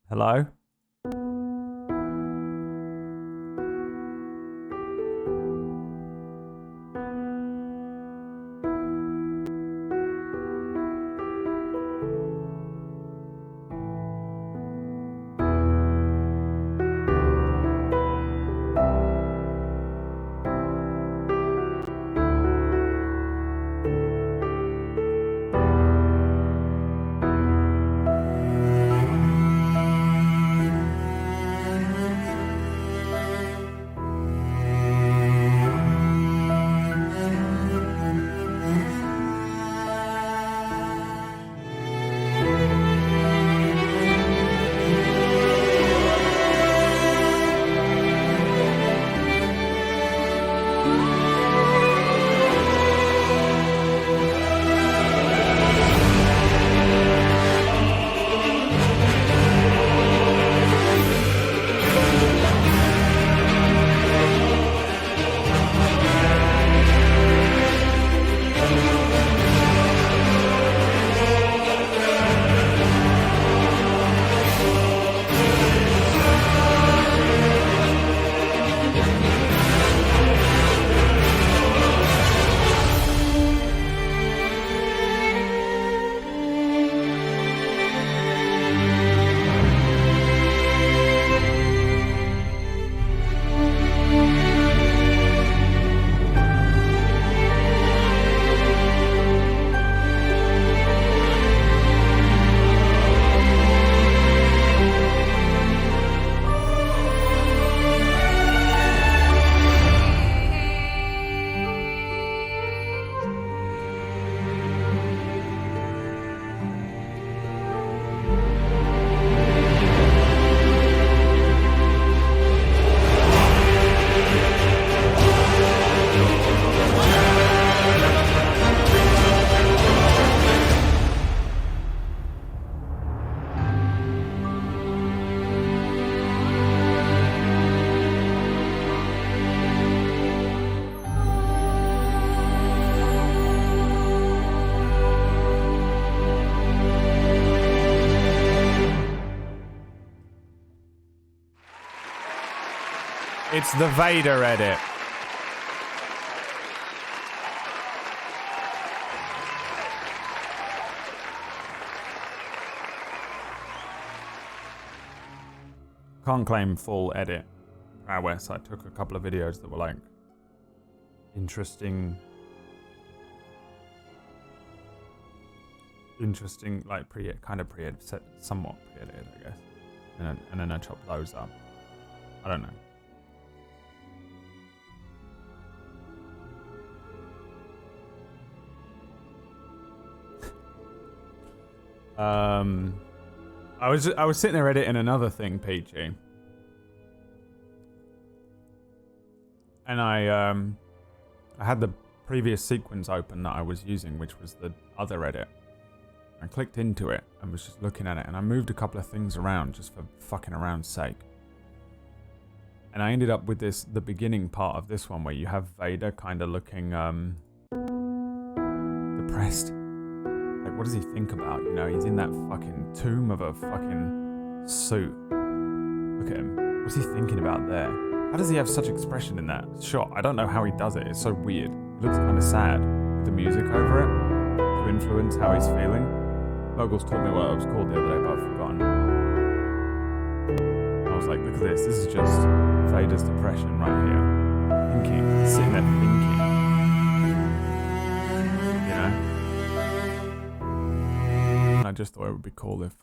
Hello? It's the Vader edit. Can't claim full edit prowess. I took a couple of videos that were like interesting, like pre-edited, somewhat pre-edited, I guess. And then I chopped those up. I don't know. I was sitting there editing another thing, PG, and I had the previous sequence open that I was using, which was the other edit. I clicked into it and was just looking at it, and I moved a couple of things around just for fucking around's sake. And I ended up with the beginning part of this one where you have Vader kind of looking depressed. Like, what does he think about? You know, he's in that fucking tomb of a fucking suit. Look at him. What's he thinking about there? How does he have such expression in that shot? I don't know how he does it. It's so weird. It looks kind of sad with the music over it to influence how he's feeling. Logos told me what it was called the other day, but I've forgotten. I was like, look at this. This is just Vader's depression right here. Thinking. Sitting there thinking. You know? I just thought it would be cool if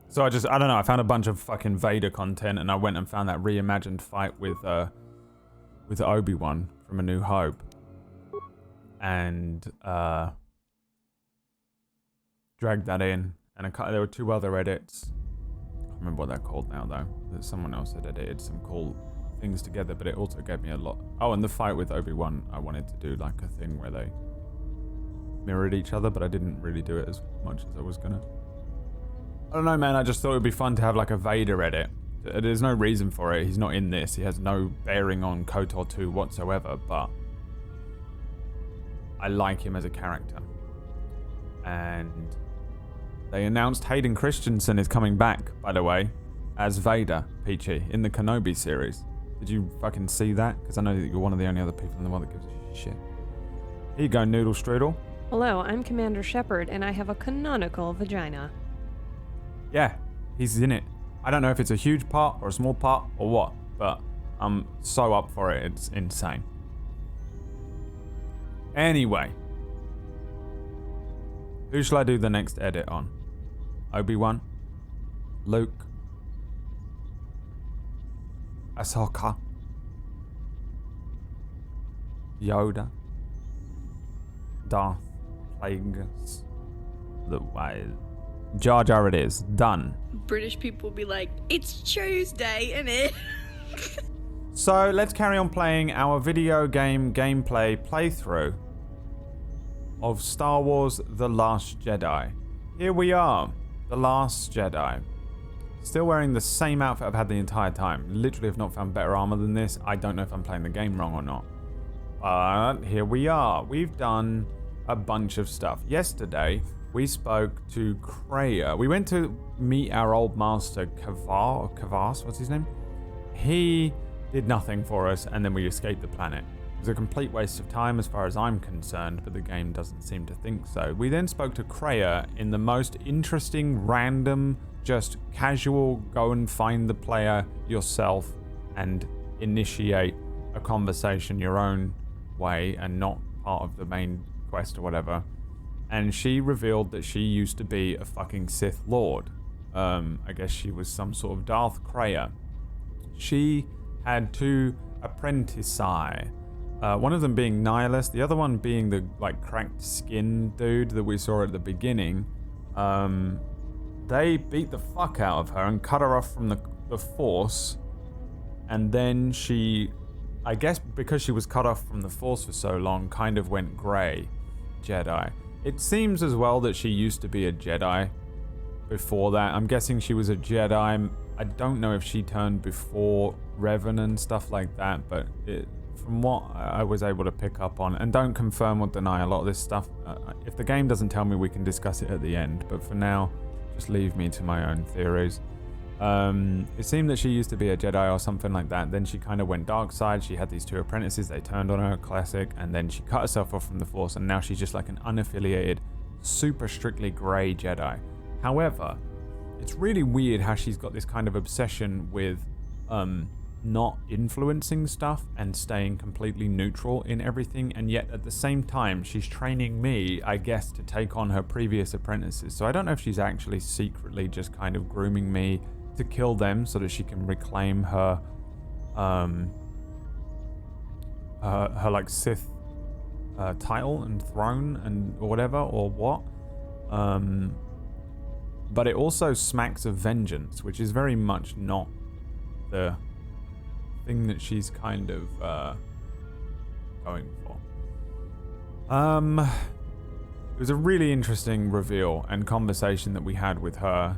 so I don't know, I found a bunch of fucking Vader content, and I went and found that reimagined fight with Obi-Wan from A New Hope, and dragged that in, and there were two other edits. I can't remember what they're called now though. There's someone else that edited some cool things together, but it also gave me a lot. Oh, and the fight with Obi-Wan, I wanted to do like a thing where they mirrored each other, but I didn't really do it as much as I was gonna. I don't know, man. I just thought it would be fun to have like a Vader edit. There's no reason for it. He's not in this. He has no bearing on Kotor Ii whatsoever, but I like him as a character. And They announced Hayden Christensen is coming back, by the way, as Vader, Peachy, in the Kenobi series. Did you fucking see that? Because I know that you're one of the only other people in the world that gives a shit. Here you go, Noodle Strudel. Hello, I'm Commander Shepard, and I have a canonical vagina. Yeah, he's in it. I don't know if it's a huge part or a small part or what, but I'm so up for it, it's insane. Anyway. Who shall I do the next edit on? Obi-Wan? Luke? Ahsoka? Yoda? Darth Plagueis? The Wise? Jar Jar it is. Done. British people be like, it's Tuesday, innit? So let's carry on playing our video game gameplay playthrough of Star Wars The Last Jedi. Here we are, The Last Jedi. Still wearing the same outfit I've had the entire time. Literally have not found better armor than this. I don't know if I'm playing the game wrong or not. But here we are. We've done a bunch of stuff. Yesterday, we spoke to Kreia. We went to meet our old master, Kavas, what's his name? He did nothing for us, and then we escaped the planet. It was a complete waste of time as far as I'm concerned, but the game doesn't seem to think so. We then spoke to Kreia in the most interesting, random, just casual, go and find the player yourself and initiate a conversation your own way and not part of the main quest or whatever. And she revealed that she used to be a fucking Sith Lord. I guess she was some sort of Darth Kreia. She had two apprentices. One of them being Nihilus, the other one being the cracked skin dude that we saw at the beginning. They beat the fuck out of her and cut her off from the Force. And then she, I guess because she was cut off from the Force for so long, kind of went grey Jedi. It seems as well that she used to be a Jedi before that. I'm guessing she was a Jedi. I don't know if she turned before Revan and stuff like that, but from what I was able to pick up on, and don't confirm or deny a lot of this stuff. If the game doesn't tell me, we can discuss it at the end, but for now, just leave me to my own theories. It seemed that she used to be a Jedi or something like that. Then she kind of went dark side. She had these two apprentices. They turned on her, classic. And then she cut herself off from the Force. And now she's just like an unaffiliated, super strictly grey Jedi. However, it's really weird how she's got this kind of obsession with not influencing stuff and staying completely neutral in everything. And yet at the same time, she's training me, I guess, to take on her previous apprentices. So I don't know if she's actually secretly just kind of grooming me to kill them so that she can reclaim her like Sith title and throne and or whatever or what. But it also smacks of vengeance, which is very much not the thing that she's kind of going for. It was a really interesting reveal and conversation that we had with her.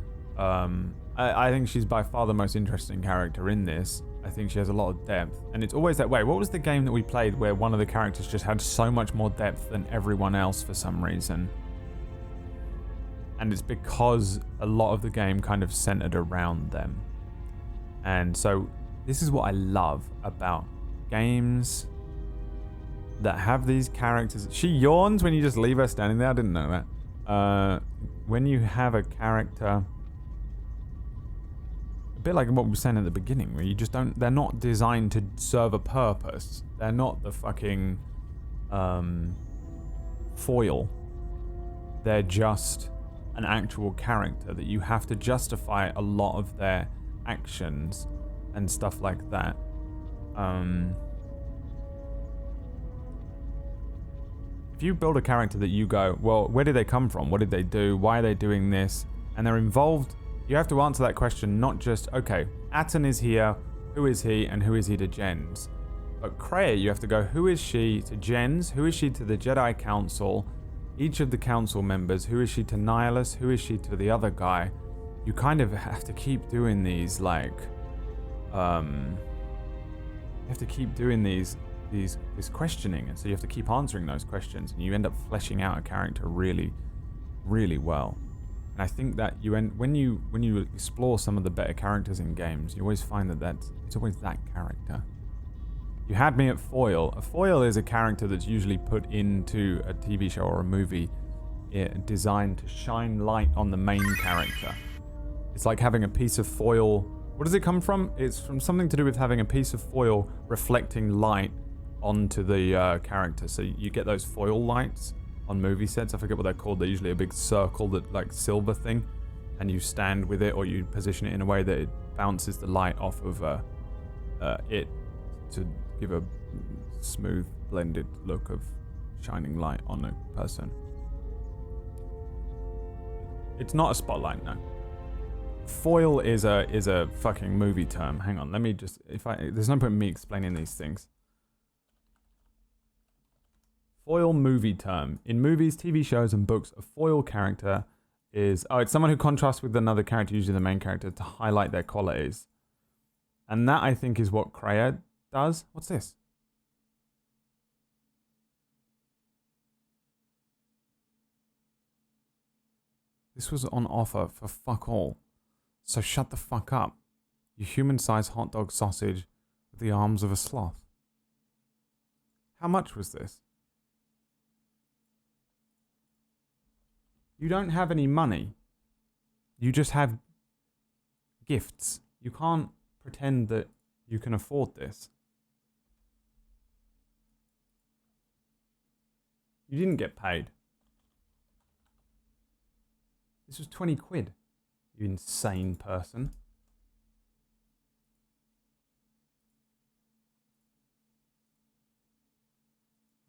I think she's by far the most interesting character in this. I think she has a lot of depth. And it's always that way. What was the game that we played where one of the characters just had so much more depth than everyone else for some reason? And it's because a lot of the game kind of centered around them. And so this is what I love about games that have these characters. She yawns when you just leave her standing there. I didn't know that. When you have a character, a bit like what we were saying at the beginning, where you just don't, they're not designed to serve a purpose. They're not the fucking foil. They're just an actual character that you have to justify a lot of their actions and stuff like that. If you build a character that you go, well, where did they come from? What did they do? Why are they doing this? And they're involved, you have to answer that question, not just, okay, Atton is here, who is he, and who is he to Jens? But Kreia, you have to go, who is she to Jens? Who is she to the Jedi Council? Each of the council members, who is she to Nihilus? Who is she to the other guy? You kind of have to keep doing these, like, you have to keep doing this questioning, and so you have to keep answering those questions, and you end up fleshing out a character really, really well. And I think that when you explore some of the better characters in games, you always find that it's always that character. You had me at foil. A foil is a character that's usually put into a TV show or a movie designed to shine light on the main character. It's like having a piece of foil. What does it come from? It's from something to do with having a piece of foil reflecting light onto the character. So you get those foil lights on movie sets. I forget what they're called. They're usually a big circle, that like silver thing, and you stand with it or you position it in a way that it bounces the light off of it to give a smooth blended look of shining light on a person. It's not a spotlight, no. Foil is a fucking movie term. Hang on, let me just, there's no point in me explaining these things. Foil movie term. In movies, TV shows, and books, a foil character is, it's someone who contrasts with another character, usually the main character, to highlight their qualities. And that, I think, is what Kreia does. What's this? This was on offer for fuck all. So shut the fuck up, you human-sized hot dog sausage with the arms of a sloth. How much was this? You don't have any money. You just have gifts. You can't pretend that you can afford this. You didn't get paid. This was 20 quid. You insane person.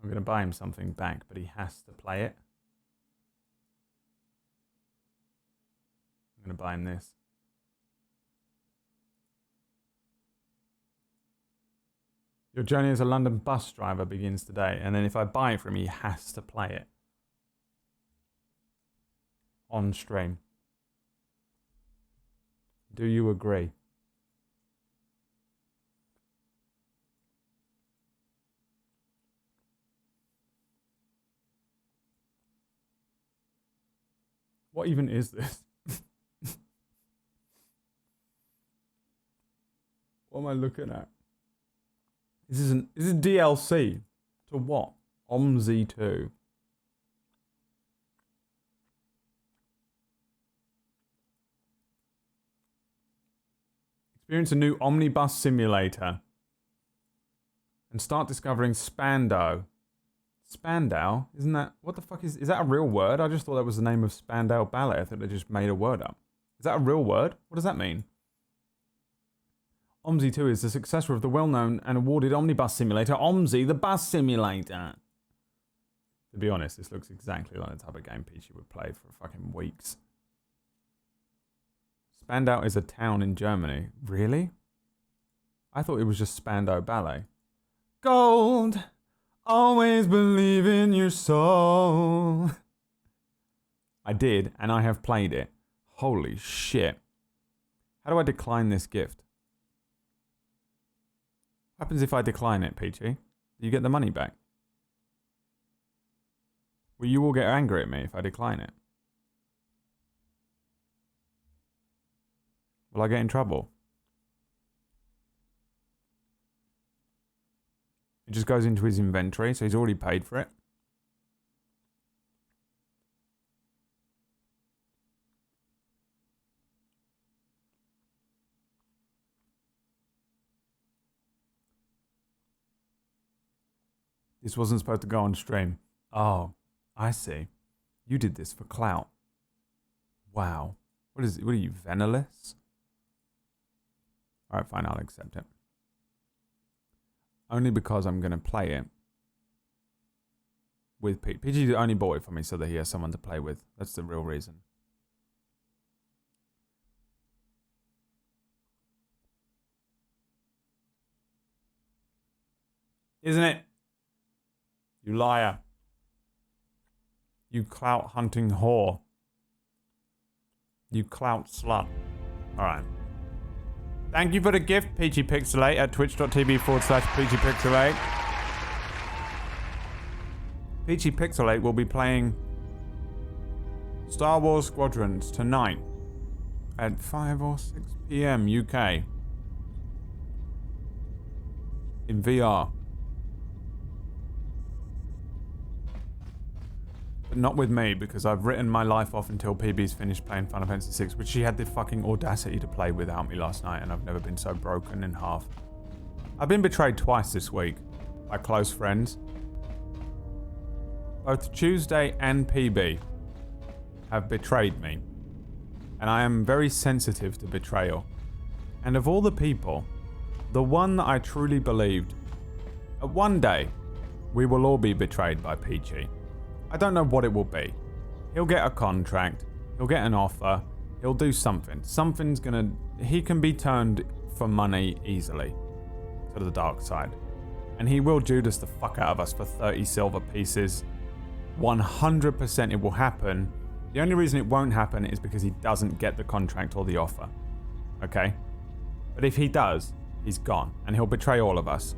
I'm going to buy him something back, but he has to play it. I'm going to buy him this. Your journey as a London bus driver begins today, and then if I buy it from him, he has to play it. On stream. Do you agree? What even is this? What am I looking at? This is DLC to what? OMSI 2. Experience a new omnibus simulator and start discovering Spandau. Spandau? Isn't that, what the fuck is that a real word? I just thought that was the name of Spandau Ballet. I thought they just made a word up. Is that a real word? What does that mean? OMSI 2 is the successor of the well-known and awarded omnibus simulator, OMSI, the bus simulator. To be honest, this looks exactly like the type of game Peachy would play for fucking weeks. Spandau is a town in Germany. Really? I thought it was just Spandau Ballet. Gold! Always believe in your soul. I did, and I have played it. Holy shit. How do I decline this gift? What happens if I decline it, Peachy? Do you get the money back? Well, you will get angry at me if I decline it. Will I get in trouble? It just goes into his inventory, so he's already paid for it. This wasn't supposed to go on stream. Oh, I see. You did this for clout. Wow. What is it? What are you, Venalus? Alright, fine, I'll accept it. Only because I'm going to play it with Pete. PG only bought it for me so that he has someone to play with. That's the real reason. Isn't it? You liar. You clout hunting whore. You clout slut. Alright. Thank you for the gift, Peachy Pixelate, at twitch.tv/Peachy Pixelate. Peachy Pixelate will be playing Star Wars Squadrons tonight at 5 or 6 p.m. UK in VR. But not with me, because I've written my life off until PB's finished playing Final Fantasy VI, which she had the fucking audacity to play without me last night, and I've never been so broken in half. I've been betrayed twice this week by close friends. Both Tuesday and PB have betrayed me, and I am very sensitive to betrayal. And of all the people, the one that I truly believed, one day we will all be betrayed by Peachy. I don't know what it will be. He'll get a contract, he'll get an offer, he'll do something. He can be turned for money easily to the dark side. And he will Judas the fuck out of us for 30 silver pieces. 100% it will happen. The only reason it won't happen is because he doesn't get the contract or the offer. Okay? But if he does, he's gone. And he'll betray all of us.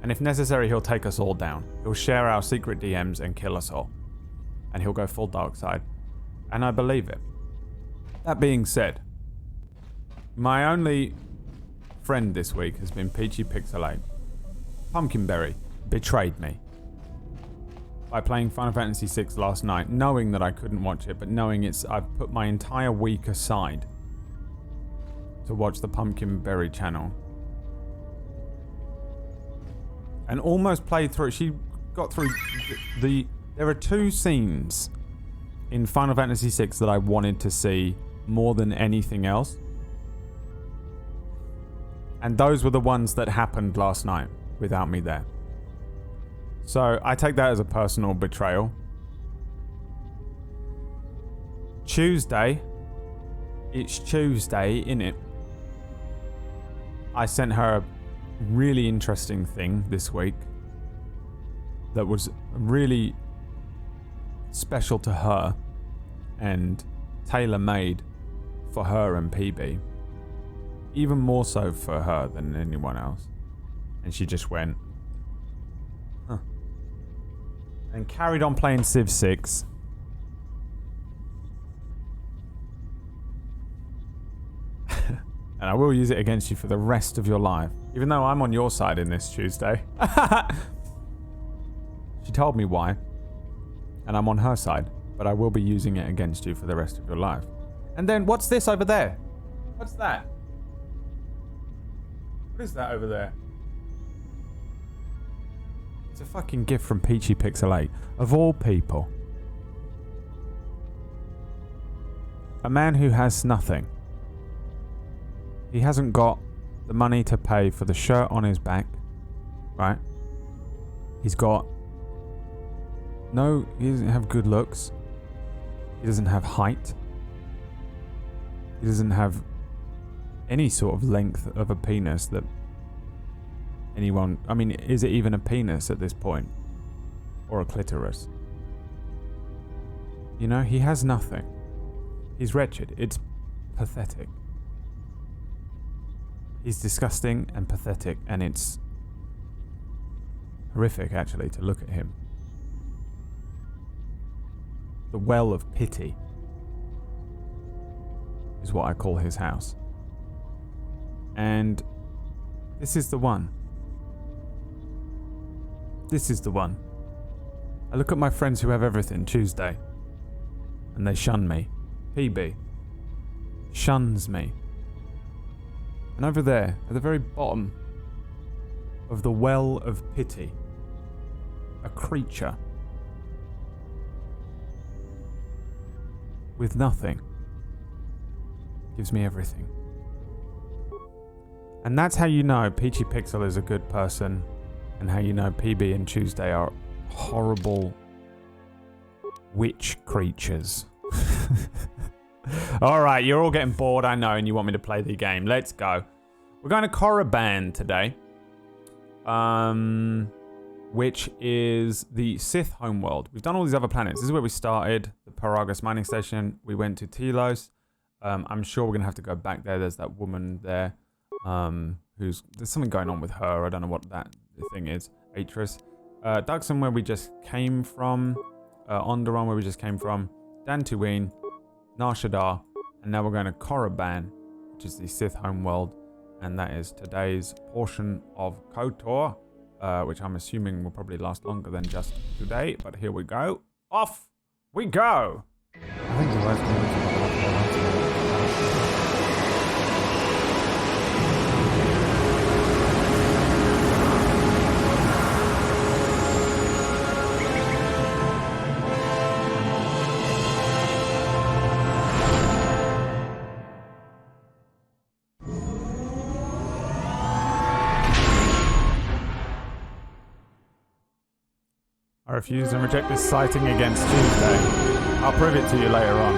And if necessary, he'll take us all down. He'll share our secret DMs and kill us all. And he'll go full dark side. And I believe it. That being said, my only friend this week has been Peachy Pixelate. Pumpkinberry betrayed me by playing Final Fantasy VI last night, knowing that I couldn't watch it, but knowing I've put my entire week aside to watch the Pumpkinberry channel. And almost played through it. She got through there are two scenes in Final Fantasy VI that I wanted to see more than anything else. And those were the ones that happened last night without me there. So I take that as a personal betrayal. Tuesday. It's Tuesday, innit? I sent her a really interesting thing this week that was really special to her and tailor-made for her and PB. Even more so for her than anyone else. And she just went, huh. And carried on playing Civ 6. And I will use it against you for the rest of your life. Even though I'm on your side in this Tuesday. She told me why. And I'm on her side. But I will be using it against you for the rest of your life. And then, what's this over there? What's that? What is that over there? It's a fucking gift from Peachy Pixel 8. Of all people. A man who has nothing. He hasn't got the money to pay for the shirt on his back. Right? He's got... No, he doesn't have good looks. He doesn't have height. He doesn't have any sort of length of a penis that anyone... I mean, is it even a penis at this point? Or a clitoris? You know, he has nothing. He's wretched. It's pathetic. He's disgusting and pathetic, and it's horrific, actually, to look at him. The well of pity is what I call his house. And this is the one. This is the one. I look at my friends who have everything Tuesday, and they shun me. PB shuns me. And over there, at the very bottom of the well of pity, a creature with nothing gives me everything. And that's how you know Peachy Pixel is a good person, and how you know PB and Tuesday are horrible witch creatures. Alright, you're all getting bored, I know, and you want me to play the game. Let's go. We're going to Korriban today. Which is the Sith homeworld. We've done all these other planets. This is where we started. The Paragus mining station. We went to Telos. I'm sure we're going to have to go back there. There's that woman there. There's something going on with her. I don't know what that thing is. Atris. Duxon, where we just came from. Onderon, where we just came from. Dantooine. Nar Shaddaa, and now we're going to Korriban, which is the Sith homeworld, and that is today's portion of Kotor, which I'm assuming will probably last longer than just today, but here we go. Off we go! I think the last I refuse and reject this sighting against Tuesday. I'll prove it to you later on.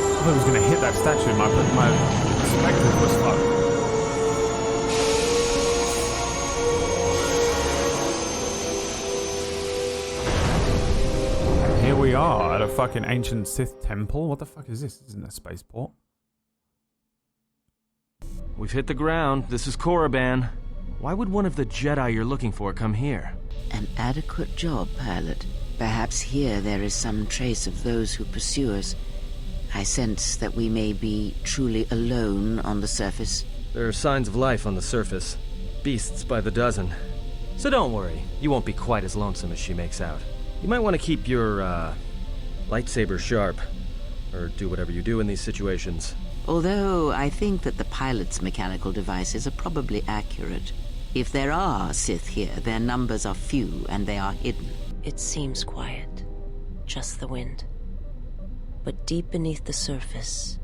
I thought I was going to hit that statue. My perspective was fucked. Here we are at a fucking ancient Sith temple. What the fuck is this? This isn't a spaceport. We've hit the ground. This is Korriban. Why would one of the Jedi you're looking for come here? An adequate job, pilot. Perhaps here there is some trace of those who pursue us. I sense that we may be truly alone on the surface. There are signs of life on the surface. Beasts by the dozen. So don't worry. You won't be quite as lonesome as she makes out. You might want to keep your, lightsaber sharp. Or do whatever you do in these situations. Although I think that the pilot's mechanical devices are probably accurate. If there are Sith here, their numbers are few and they are hidden. It seems quiet. Just the wind. But deep beneath the surface,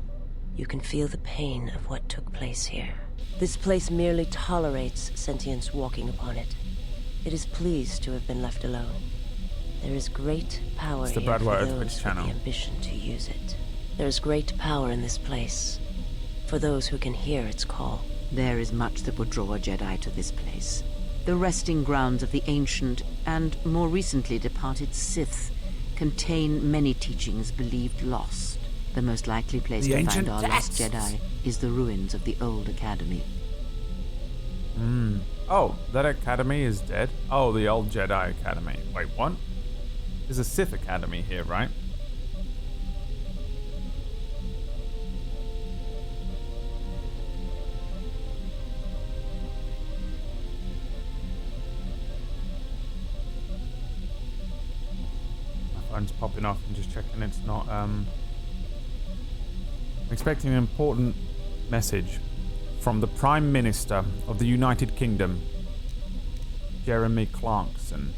you can feel the pain of what took place here. This place merely tolerates sentience walking upon it. It is pleased to have been left alone. There is great power It's the here Brad for White those Twitch with channel. the ambition to use it. There is great power in this place, for those who can hear its call. There is much that would draw a Jedi to this place. The resting grounds of the ancient and more recently departed Sith contain many teachings believed lost. The most likely place The to ancient find our lost texts. Jedi is the ruins of the old academy. Oh, that academy is dead? Oh, the old Jedi Academy. Wait, what? There's a Sith Academy here, right? My phone's popping off and just checking it's not, I'm expecting an important message from the Prime Minister of the United Kingdom, Jeremy Clarkson.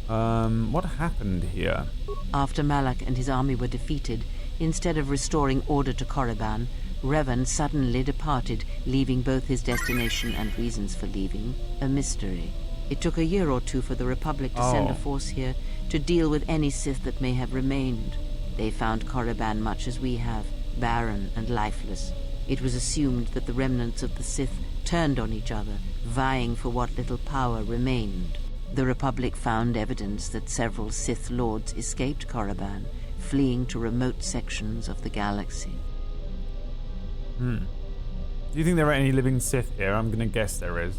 What happened here? After Malak and his army were defeated, instead of restoring order to Korriban, Revan suddenly departed, leaving both his destination and reasons for leaving a mystery. It took a year or two for the Republic to send a force here to deal with any Sith that may have remained. They found Korriban much as we have, barren and lifeless. It was assumed that the remnants of the Sith turned on each other, vying for what little power remained. The Republic found evidence that several Sith Lords escaped Korriban, fleeing to remote sections of the galaxy. Do you think there are any living Sith here? I'm gonna guess there is.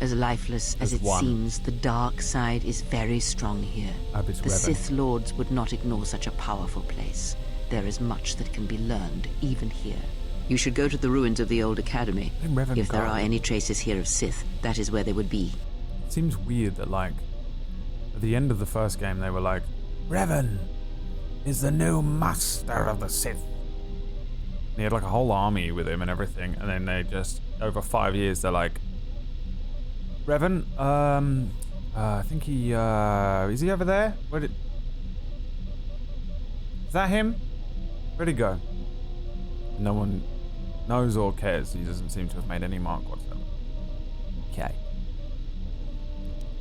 As lifeless as There's it one. seems, the dark side is very strong here. I hope it's The Revan. Sith Lords would not ignore such a powerful place. There is much that can be learned, even here. You should go to the ruins of the old academy. I think Revan If there got are it. any traces here of Sith, that is where they would be. It seems weird that, like, at the end of the first game, they were like, Revan is the new master of the Sith. And he had, like, a whole army with him and everything. And then they just, over 5 years, they're like, Revan, I think he, is he over there? Is that him? Where'd he go? No one knows or cares. He doesn't seem to have made any mark whatsoever. Okay.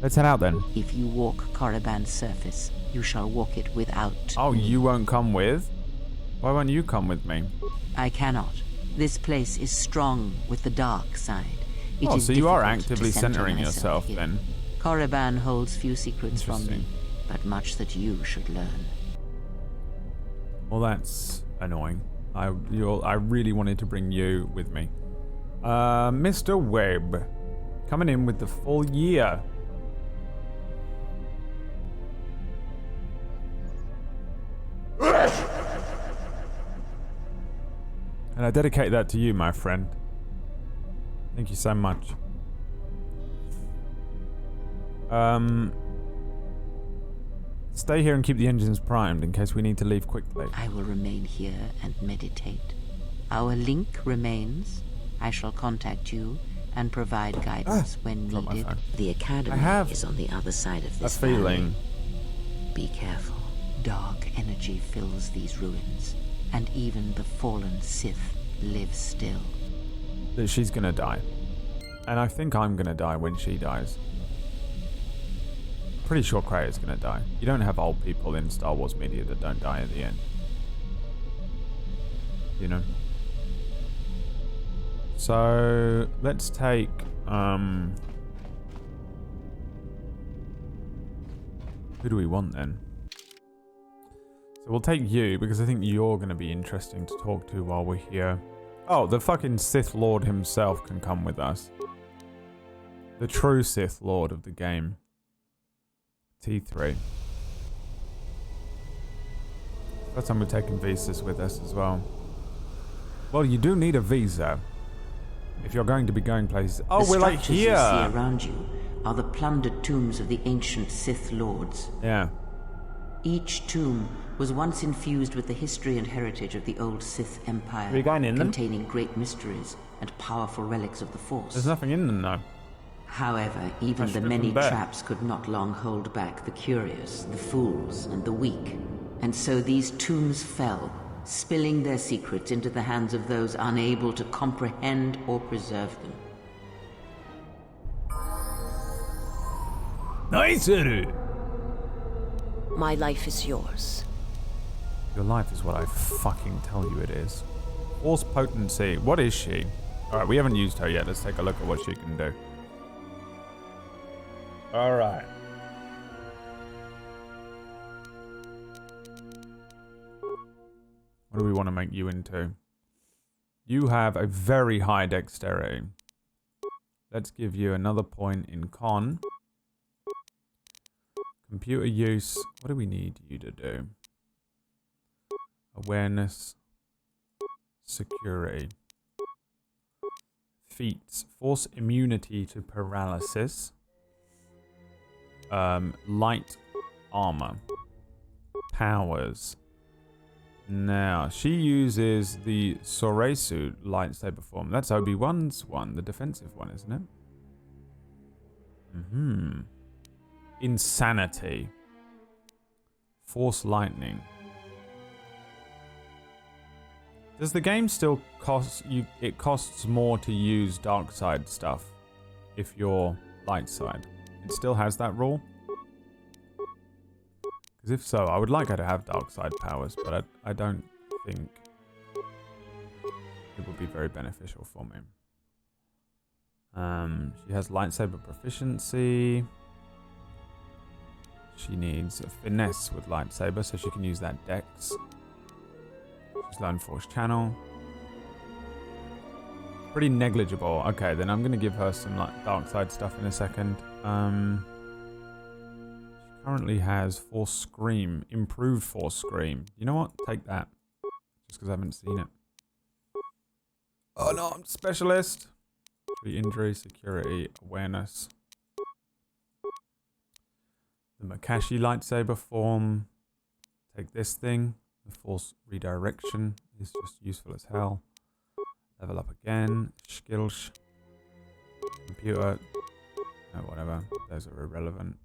Let's head out then. If you walk Korriban's surface, you shall walk it without Oh, me. you won't come with? Why won't you come with me? I cannot. This place is strong with the dark side. It Oh, is so you are difficult to actively center centering myself yourself here. then. Korriban holds few secrets from me, Interesting. but much that you should learn. Well, that's annoying. I really wanted to bring you with me. Mr. Webb. Coming in with the full year. And I dedicate that to you, my friend. Thank you so much. Stay here and keep the engines primed in case we need to leave quickly. I will remain here and meditate. Our link remains. I shall contact you and provide guidance when dropped my needed. phone. The academy have is on the other side of A this feeling. valley. Be careful. Dark energy fills these ruins, and even the fallen Sith live still. That she's gonna die. And I think I'm gonna die when she dies. Pretty sure Krea's gonna die. You don't have old people in Star Wars media that don't die at the end. You know? So let's take who do we want then? So we'll take you because I think you're gonna be interesting to talk to while we're here. Oh, the fucking Sith Lord himself can come with us. The true Sith Lord of the game. T3. First time we're taking visas with us as well. Well, you do need a visa if you're going to be going places. Oh, The we're like structures you see here. around you are the plundered tombs of the ancient Sith Lords. Yeah. Each tomb was once infused with the history and heritage of the old Sith Empire, Are you going in them? containing great mysteries and powerful relics of the Force. There's nothing in them though. However, even the strip many them bare. traps could not long hold back the curious, the fools, and the weak. And so these tombs fell, spilling their secrets into the hands of those unable to comprehend or preserve them. Nice. My life is yours. Your life is what I fucking tell you it is. Force potency. What is she? Alright, we haven't used her yet. Let's take a look at what she can do. Alright. What do we want to make you into? You have a very high dexterity. Let's give you another point in con. Computer use. What do we need you to do? Awareness. Security. Feats. Force immunity to paralysis. Light armor. Powers. Now, she uses the Soresu lightsaber form. That's Obi-Wan's one, the defensive one, isn't it? Insanity. Force lightning. Does the game still cost you? It costs more to use dark side stuff if you're light side. It still has that rule? Because if so, I would like her to have dark side powers, but I don't think it would be very beneficial for me. She has lightsaber proficiency. She needs a finesse with lightsaber, so she can use that dex. She's learned Force Channel. Pretty negligible. Okay, then I'm going to give her some like dark side stuff in a second. She currently has Force Scream, improved Force Scream. You know what? Take that. Just because I haven't seen it. Oh no, I'm specialist. Treat injury, security, awareness. The Makashi lightsaber form. Take this thing. The Force redirection is just useful as hell. Level up again. Skills. Computer. No, whatever. Those are irrelevant.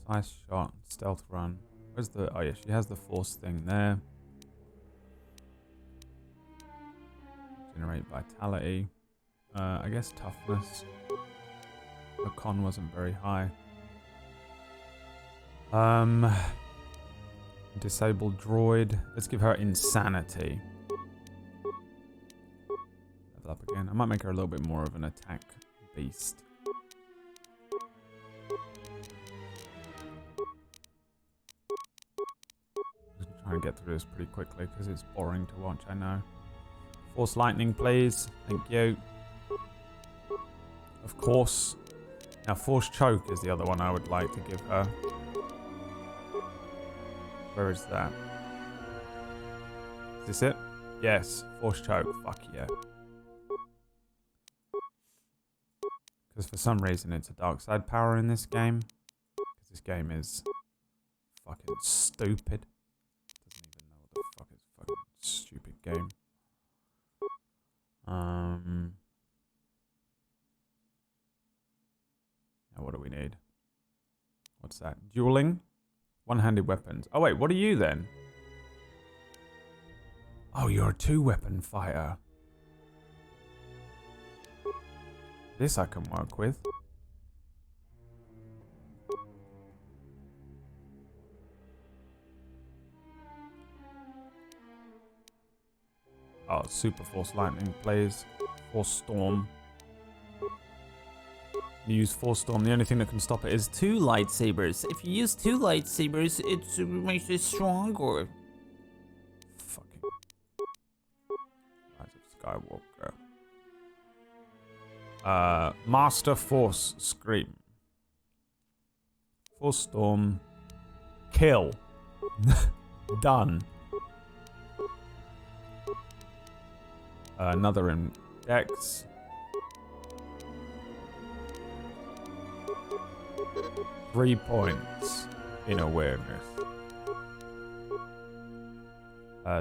Size shot. Stealth run. Where's the... Oh yeah, she has the Force thing there. Generate vitality. I guess toughness. Her con wasn't very high. Disabled droid. Let's give her insanity. Level up again. I might make her a little bit more of an attack beast. Just trying to get through this pretty quickly because it's boring to watch, I know. Force lightning, please. Thank you. Of course. Now, force choke is the other one I would like to give her. Where is that? Is this it? Yes. Force choke. Fuck yeah. Because for some reason it's a dark side power in this game. Because this game is fucking stupid. Doesn't even know what the fuck is fucking stupid game. Now what do we need? What's that? Dueling? One-handed weapons. Oh wait, what are you then? Oh, you're a two-weapon fighter. This I can work with. Oh, super force lightning, please. Force storm. You use force storm. The only thing that can stop it is two lightsabers. If you use two lightsabers, it makes it stronger. Fucking Rise of Skywalker. Master Force Scream. Force storm. Kill. Done. Another in Dex. Three points in awareness.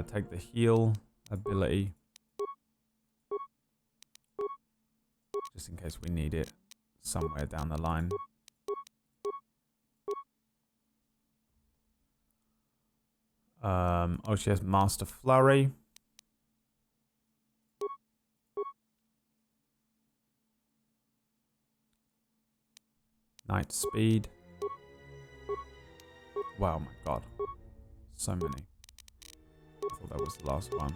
Take the heal ability. Just in case we need it somewhere down the line. Oh, she has Master Flurry. Night Speed. Wow, my god. So many. I thought that was the last one.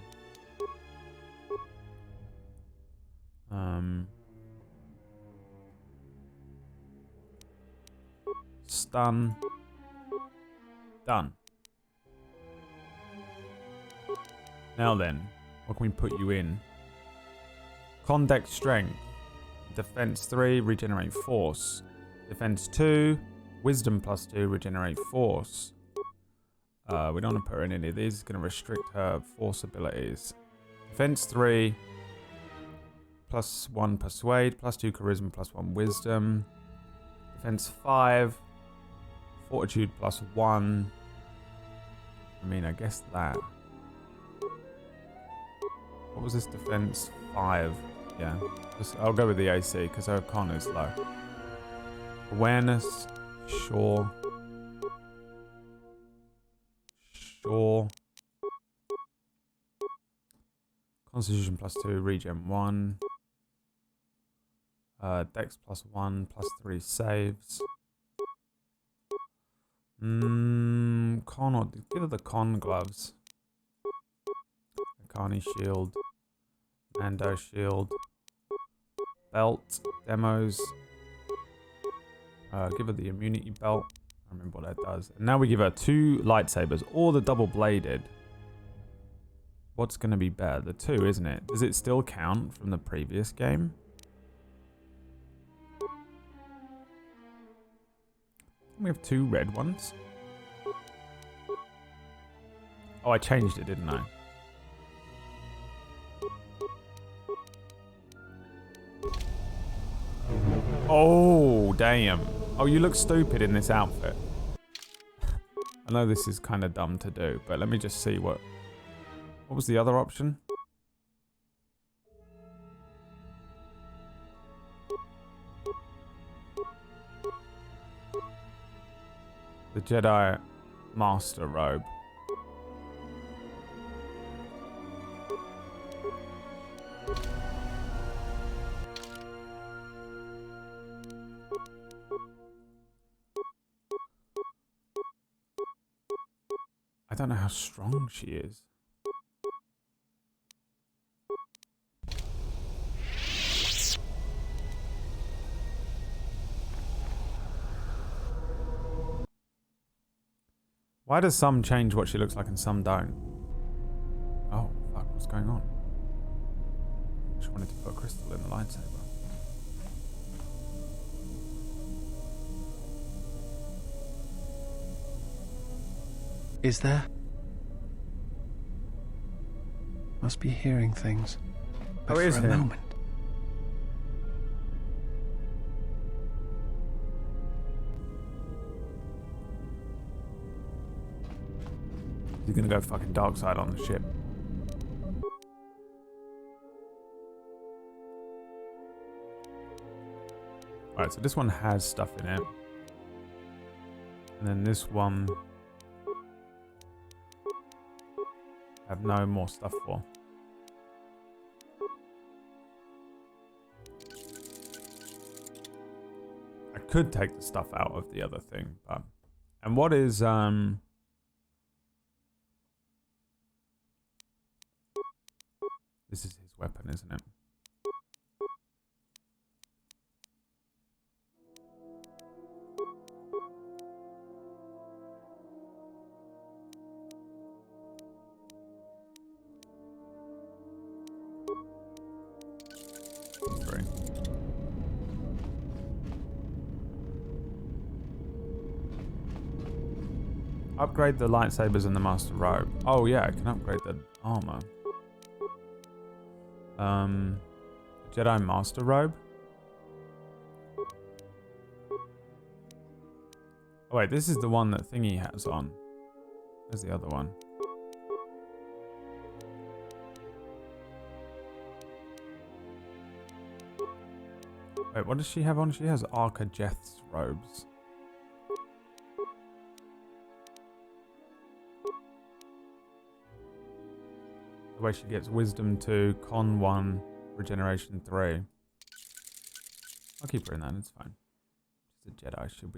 Stun. Done. Now then, what can we put you in? Condex Strength. Defense 3, regenerate force. Defense 2, Wisdom +2, regenerate force. We don't want to put her in any of these. It's going to restrict her force abilities. Defense 3, +1 persuade, +2 charisma, +1 wisdom. Defense 5, fortitude +1. I mean, I guess that. What was this defense? 5. Yeah. I'll go with the AC because her con is low. Awareness. Sure. Sure. Constitution +2, regen 1. Dex +1, +3 saves. Con or give her the con gloves. Akani shield. Mando shield. Belt. Demos. Give her the immunity belt. I remember what that does. And now we give her 2 lightsabers, or the double-bladed. What's going to be better? The 2, isn't it? Does it still count from the previous game? We have 2 red ones. Oh, I changed it, didn't I? Oh, damn. Oh, you look stupid in this outfit. I know this is kind of dumb to do, but let me just see what was the other option? The Jedi Master Robe. I don't know how strong she is. Why does some change what she looks like and some don't? Oh, fuck, what's going on? I just wanted to put a crystal in the lightsaber. Is there? Must be hearing things. But Oh, it is for a him. moment. He's gonna go fucking dark side on the ship. Alright, so this one has stuff in it. And then this one I have no more stuff for. I could take the stuff out of the other thing, but... And what is, This is his weapon, isn't it? Three. Upgrade the lightsabers and the Master Robe. Oh yeah, I can upgrade the armor. Jedi Master Robe? Oh wait, this is the one that Thingy has on. Where's the other one? Wait, what does she have on? She has Arca Jeth's robes. The way she gets Wisdom 2, Con 1, Regeneration 3. I'll keep her in that, it's fine. She's a Jedi, she'll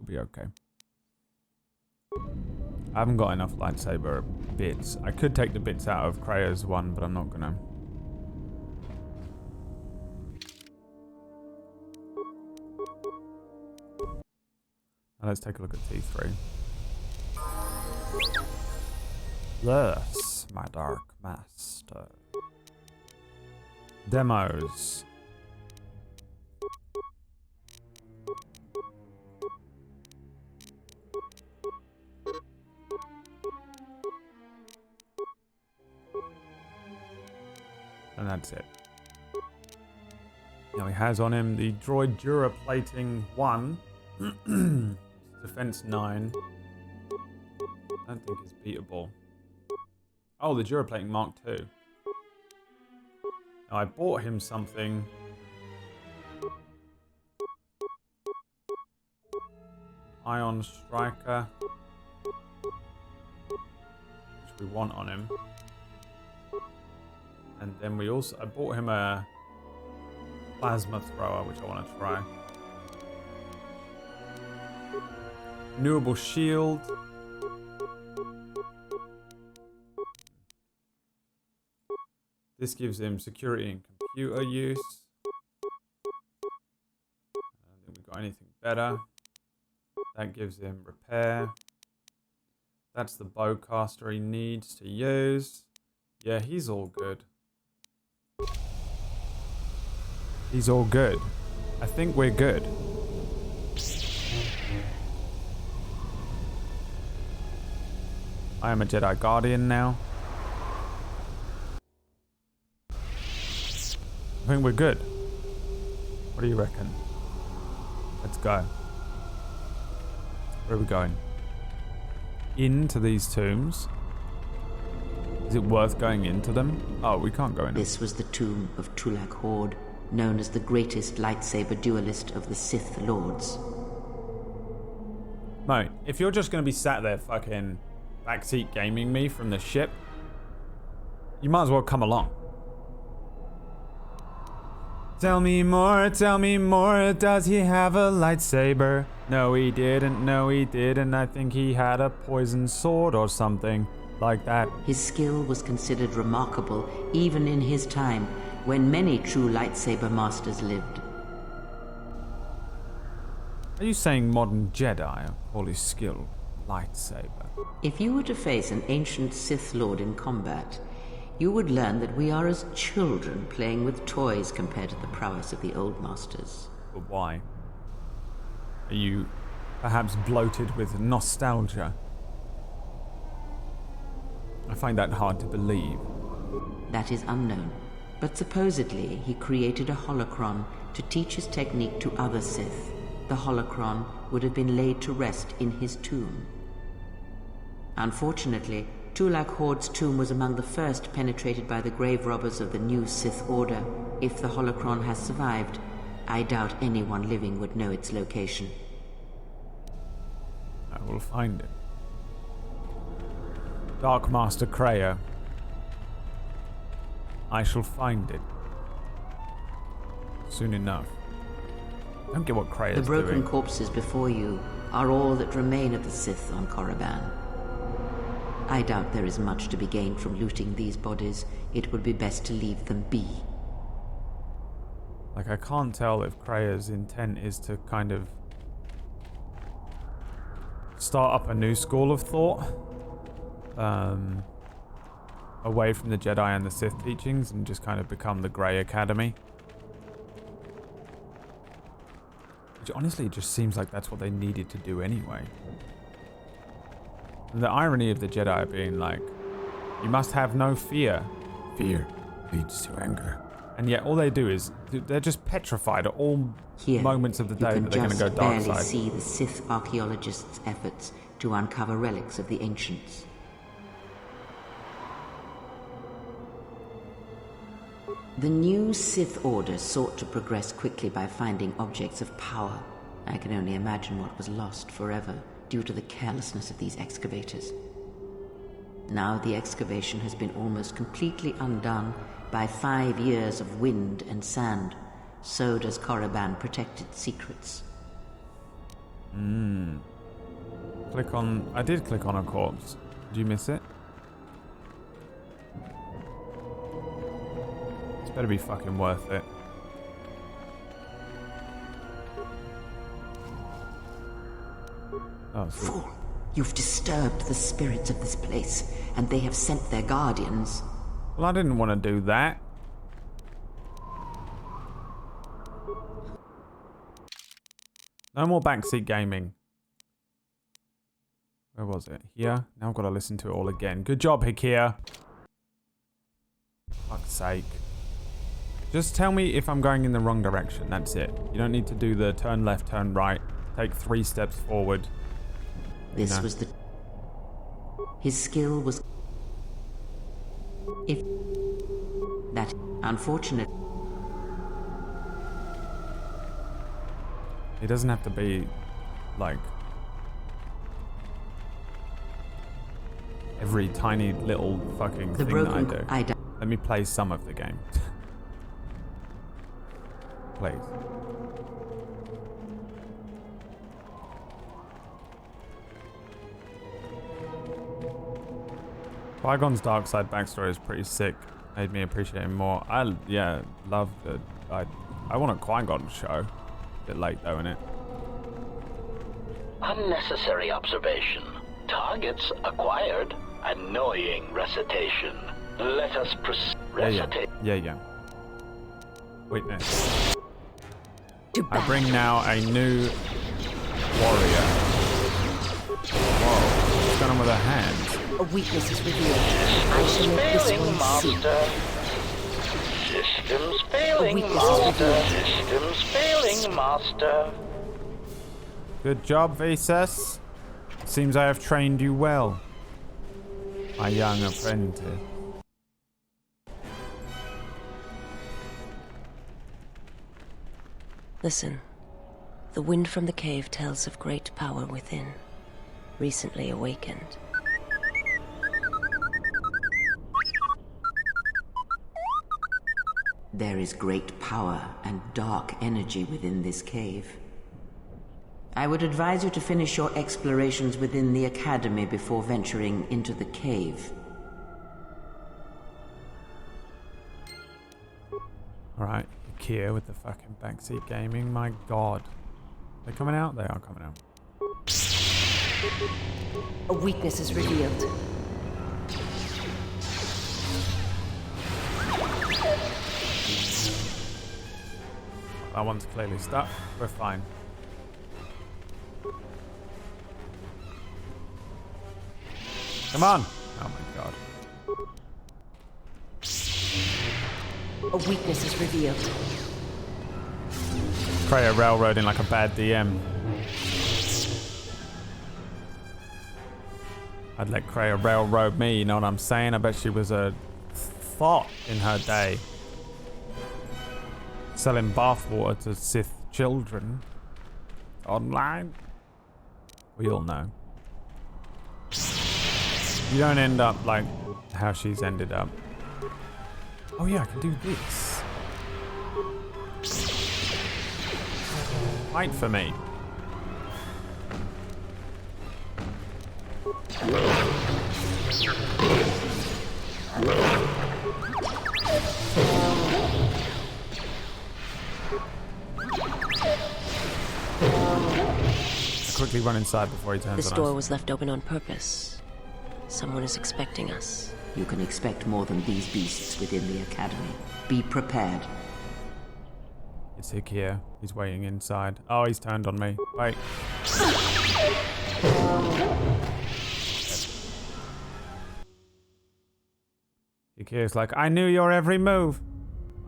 be okay. I haven't got enough lightsaber bits. I could take the bits out of Krea's one, but I'm not gonna. Now let's take a look at T3. Yes, my dark master. Demos. And that's it. Now he has on him the droid Dura plating 1. Defense 9. I don't think it's beatable. Oh, the Dura plating Mark 2. Now I bought him something. Ion Striker. Which we want on him. And then we also, I bought him a plasma thrower, which I want to try. Renewable shield. This gives him security and computer use. I don't think we've got anything better. That gives him repair. That's the bowcaster he needs to use. Yeah, he's all good. He's all good. I think we're good. I am a Jedi Guardian now. I think we're good. What do you reckon? Let's go. Where are we going? Into these tombs? Is it worth going into them? Oh, we can't go in. This was the tomb of Tulak Horde, known as the greatest lightsaber duelist of the Sith Lords. Mate, if you're just going to be sat there fucking backseat gaming me from the ship, you might as well come along. Tell me more, does he have a lightsaber? No he didn't, I think he had a poison sword or something like that. His skill was considered remarkable even in his time, when many true lightsaber masters lived. Are you saying modern Jedi call his skill lightsaber. If you were to face an ancient Sith Lord in combat, you would learn that we are as children playing with toys compared to the prowess of the old masters. But why? Are you perhaps bloated with nostalgia? I find that hard to believe. That is unknown. But supposedly, he created a holocron to teach his technique to other Sith. The holocron would have been laid to rest in his tomb. Unfortunately, Tulak Horde's tomb was among the first penetrated by the grave robbers of the new Sith Order. If the holocron has survived, I doubt anyone living would know its location. I will find it. Dark Master Kreia. I shall find it. Soon enough. I don't get what Kreia's The broken doing. corpses before you are all that remain of the Sith on Korriban. I doubt there is much to be gained from looting these bodies. It would be best to leave them be. Like, I can't tell if Kreia's intent is to kind of start up a new school of thought. Away from the Jedi and the Sith teachings and just kind of become the Grey Academy. Which honestly just seems like that's what they needed to do anyway. And the irony of the Jedi being like, you must have no fear. Fear leads to anger. And yet all they do is, they're just petrified at all Here, moments of the day that they're going to go you dark can just barely side. see the Sith archaeologists' efforts to uncover relics of the ancients. The new Sith Order sought to progress quickly by finding objects of power. I can only imagine what was lost forever due to the carelessness of these excavators. Now the excavation has been almost completely undone by 5 years of wind and sand. So does Korriban protect its secrets. Click on... I did click on a corpse. Did you miss it? It's better be fucking worth it. Oh, sweet. Fool! You've disturbed the spirits of this place, and they have sent their guardians. Well, I didn't want to do that. No more backseat gaming. Where was it? Here? Now I've got to listen to it all again. Good job, Hikia. Fuck's sake. Just tell me if I'm going in the wrong direction. That's it. You don't need to do the turn left, turn right. Take 3 steps forward. This No. was the... His skill was... If... That... Unfortunate... It doesn't have to be, like... every tiny little fucking The thing that broken... I do. Let me play some of the game. Please. Qui-Gon's dark side backstory is pretty sick. Made me appreciate him more. Yeah, love the... I want a Qui-Gon show. Bit late though, innit? Unnecessary observation. Targets acquired. Annoying recitation. Let us proceed. Yeah. Witness. I bring now a new warrior. Whoa, what's going on with her hands? A weakness is revealed. I shall make this Failing one see. master. Systems failing weakness is master. revealed. Systems failing master. Good job, Visas. Seems I have trained you well, my young apprentice. Listen. The wind from the cave tells of great power within, recently awakened. There is great power and dark energy within this cave. I would advise you to finish your explorations within the Academy before venturing into the cave. Alright, Kia with the fucking backseat gaming, my god. They're coming out? They are coming out. A weakness is revealed. That one's clearly stuck. We're fine. Come on! Oh my god. A weakness is revealed. Kreia railroading like a bad DM. I'd let Kreia railroad me, you know what I'm saying? I bet she was a thought in her day. Selling bathwater to Sith children. Online. We all know. You don't end up like how she's ended up. Oh yeah, I can do this. Fight for me. I quickly run inside before he turns This on door us. was left open on purpose. Someone is expecting us. You can expect more than these beasts within the Academy. Be prepared. It's Hikia. He's waiting inside. Oh, he's turned on me. Wait. Hikia's like, I knew your every move.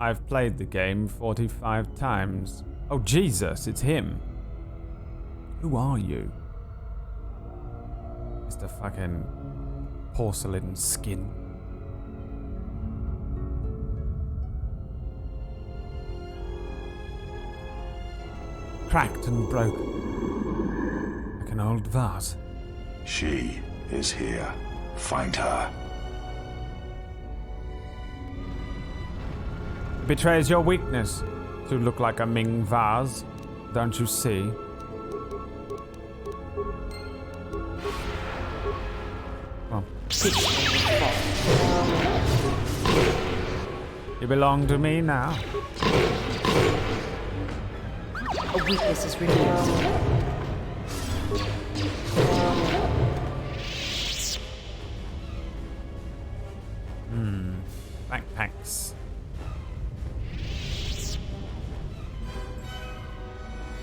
I've played the game 45 times. Oh, Jesus, it's him. Who are you? Mr. fucking porcelain skin. Cracked and broken. Like an old vase. She is here. Find her. It betrays your weakness to look like a Ming vase. Don't you see? Come on. You belong to me now. A weakness is revealed. Backpacks.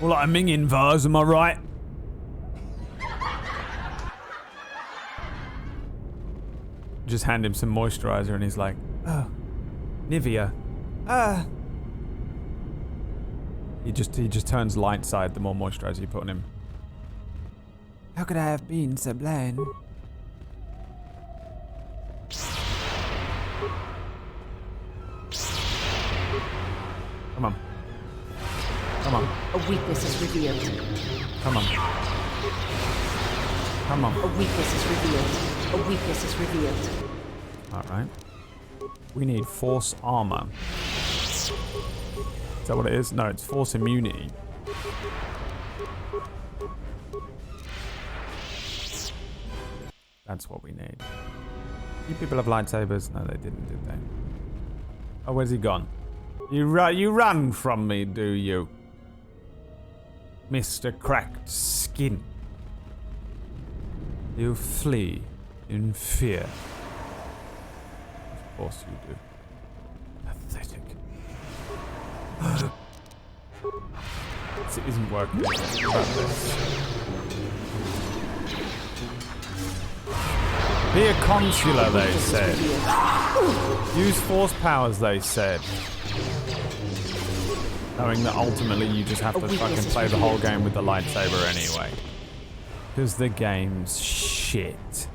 Well, like a Mingin vase, am I right? Just hand him some moisturizer and he's like, oh, Nivea. He just turns light side the more moisturizer you put on him. How could I have been so blind? Come on. Come on. A weakness is revealed. Come on. Come on. A weakness is revealed. A weakness is revealed. Alright. We need force armor. Is that what it is? No, it's force immunity. That's what we need. You people have lightsabers? No, they didn't, did they? Oh, where's he gone? You run from me, do you? Mr. Cracked Skin. You flee in fear. Of course you do. Pathetic. It isn't working. Be a consular, they said. Use force powers, they said. Knowing that ultimately you just have to fucking play the whole game with the lightsaber anyway. Because the game's shit.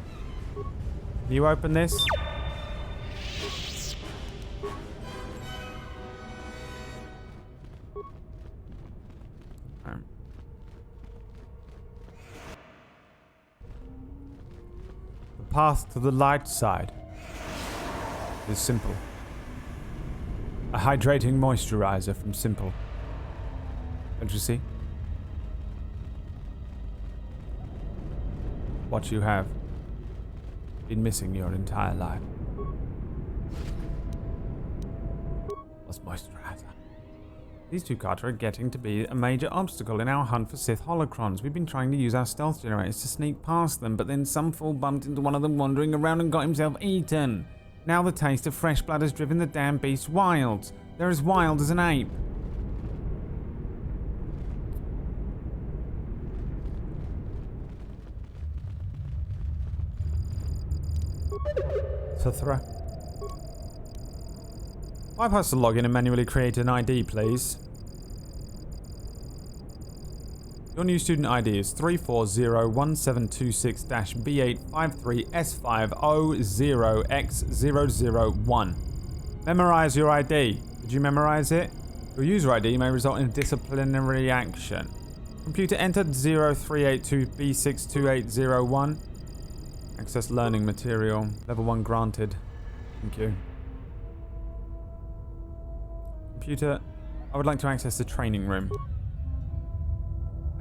Can you open this? The path to the light side is simple. A hydrating moisturizer from Simple. Don't you see? What you have been missing your entire life was moisturizer. These two Kotor are getting to be a major obstacle in our hunt for Sith holocrons. We've been trying to use our stealth generators to sneak past them, but then some fool bumped into one of them wandering around and got himself eaten. Now the taste of fresh blood has driven the damn beast wild. They're as wild as an ape. Suthra. Wipe us to log in and manually create an ID, please. Your new student ID is 3401726-B853S500X001. Memorize your ID. Did you memorize it? Your user ID may result in a disciplinary action. Computer entered 0382B62801. Access learning material. Level 1 granted. Thank you. Computer, I would like to access the training room.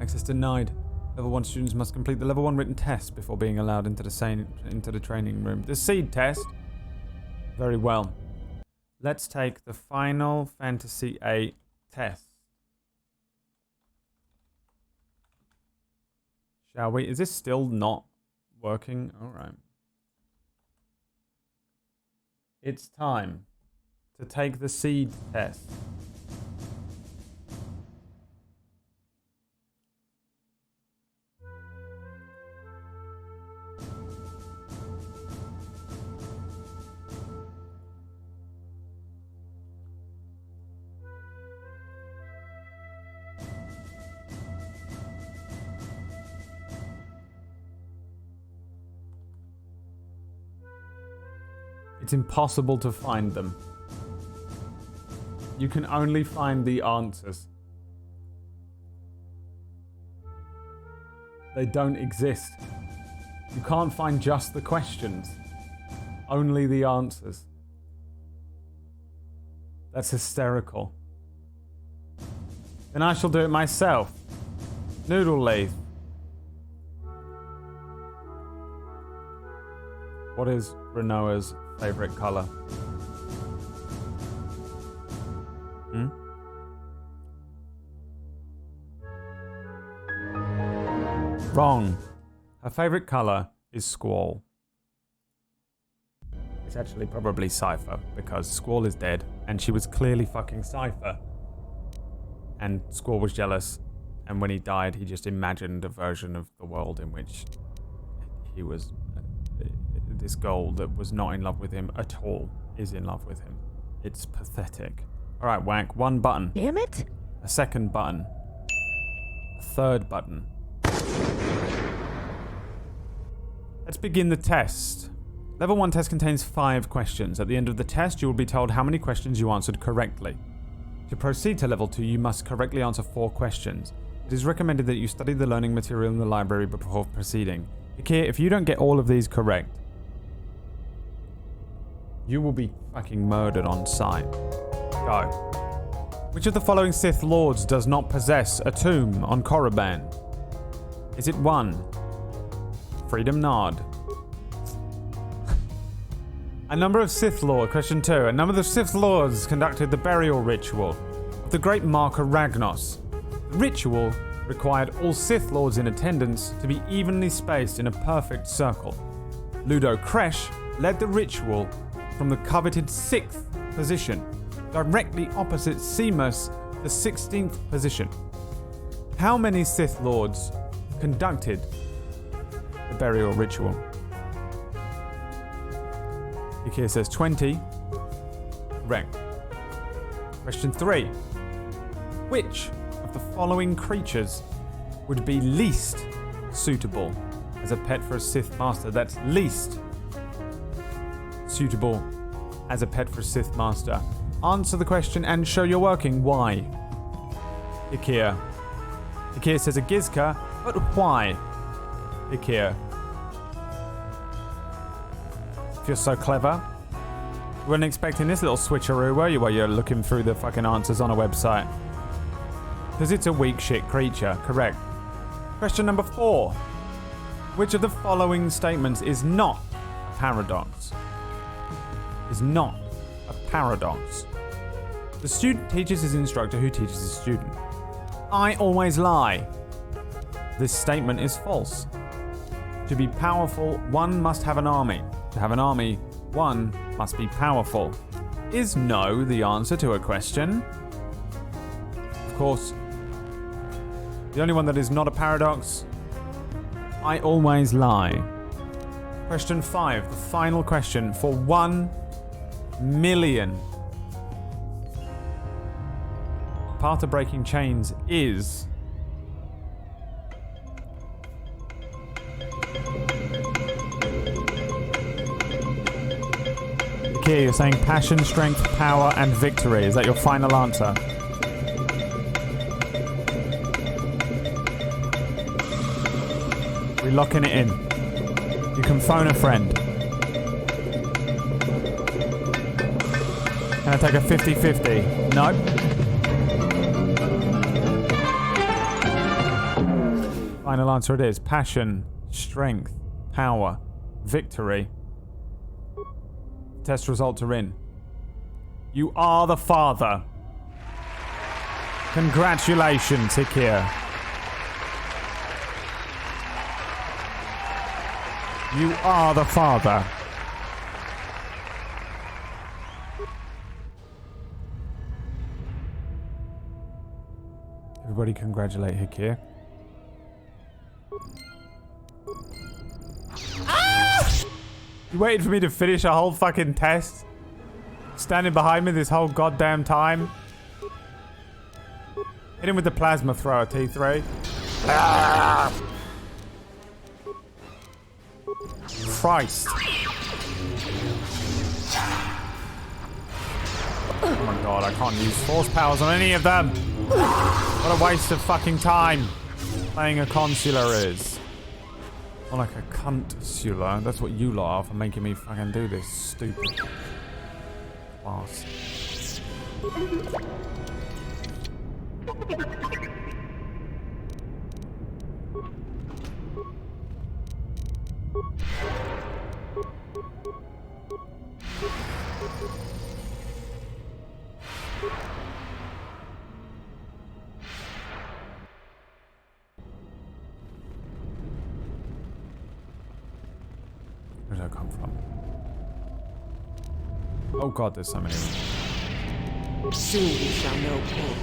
Access denied. Level 1 students must complete the Level 1 written test before being allowed into the training room. The seed test. Very well. Let's take the Final Fantasy VIII test. Shall we? Is this still not working? Alright. It's time to take the seed test. It's impossible to find them. You can only find the answers. They don't exist. You can't find just the questions. Only the answers. That's hysterical. Then I shall do it myself. Noodle lathe. What is Renoa's favorite color? Wrong. Her favorite color is Squall. It's actually probably Cypher, because Squall is dead, and she was clearly fucking Cypher. And Squall was jealous, and when he died, he just imagined a version of the world in which he was this girl that was not in love with him at all is in love with him. It's pathetic. Alright, Wank, one button. Damn it! A second button. A third button. Let's begin the test. Level 1 test contains 5 questions. At the end of the test, you will be told how many questions you answered correctly. To proceed to level 2, you must correctly answer 4 questions. It is recommended that you study the learning material in the library before proceeding. Ikea, if you don't get all of these correct, you will be fucking murdered on sight. Go. Which of the following Sith Lords does not possess a tomb on Korriban? Is it 1? Freedom Nod. A number of Sith Lords, question 2. A number of the Sith Lords conducted the burial ritual of the great marker Ragnos. The ritual required all Sith Lords in attendance to be evenly spaced in a perfect circle. Ludo Kresh led the ritual from the coveted 6th position, directly opposite Seamus, the 16th position. How many Sith Lords conducted the burial ritual? Ikea says 20. Correct. Question 3. Which of the following creatures would be least suitable as a pet for a Sith Master? That's least suitable as a pet for a Sith Master. Answer the question and show you're working. Why? Ikea. Ikea says a Gizka, but why? Ikea. If you're so clever. You weren't expecting this little switcheroo, were you, while you're looking through the fucking answers on a website? Because it's a weak shit creature. Correct. Question number 4. Which of the following statements is not a paradox? Is not a paradox. The student teaches his instructor who teaches his student. I always lie. This statement is false. To be powerful, one must have an army. To have an army, one must be powerful. Is no the answer to a question? Of course, the only one that is not a paradox. I always lie. Question 5, the final question for 1 million. Path to breaking chains is... Okay, you're saying passion, strength, power, and victory. Is that your final answer? We're locking it in. You can phone a friend. Can I take a 50-50? No. Final answer it is. Passion, strength, power, victory. Test results are in. You are the father. Congratulations, Hikir. You are the father. Everybody congratulate Hikir. You waited for me to finish a whole fucking test? Standing behind me this whole goddamn time? Hit him with the plasma thrower, T3. Christ. Oh my god, I can't use force powers on any of them. What a waste of fucking time playing a consular is. More like a cunt-sular. That's what you lot are for making me fucking do this stupid class. Where did I come from? Oh god, there's so many of them. Soon you shall know pain.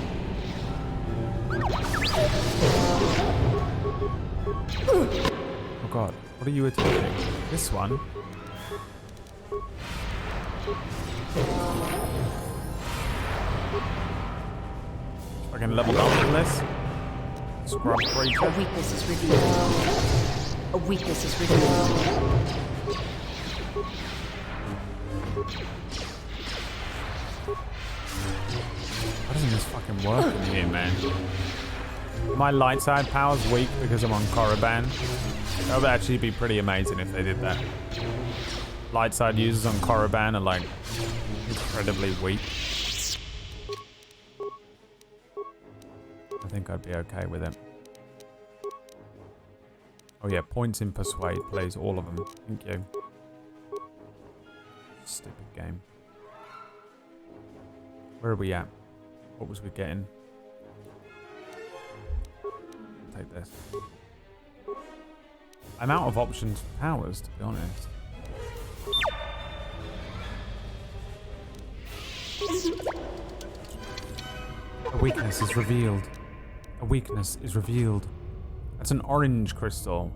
Oh god, what are you attacking? This one? Fucking level up on this. Scrub creature. A weakness is revealed. A weakness is revealed. Why doesn't this fucking work in here, man? My light side power's weak because I'm on Korriban. That would actually be pretty amazing if they did that. Light side users on Korriban are like incredibly weak. I think I'd be okay with it. Oh yeah, points in Persuade plays all of them. Thank you. Stupid game. Where are we at? What was we getting? Take this. I'm out of options for powers, to be honest. A weakness is revealed. A weakness is revealed. That's an orange crystal.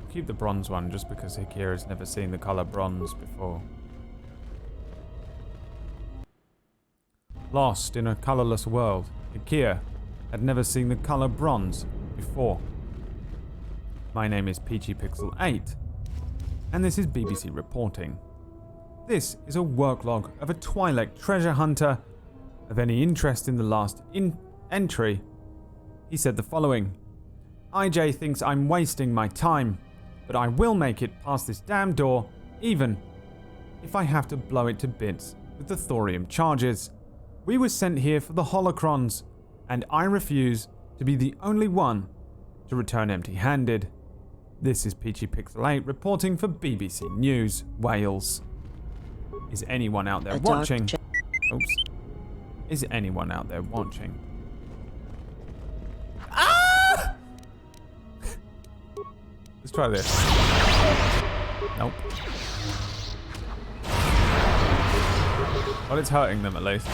I'll keep the bronze one just because Hikir has never seen the color bronze before. Lost in a colorless world, Hikir had never seen the color bronze before. My name is Peachy Pixel 8, and this is BBC Reporting. This is a worklog of a Twi'lek treasure hunter. Of any interest in the last entry, he said the following. IJ thinks I'm wasting my time, but I will make it past this damn door, even if I have to blow it to bits with the thorium charges. We were sent here for the holocrons, and I refuse to be the only one to return empty-handed. This is Peachy Pixel 8 reporting for BBC News, Wales. Is anyone out there watching? Oops. Is anyone out there watching? Ah! Let's try this. Nope. Well, it's hurting them at least.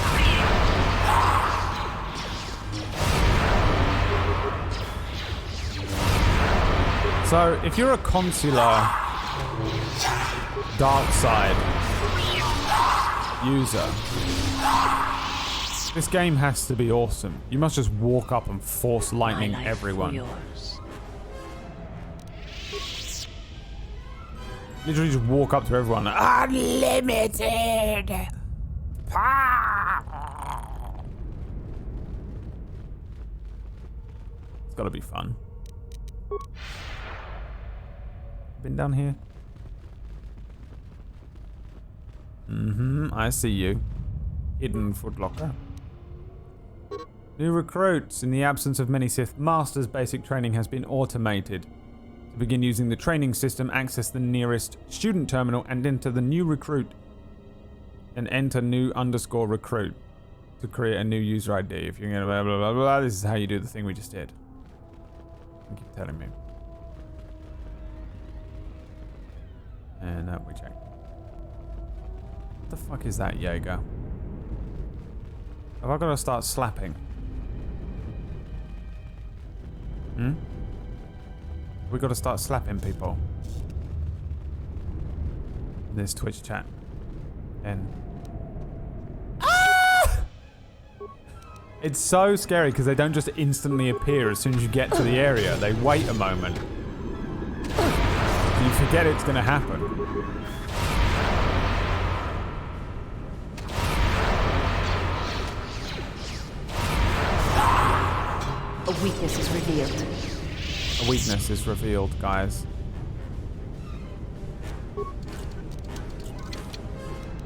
So, if you're a consular dark side user, this game has to be awesome. You must just walk up and force lightning everyone. Literally just walk up to everyone. Unlimited power. It's gotta be fun. Been down here? I see you. Hidden footlocker. New recruits. In the absence of many Sith Masters, basic training has been automated. To begin using the training system, access the nearest student terminal and enter the new recruit. And enter new _recruit to create a new user ID. If you're gonna blah blah blah blah, this is how you do the thing we just did. You keep telling me. And that we check. What the fuck is that, Jaeger? Have I got to start slapping? We got to start slapping people. In this Twitch chat. And it's so scary because they don't just instantly appear as soon as you get to the area. They wait a moment. You forget it's going to happen. A weakness is revealed. A weakness is revealed, guys.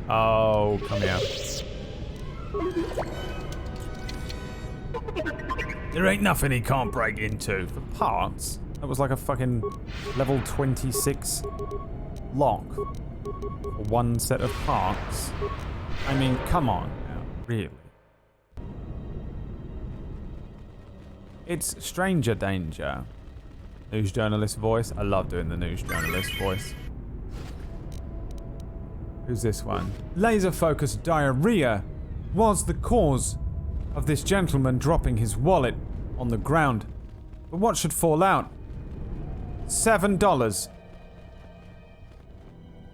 Oh, come here. There ain't nothing he can't break into. For parts? That was like a fucking level 26 lock. For one set of parts. I mean, come on now. Really? It's stranger danger. News journalist voice. I love doing the news journalist voice. Who's this one? Laser focus diarrhea was the cause of this gentleman dropping his wallet on the ground. But what should fall out? $7.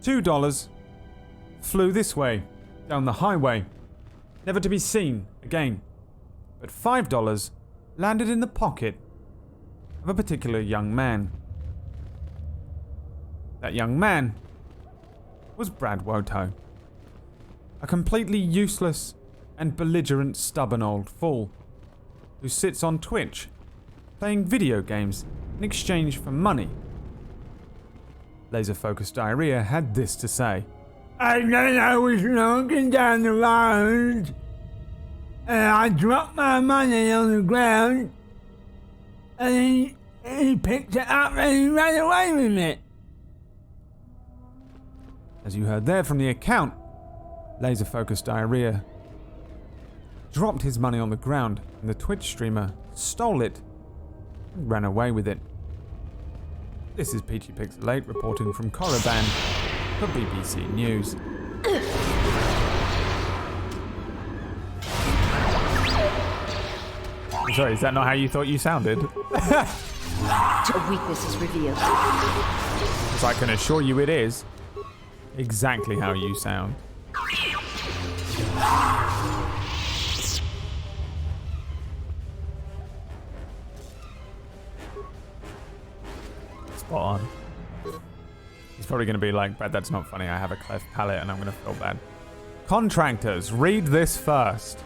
$2 flew this way, down the highway, never to be seen again. But $5 landed in the pocket of a particular young man. That young man was Brad Woto, a completely useless and belligerent stubborn old fool who sits on Twitch playing video games in exchange for money. Laser Focus Diarrhea had this to say. And then I was walking down the road and I dropped my money on the ground and he picked it up and he ran away with it. As you heard there from the account, Laser Focus Diarrhea dropped his money on the ground and the Twitch streamer stole it and ran away with it. This is Peachy Pixel 8 reporting from Korriban for BBC News. Sorry, is that not how you thought you sounded? A weakness is revealed. So I can assure you it is exactly how you sound. Spot on. He's probably going to be like, Brad, that's not funny. I have a cleft palate and I'm going to feel bad. Contractors, read this first.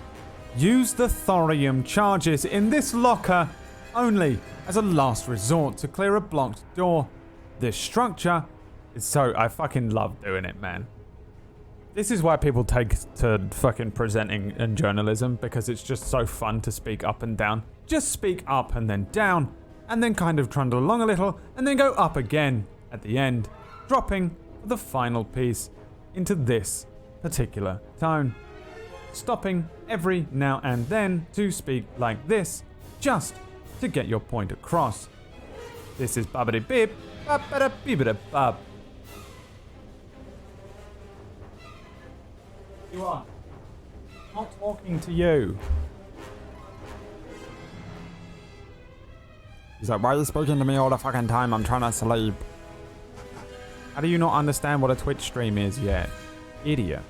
Use the thorium charges in this locker only as a last resort to clear a blocked door. This structure is so... I fucking love doing it, man. This is why people take to fucking presenting and journalism, because it's just so fun to speak up and down. Just speak up and then down, and then kind of trundle along a little, and then go up again at the end, dropping the final piece into this particular tone. stopping every now and then to speak like this, just to get your point across. This is Babbidi Beep, Babbada Beebida Bub. You are not talking to you. He's like, why are you speaking to me all the fucking time? I'm trying to sleep. How do you not understand what a Twitch stream is yet? Idiot.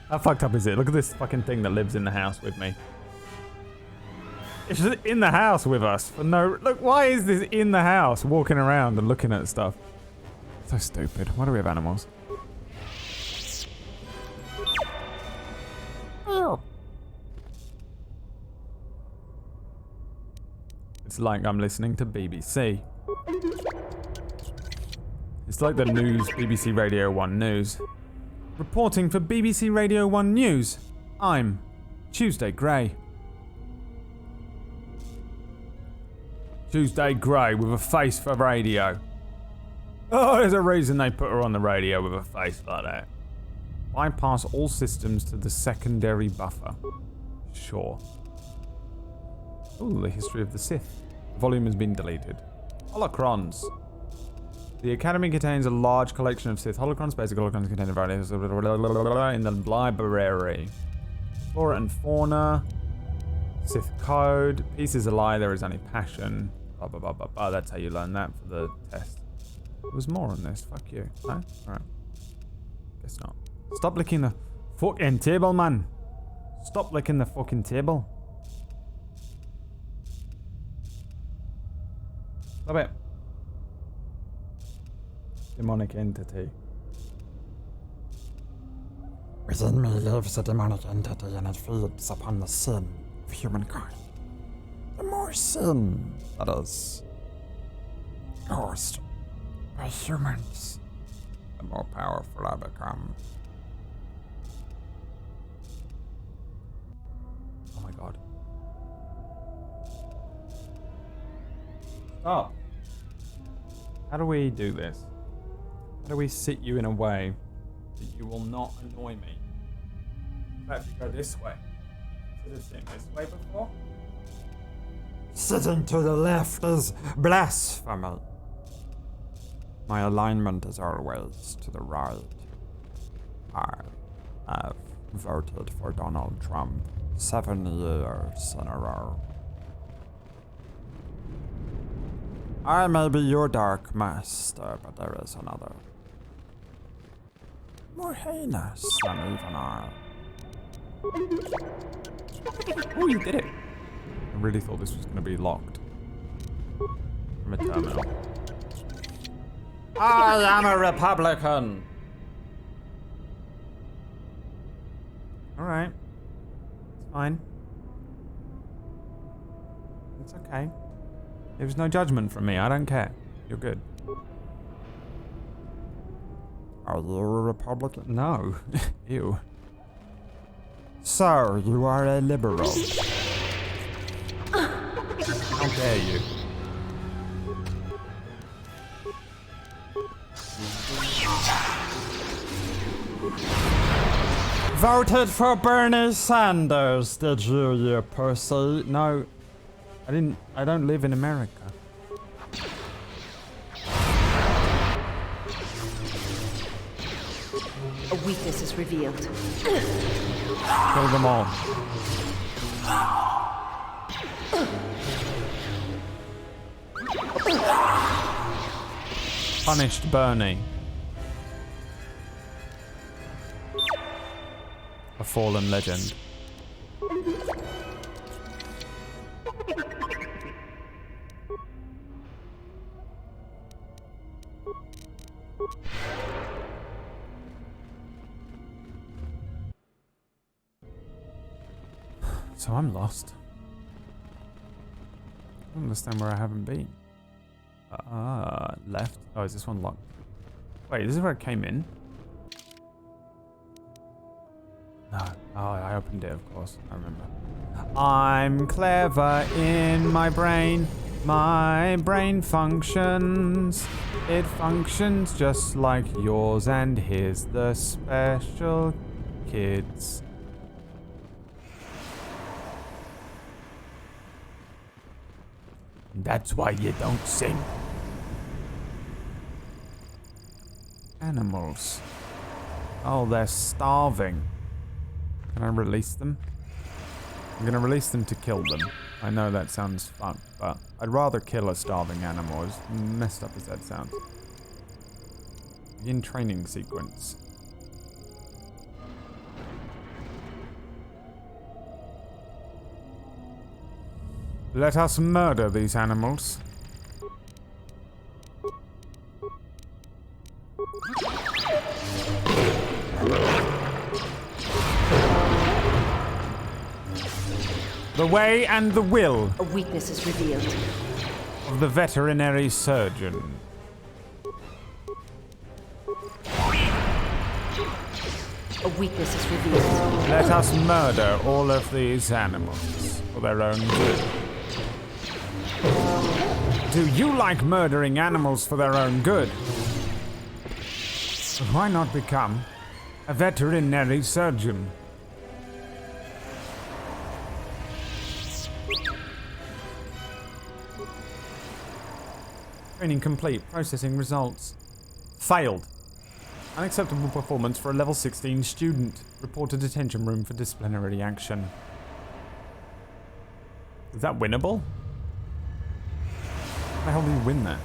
How fucked up is it? Look at this fucking thing that lives in the house with me. It's just in the house with us. For no, look, why is this in the house walking around and looking at stuff? So stupid. Why do we have animals? It's like I'm listening to BBC. It's like the news, BBC Radio 1 News. Reporting for BBC Radio 1 News, I'm Tuesday Grey. Tuesday Grey with a face for radio. Oh, there's a reason they put her on the radio with a face like that. Bypass all systems to the secondary buffer. Sure. Ooh, the history of the Sith. The volume has been deleted. Holocrons. The Academy contains a large collection of Sith holocrons. Basic holocrons contain a variety in the library. Flora and fauna. Sith code. Peace is a lie, there is only passion. Blah, blah, blah, blah, blah. That's how you learn that for the test. There was more on this. Fuck you. No? Alright. Guess not. Stop licking the fucking table, man. Stop licking the fucking table. Stop it. Demonic entity. Within me lives a demonic entity and it feeds upon the sin of humankind. The more sin that is caused by humans, the more powerful I become. Oh my god. Stop. How do we do this? How do we sit you in a way that you will not annoy me? In fact, you go this way. Should have seen this way before. Sitting to the left is blasphemy. My alignment is always to the right. I have voted for Donald Trump 7 years in a row. I may be your dark master, but there is another. More heinous than even I. Oh, you did it. I really thought this was going to be locked. From a terminal. I am a Republican! Alright. It's fine. It's okay. There was no judgment from me. I don't care. You're good. Are you a Republican? No. Ew. So, you are a liberal. How dare you? Voted for Bernie Sanders, did you pussy? No. I didn't. I don't live in America. A weakness is revealed. Kill them all. Punished Bernie. A fallen legend. So I'm lost. I don't understand where I haven't been. Left. Oh, is this one locked? Wait, this is where I came in? No. Oh, I opened it, of course. I remember. I'm clever in my brain. My brain functions. It functions just like yours, and here's the special kids. That's why you don't sing. Animals. Oh, they're starving. Can I release them? I'm gonna release them to kill them. I know that sounds fucked, but I'd rather kill a starving animal, as messed up as that sounds. Begin training sequence. Let us murder these animals. The way and the will A weakness is revealed. of the veterinary surgeon. A weakness is revealed. Let us murder all of these animals for their own good. Do you like murdering animals for their own good? Why not become a veterinary surgeon? Training complete. Processing results. Failed. Unacceptable performance for a level 16 student. Report to detention room for disciplinary action. Is that winnable? How the hell do you win that?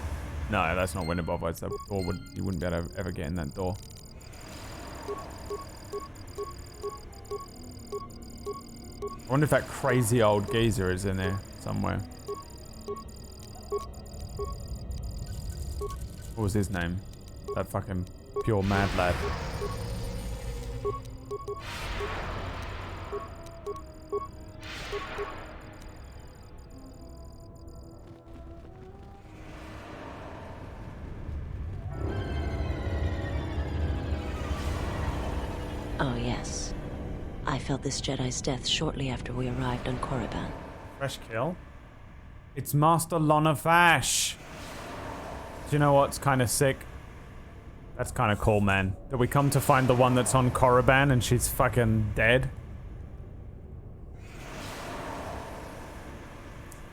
No, that's not winnable. Otherwise, that door you wouldn't be able to ever get in that door. I wonder if that crazy old geezer is in there somewhere. What was his name? That fucking pure mad lad. Oh, yes. I felt this Jedi's death shortly after we arrived on Korriban. Fresh kill? It's Master Lana Vash! Do you know what's kind of sick? That's kind of cool, man. That we come to find the one that's on Korriban and she's fucking dead.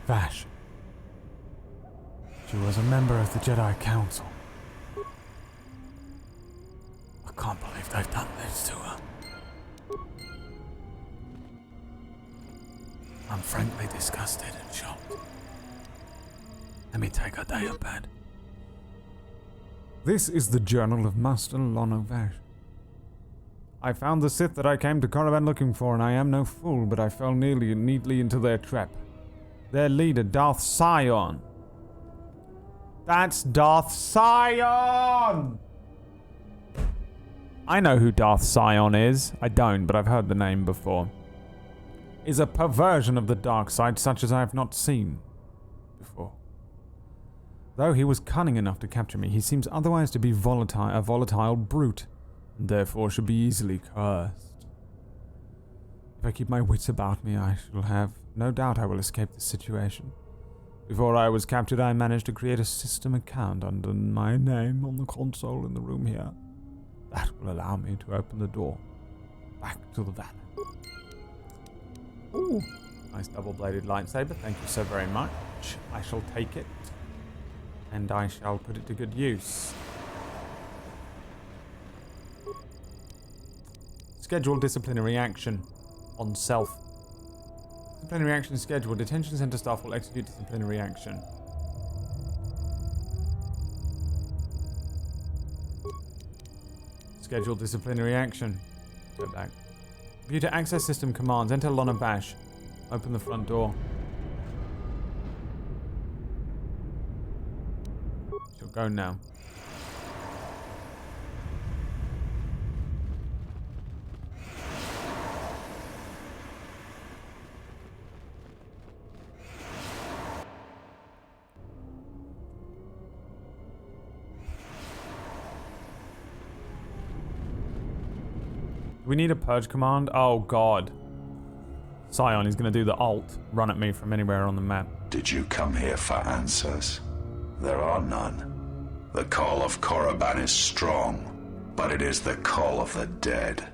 Vash. She was a member of the Jedi Council. I can't believe they've done this to her. I'm frankly disgusted and shocked. Let me take a day of bed. This is the journal of Master Lana Vash. I found the Sith that I came to Korriban looking for, and I am no fool, but I fell neatly into their trap. Their leader, Darth Sion. That's Darth Sion! I know who Darth Sion is. I don't, but I've heard the name before. Is a perversion of the dark side such as I have not seen before. Though he was cunning enough to capture me, he seems otherwise to be a volatile brute, and therefore should be easily cursed. If I keep my wits about me, I shall have no doubt I will escape this situation. Before I was captured, I managed to create a system account under my name on the console in the room here. That will allow me to open the door back to the valley. Ooh, nice double-bladed lightsaber. Thank you so very much. I shall take it, and I shall put it to good use. Schedule disciplinary action on self. Disciplinary action schedule. Detention center staff will execute disciplinary action. Schedule disciplinary action. Go back. Computer access system commands. Enter Lana Vash. Open the front door. She'll go now. we need a purge command? Oh god. Scion is going to do the alt, run at me from anywhere on the map. Did you come here for answers? There are none. The call of Korriban is strong, but it is the call of the dead.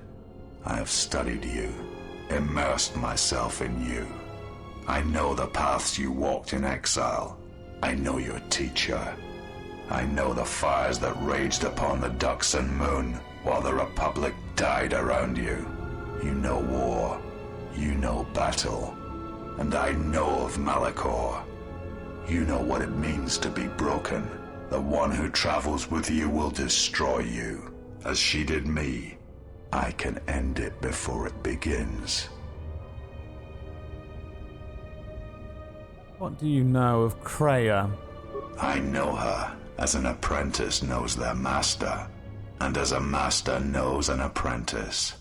I have studied you, immersed myself in you. I know the paths you walked in exile. I know your teacher. I know the fires that raged upon the Ducks and Moon while the Republic died around you. You know war. You know battle. And I know of Malachor. You know what it means to be broken. The one who travels with you will destroy you, as she did me. I can end it before it begins. What do you know of Kreia? I know her as an apprentice knows their master, and as a master knows an apprentice.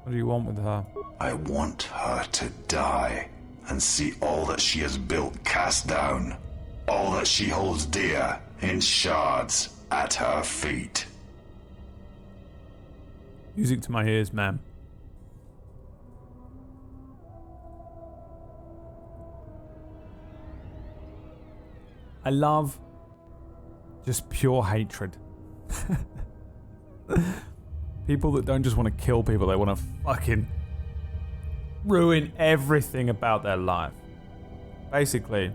What do you want with her? I want her to die and see all that she has built cast down, all that she holds dear in shards at her feet. Music to my ears, ma'am. I love just pure hatred. People that don't just want to kill people, they want to fucking ruin everything about their life. Basically,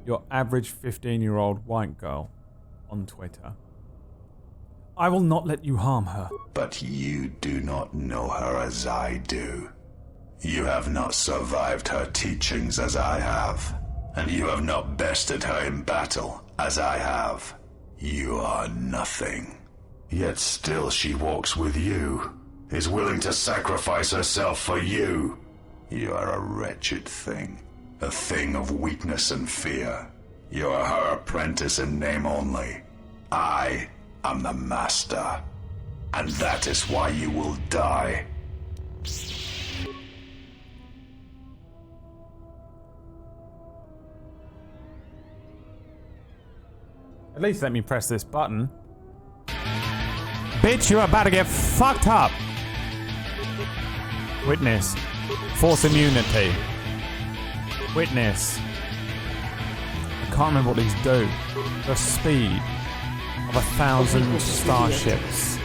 your average 15-year-old white girl on Twitter. I will not let you harm her. But you do not know her as I do. You have not survived her teachings as I have. And you have not bested her in battle, as I have. You are nothing. Yet still she walks with you, is willing to sacrifice herself for you. You are a wretched thing, a thing of weakness and fear. You are her apprentice in name only. I am the master, and that is why you will die. At least let me press this button. Bitch, you're about to get fucked up. Witness. Force immunity. Witness. I can't remember what these do. The speed of 1,000 starships.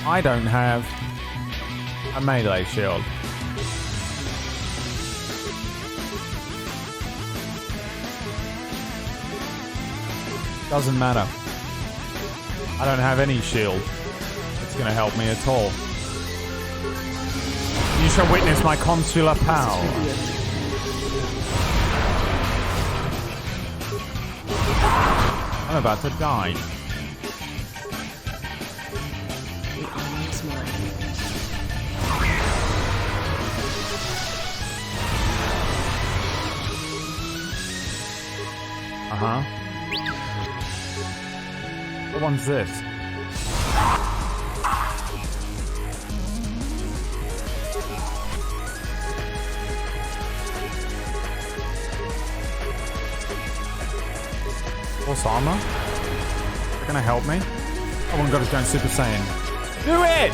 I don't have a melee shield. Doesn't matter. I don't have any shield that's going to help me at all. You shall witness my consular power. I'm about to die. Uh-huh. What one's this? Force armor? Is that gonna help me? Oh my god, it's going Super Saiyan. Do it!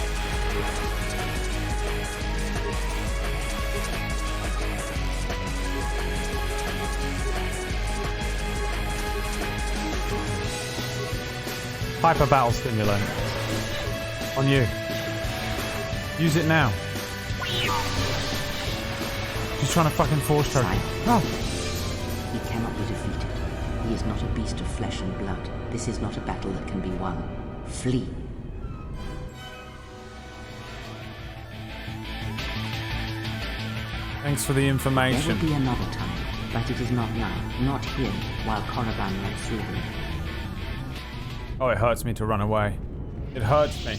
Hyper battle stimulant. On you. Use it now. She's trying to fucking force choke me. No. He cannot be defeated. He is not a beast of flesh and blood. This is not a battle that can be won. Flee. Thanks for the There information. will be another time, but it is not now. Not here, while Korriban runs through him. Oh, it hurts me to run away. It hurts me.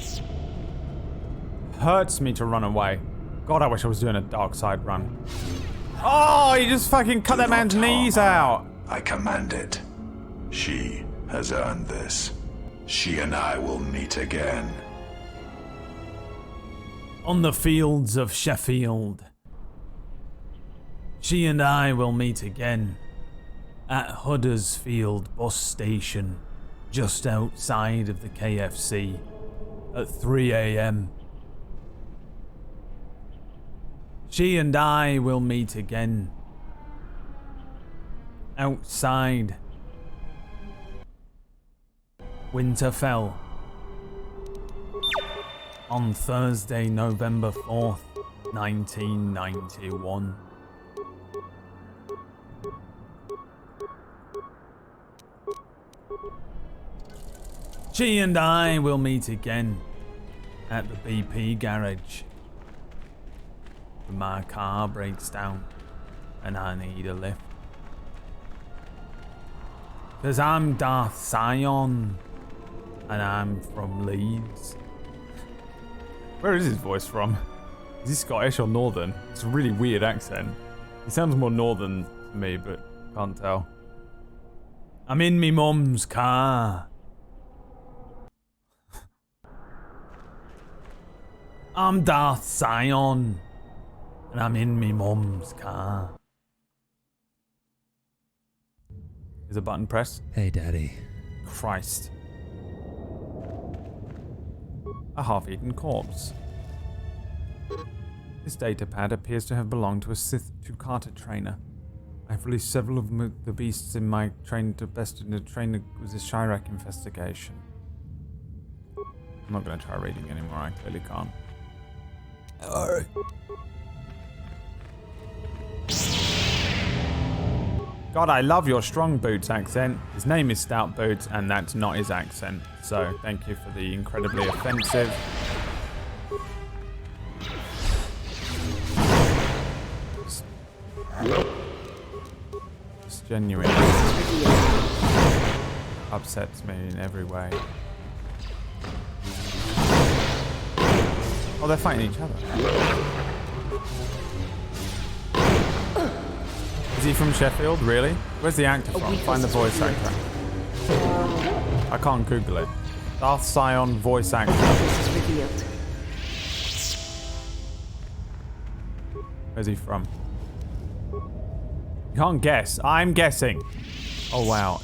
Hurts me to run away. God, I wish I was doing a dark side run. Oh, you just fucking cut that man's knees out. I command it. She has earned this. She and I will meet again. On the fields of Sheffield. She and I will meet again. At Huddersfield bus station. Just outside of the KFC. at 3 a.m. She and I will meet again outside Winterfell on Thursday, November 4th, 1991. She and I will meet again at the BP garage. When my car breaks down and I need a lift. 'Cause I'm Darth Sion and I'm from Leeds. Where is his voice from? Is he Scottish or Northern? It's a really weird accent. He sounds more Northern to me, but can't tell. I'm in me mum's car. I'm Darth Sion, and I'm in me mum's car. Is a button press? Hey, Daddy. Christ. A half-eaten corpse. This datapad appears to have belonged to a Sith Tukata trainer. I've released several of the beasts in my train to best in the train with the Chirac investigation. I'm not going to try reading anymore, I clearly can't. Alright. God, I love your strong boots accent. His name is Stout Boots, and that's not his accent. So, thank you for the incredibly offensive. It's genuinely upsets me in every way. Oh, they're fighting each other. Is he from Sheffield, really? Where's the actor from? Find the voice actor. I can't Google it. Darth Sion voice actor. Where's he from? You can't guess. I'm guessing. Oh, wow.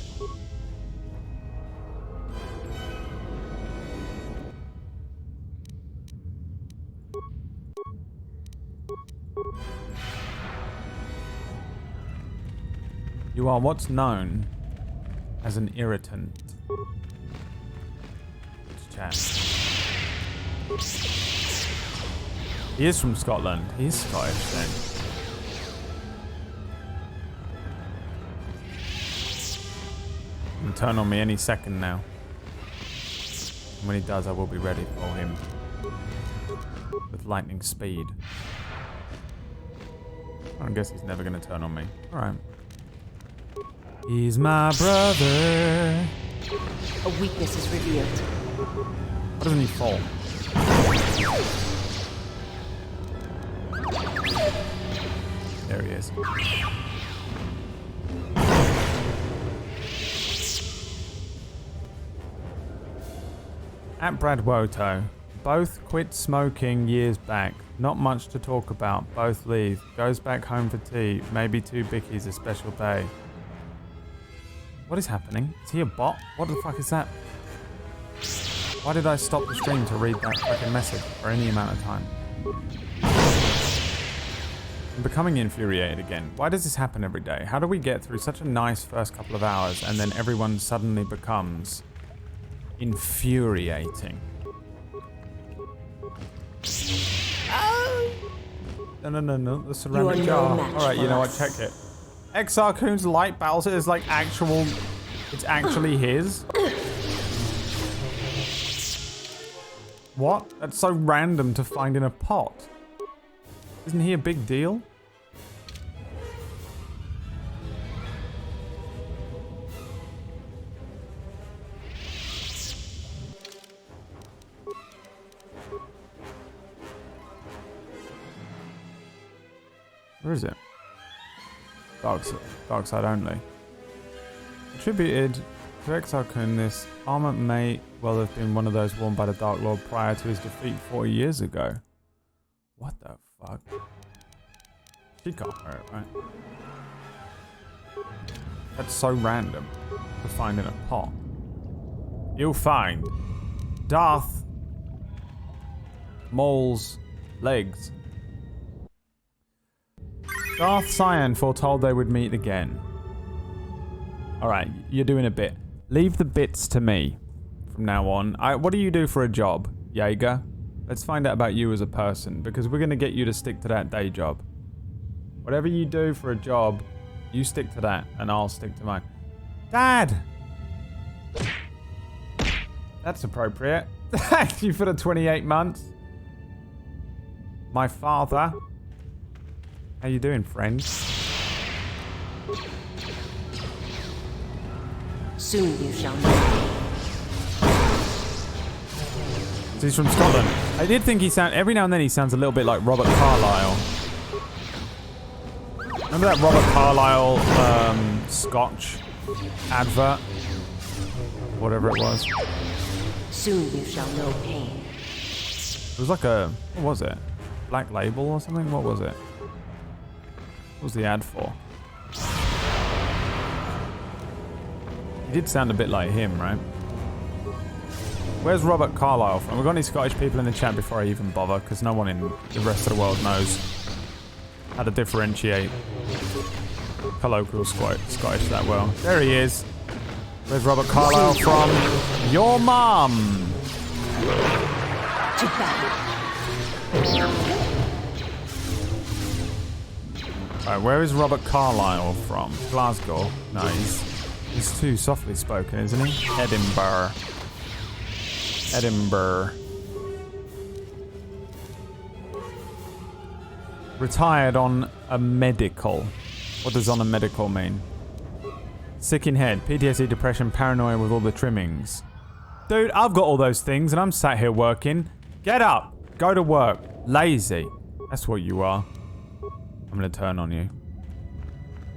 You are what's known as an irritant. Let's chat. He is from Scotland. He is Scottish then. He'll turn on me any second now. And when he does, I will be ready for him. With lightning speed. I guess he's never going to turn on me. Alright. He's my brother. A weakness is revealed. Why doesn't he fall? There he is. At Brad Woto, both quit smoking years back. Not much to talk about. Both leave. Goes back home for tea. Maybe 2 bickies a special day. What is happening? Is he a bot? What the fuck is that? Why did I stop the stream to read that fucking message for any amount of time? I'm becoming infuriated again. Why does this happen every day? How do we get through such a nice first couple of hours and then everyone suddenly becomes infuriating? No. The ceramic jar. Alright, you know what? Check it. XR Coon's light Bowser is like actual... It's actually his? What? That's so random to find in a pot. Isn't he a big deal? Where is it? Dark side only. Attributed to Exarchon, this armor may well have been one of those worn by the Dark Lord prior to his defeat 40 years ago. What the fuck? She can't wear it, right? That's so random to find in a pot. You'll find Darth mole's legs. Darth Cyan foretold they would meet again. Alright, you're doing a bit. Leave the bits to me from now on. What do you do for a job, Jaeger? Let's find out about you as a person, because we're going to get you to stick to that day job. Whatever you do for a job, you stick to that, and I'll stick to mine. Dad! That's appropriate. Thank you for the 28 months. My father. How you doing, friend? Soon you shall know. So he's from Scotland. I did think he sound every now and then he sounds a little bit like Robert Carlyle. Remember that Robert Carlyle Scotch advert? Whatever it was. Soon you shall know pain. It was like a, what was it? Black Label or something? What was it? What was the ad for? He did sound a bit like him, right? Where's Robert Carlyle from? We've got any Scottish people in the chat before I even bother, because no one in the rest of the world knows how to differentiate colloquial Scottish that well. There he is. Where's Robert Carlyle from? Your mom! Alright, where is Robert Carlyle from? Glasgow? No, he's too softly spoken, isn't he? Edinburgh. Edinburgh. Retired on a medical. What does on a medical mean? Sick in head, PTSD, depression, paranoia with all the trimmings. Dude, I've got all those things and I'm sat here working. Get up. Go to work. Lazy. That's what you are. I'm going to turn on you.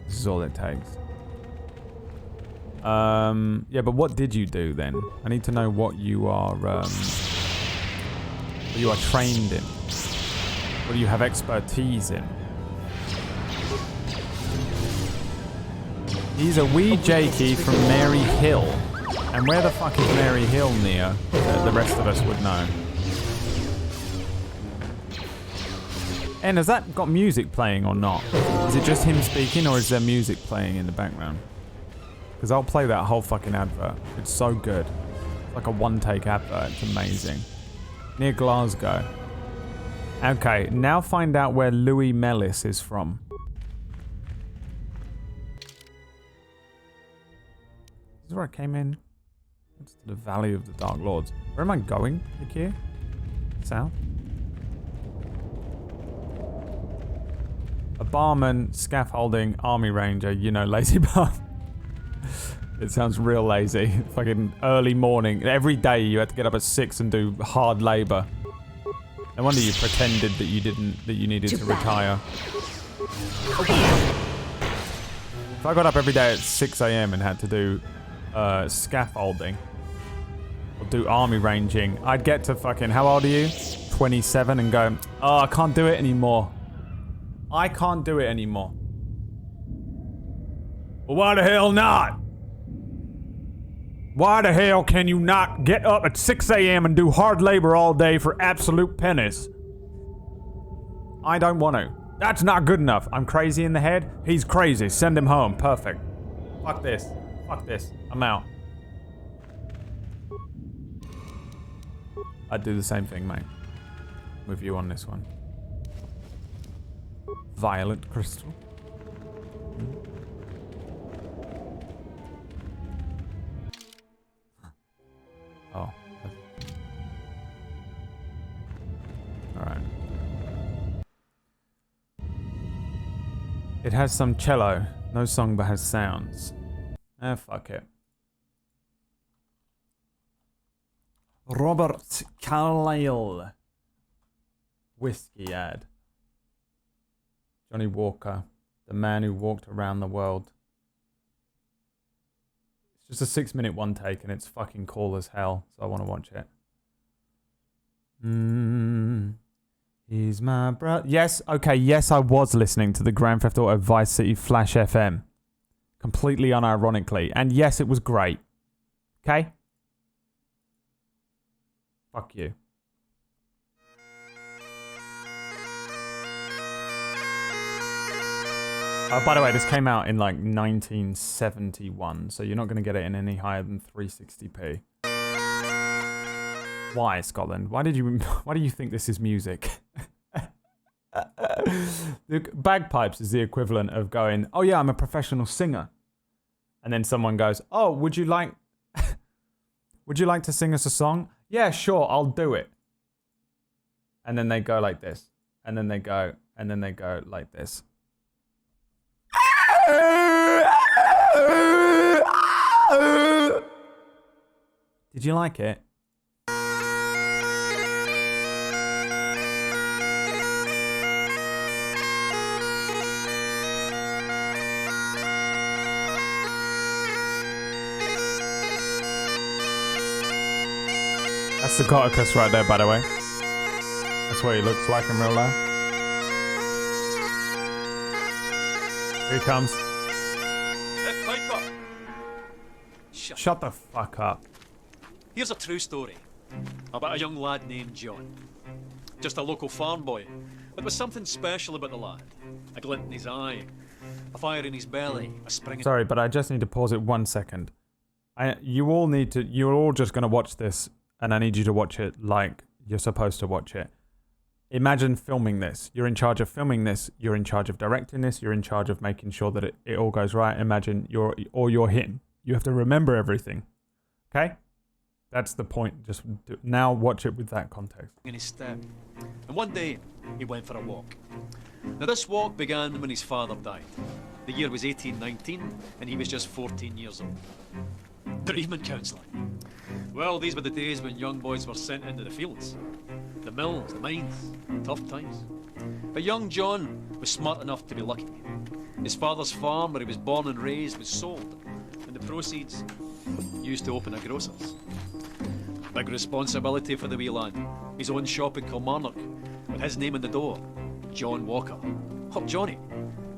This is all it takes. Yeah, but what did you do then? I need to know what you are trained in. What do you have expertise in? He's a wee Jakey from Mary Hill. And where the fuck is Mary Hill near that the rest of us would know? And has that got music playing or not? Is it just him speaking or is there music playing in the background? Because I'll play that whole fucking advert. It's so good. It's like a one-take advert. It's amazing. Near Glasgow. Okay, now find out where Louis Mellis is from. This is where I came in. It's the Valley of the Dark Lords. Where am I going, Ikea? South? A barman, scaffolding, army ranger, you know, lazy bum. It sounds real lazy. Fucking early morning. Every day you had to get up at 6 and do hard labor. No wonder you pretended that you needed to retire. If I got up every day at 6 a.m. and had to do scaffolding or do army ranging, I'd get to fucking, how old are you? 27 and go, oh, I can't do it anymore. I can't do it anymore. Well, why the hell not? Why the hell can you not get up at 6 a.m. and do hard labor all day for absolute pennies? I don't want to. That's not good enough. I'm crazy in the head. He's crazy. Send him home. Perfect. Fuck this. Fuck this. I'm out. I'd do the same thing, mate. With you on this one. Violet crystal. Oh. Alright. It has some cello. No song but has sounds. Fuck it. Robert Carlyle. Whiskey ad. Johnny Walker. The man who walked around the world. It's just a 6-minute one take and it's fucking cool as hell. So I want to watch it. He's my brother. Yes, okay, yes, I was listening to the Grand Theft Auto Vice City Flash FM. Completely unironically. And yes, it was great. Okay? Fuck you. By the way, this came out in like 1971, so you're not going to get it in any higher than 360p. Why, Scotland? Why do you think this is music? The bagpipes is the equivalent of going, oh yeah, I'm a professional singer. And then someone goes, oh, would you like to sing us a song? Yeah, sure, I'll do it. And then they go like this. And then they go like this. Did you like it? That's the Kotor right there, by the way. That's what he looks like in real life. Here he comes. Shut the fuck up. Here's a true story about a young lad named John. Just a local farm boy, but with something special about the lad. A glint in his eye, a fire in his belly, a spring in... Sorry, but I just need to pause it 1 second. You're all just going to watch this, and I need you to watch it like you're supposed to watch it. Imagine filming this. You're in charge of filming this. You're in charge of directing this. You're in charge of making sure that it all goes right. Imagine you're him. You have to remember everything. Okay? That's the point. Just now watch it with that context. In his step. And one day, he went for a walk. Now this walk began when his father died. The year was 1819, and he was just 14 years old. Bereavement counselling. Well, these were the days when young boys were sent into the fields. The mills, the mines, tough times. But young John was smart enough to be lucky. His father's farm, where he was born and raised, was sold, and the proceeds used to open a grocer's. Big responsibility for the wee lad. His own shop in Kilmarnock, with his name on the door, John Walker. Or Johnny,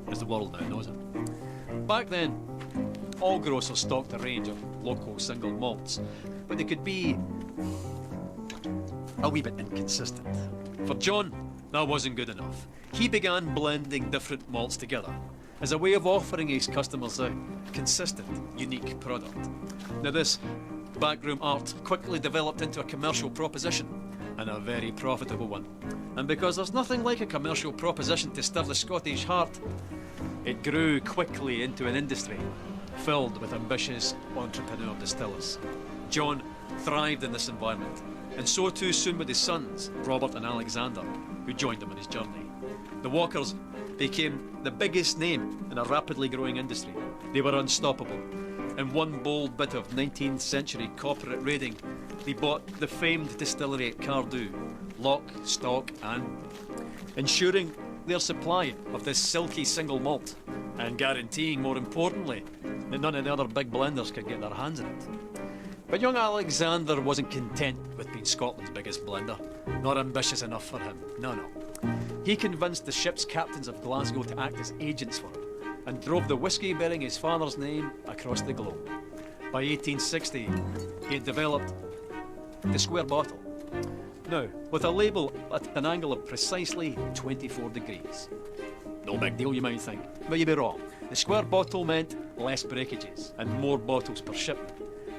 as the world now knows him. Back then, all grocers stocked a range of local single malts, but they could be a wee bit inconsistent. For John, that wasn't good enough. He began blending different malts together as a way of offering his customers a consistent, unique product. Now this backroom art quickly developed into a commercial proposition, and a very profitable one. And because there's nothing like a commercial proposition to stir the Scottish heart, it grew quickly into an industry filled with ambitious entrepreneur distillers. John thrived in this environment, and so too soon with his sons, Robert and Alexander, who joined him on his journey. The Walkers became the biggest name in a rapidly growing industry. They were unstoppable. In one bold bit of 19th century corporate raiding, they bought the famed distillery at Cardew, lock, stock and ensuring their supply of this silky single malt, and guaranteeing, more importantly, that none of the other big blenders could get their hands on it. But young Alexander wasn't content with being Scotland's biggest blender. Not ambitious enough for him, no. He convinced the ship's captains of Glasgow to act as agents for him, and drove the whisky bearing his father's name across the globe. By 1860, he had developed the square bottle. Now, with a label at an angle of precisely 24 degrees. No big deal, you might think, but you'd be wrong. The square bottle meant less breakages and more bottles per shipment.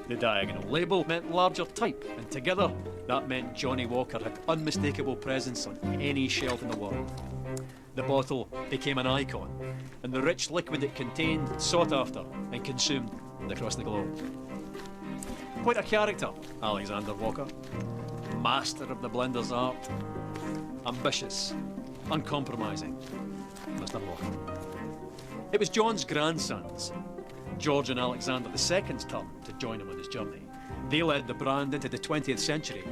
The diagonal label meant larger type, and together, that meant Johnny Walker had unmistakable presence on any shelf in the world. The bottle became an icon, and the rich liquid it contained sought after and consumed across the globe. Quite a character, Alexander Walker. Master of the blender's art. Ambitious, uncompromising, Mr. Walker. It was John's grandsons, George and Alexander II's turn to join him on his journey. They led the brand into the 20th century.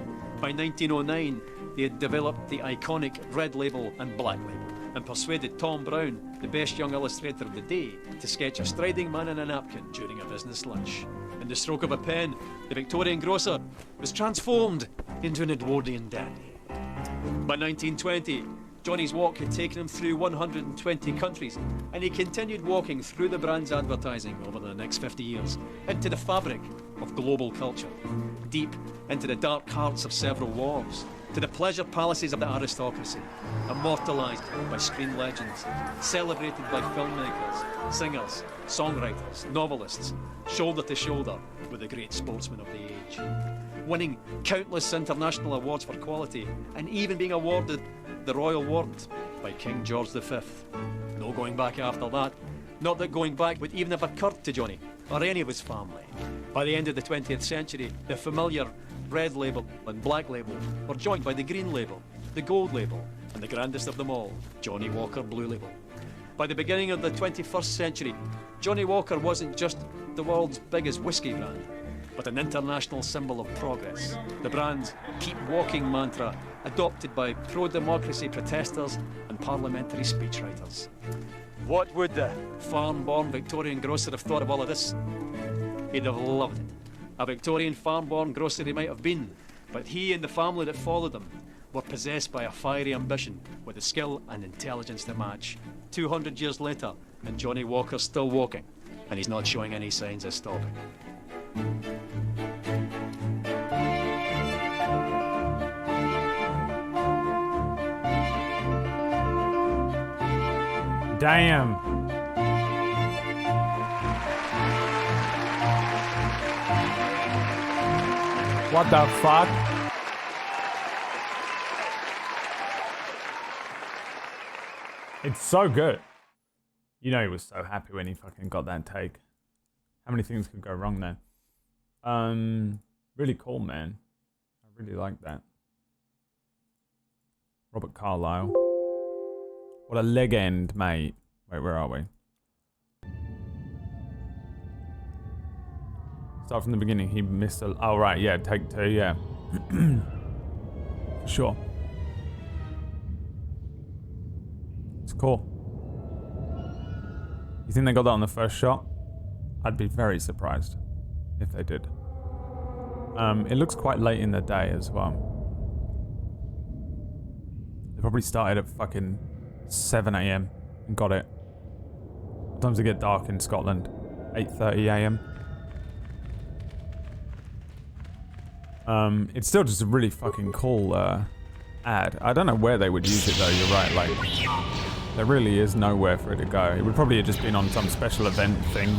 By 1909, they had developed the iconic red label and black label, and persuaded Tom Brown, the best young illustrator of the day, to sketch a striding man in a napkin during a business lunch. In the stroke of a pen, the Victorian grocer was transformed into an Edwardian dandy. By 1920, Johnny's walk had taken him through 120 countries, and he continued walking through the brand's advertising over the next 50 years, into the fabric of global culture, deep into the dark hearts of several wars, to the pleasure palaces of the aristocracy, immortalised by screen legends, celebrated by filmmakers, singers, songwriters, novelists, shoulder to shoulder with the great sportsmen of the age, winning countless international awards for quality and even being awarded the Royal Warrant by King George V. No going back after that. Not that going back would even have occurred to Johnny or any of his family. By the end of the 20th century, the familiar red label and black label were joined by the green label, the gold label, and the grandest of them all, Johnny Walker Blue Label. By the beginning of the 21st century, Johnny Walker wasn't just the world's biggest whiskey brand, but an international symbol of progress. The brand's keep walking mantra, adopted by pro-democracy protesters and parliamentary speechwriters. What would the farm-born Victorian grocer have thought of all of this? He'd have loved it. A Victorian farm-born grocer he might have been, but he and the family that followed him were possessed by a fiery ambition with the skill and intelligence to match. 200 years later, and Johnny Walker's still walking, and he's not showing any signs of stopping. Damn. What the fuck? It's so good. You know he was so happy when he fucking got that take. How many things could go wrong there? Really cool, man. I really like that. Robert Carlyle. What a leg end, mate. Wait, where are we? Start from the beginning. He missed a... Oh, right. Yeah, take 2. Yeah. Sure. It's cool. You think they got that on the first shot? I'd be very surprised if they did. It looks quite late in the day as well. They probably started at fucking 7 a.m. and got it. Sometimes it get dark in Scotland. 8:30 a.m. It's still just a really fucking cool ad. I don't know where they would use it though, you're right, like there really is nowhere for it to go. It would probably have just been on some special event thing.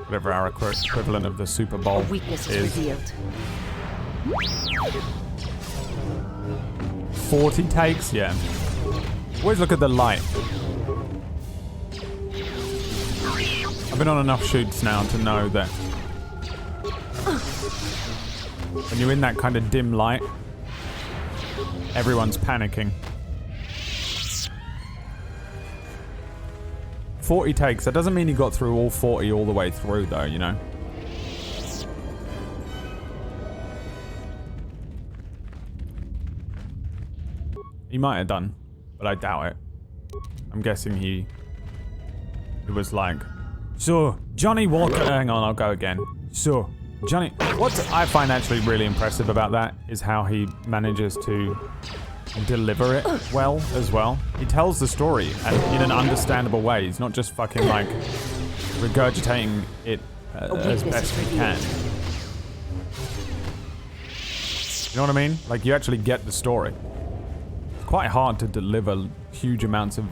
Whatever our equivalent of the Super Bowl A weakness is revealed. 40 takes? Yeah. Always look at the light. I've been on enough shoots now to know that when you're in that kind of dim light, everyone's panicking. 40 takes. That doesn't mean he got through all 40 all the way through, though, you know? He might have done, but I doubt it. I'm guessing it was like, so, Johnny Walker... Hang on, I'll go again. So, Johnny... What I find actually really impressive about that is how he manages to deliver it well as well. He tells the story and in an understandable way. He's not just fucking like regurgitating it as best he can. You know what I mean? Like you actually get the story. It's quite hard to deliver huge amounts of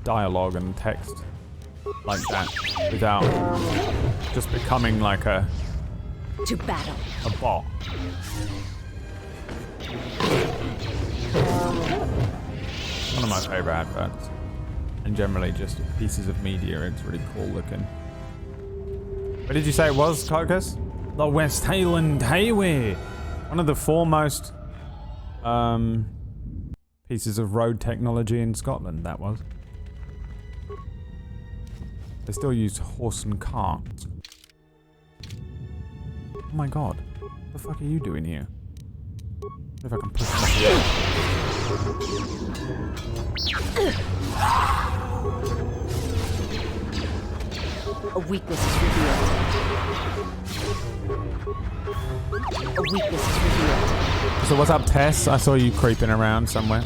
dialogue and text like that without just becoming like a battle. A bot. One of my favorite adverts. And generally just pieces of media. It's really cool looking. Where did you say it was, Carcass? The West Highland Highway. One of the foremost pieces of road technology in Scotland, that was. They still use horse and cart. Oh my god. What the fuck are you doing here? If I can push him A weakness is revealed. A weakness is revealed. So what's up, Tess? I saw you creeping around somewhere.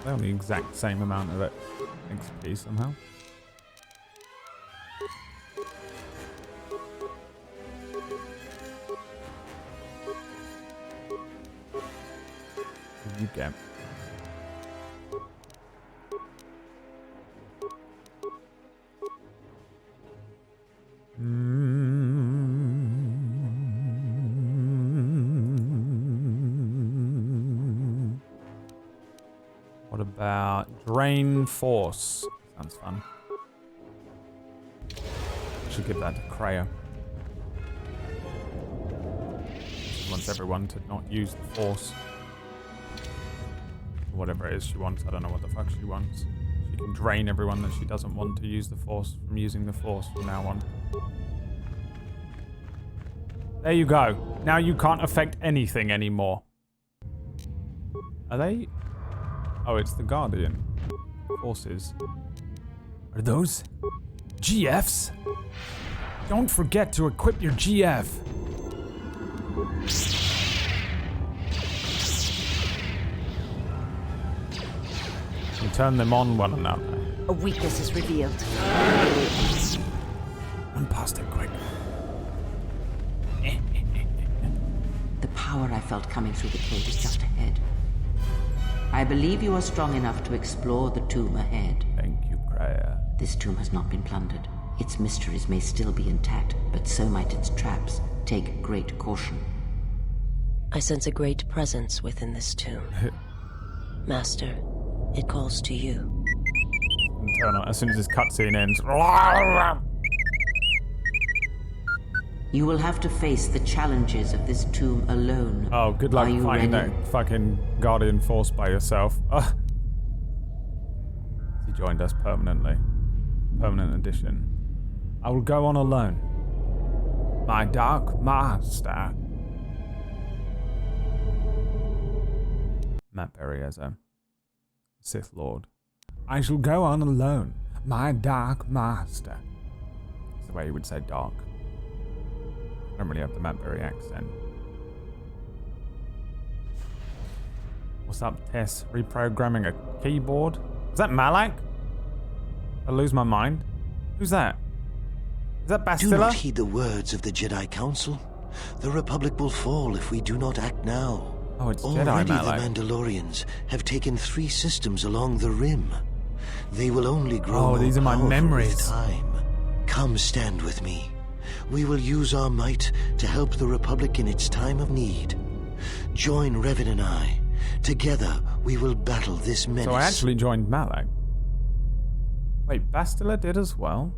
They're on the exact same amount of XP somehow. you get? What about Drain Force? Sounds fun. Should give that to Kreia. She wants everyone to not use the Force. Whatever it is she wants, I don't know what the fuck she wants. She can drain everyone that she doesn't want to use the Force from using the Force from now on. There you go. Now you can't affect anything anymore. Are they? Oh, it's the Guardian forces. Are those GFs? Don't forget to equip your GF. And turn them on one another. A weakness is revealed. Run past it quick. The power I felt coming through the cave is just ahead. I believe you are strong enough to explore the tomb ahead. Thank you, Kreia. This tomb has not been plundered. Its mysteries may still be intact, but so might its traps. Take great caution. I sense a great presence within this tomb. Master, it calls to you. Internal, as soon as this cutscene ends. You will have to face the challenges of this tomb alone. Oh, good luck fighting that fucking Guardian Force by yourself. He joined us permanently. Permanent edition. I will go on alone. My Dark Master. Matt Berry as a Sith Lord. I shall go on alone. My Dark Master. That's the way he would say dark. I don't really have the Matt Berry accent. What's up, Tess? Reprogramming a keyboard? Is that Malak? I lose my mind. Who's that? Is that Bastila? Do not heed the words of the Jedi Council. The Republic will fall if we do not act now. Oh, it's Already Jedi Malak. the Mandalorians have taken 3 systems along the rim. They will only grow more these are my powerful memories. with time. Come stand with me. We will use our might to help the Republic in its time of need. Join Revan and I. Together, we will battle this menace. So I actually joined Malak. Wait, Bastila did as well?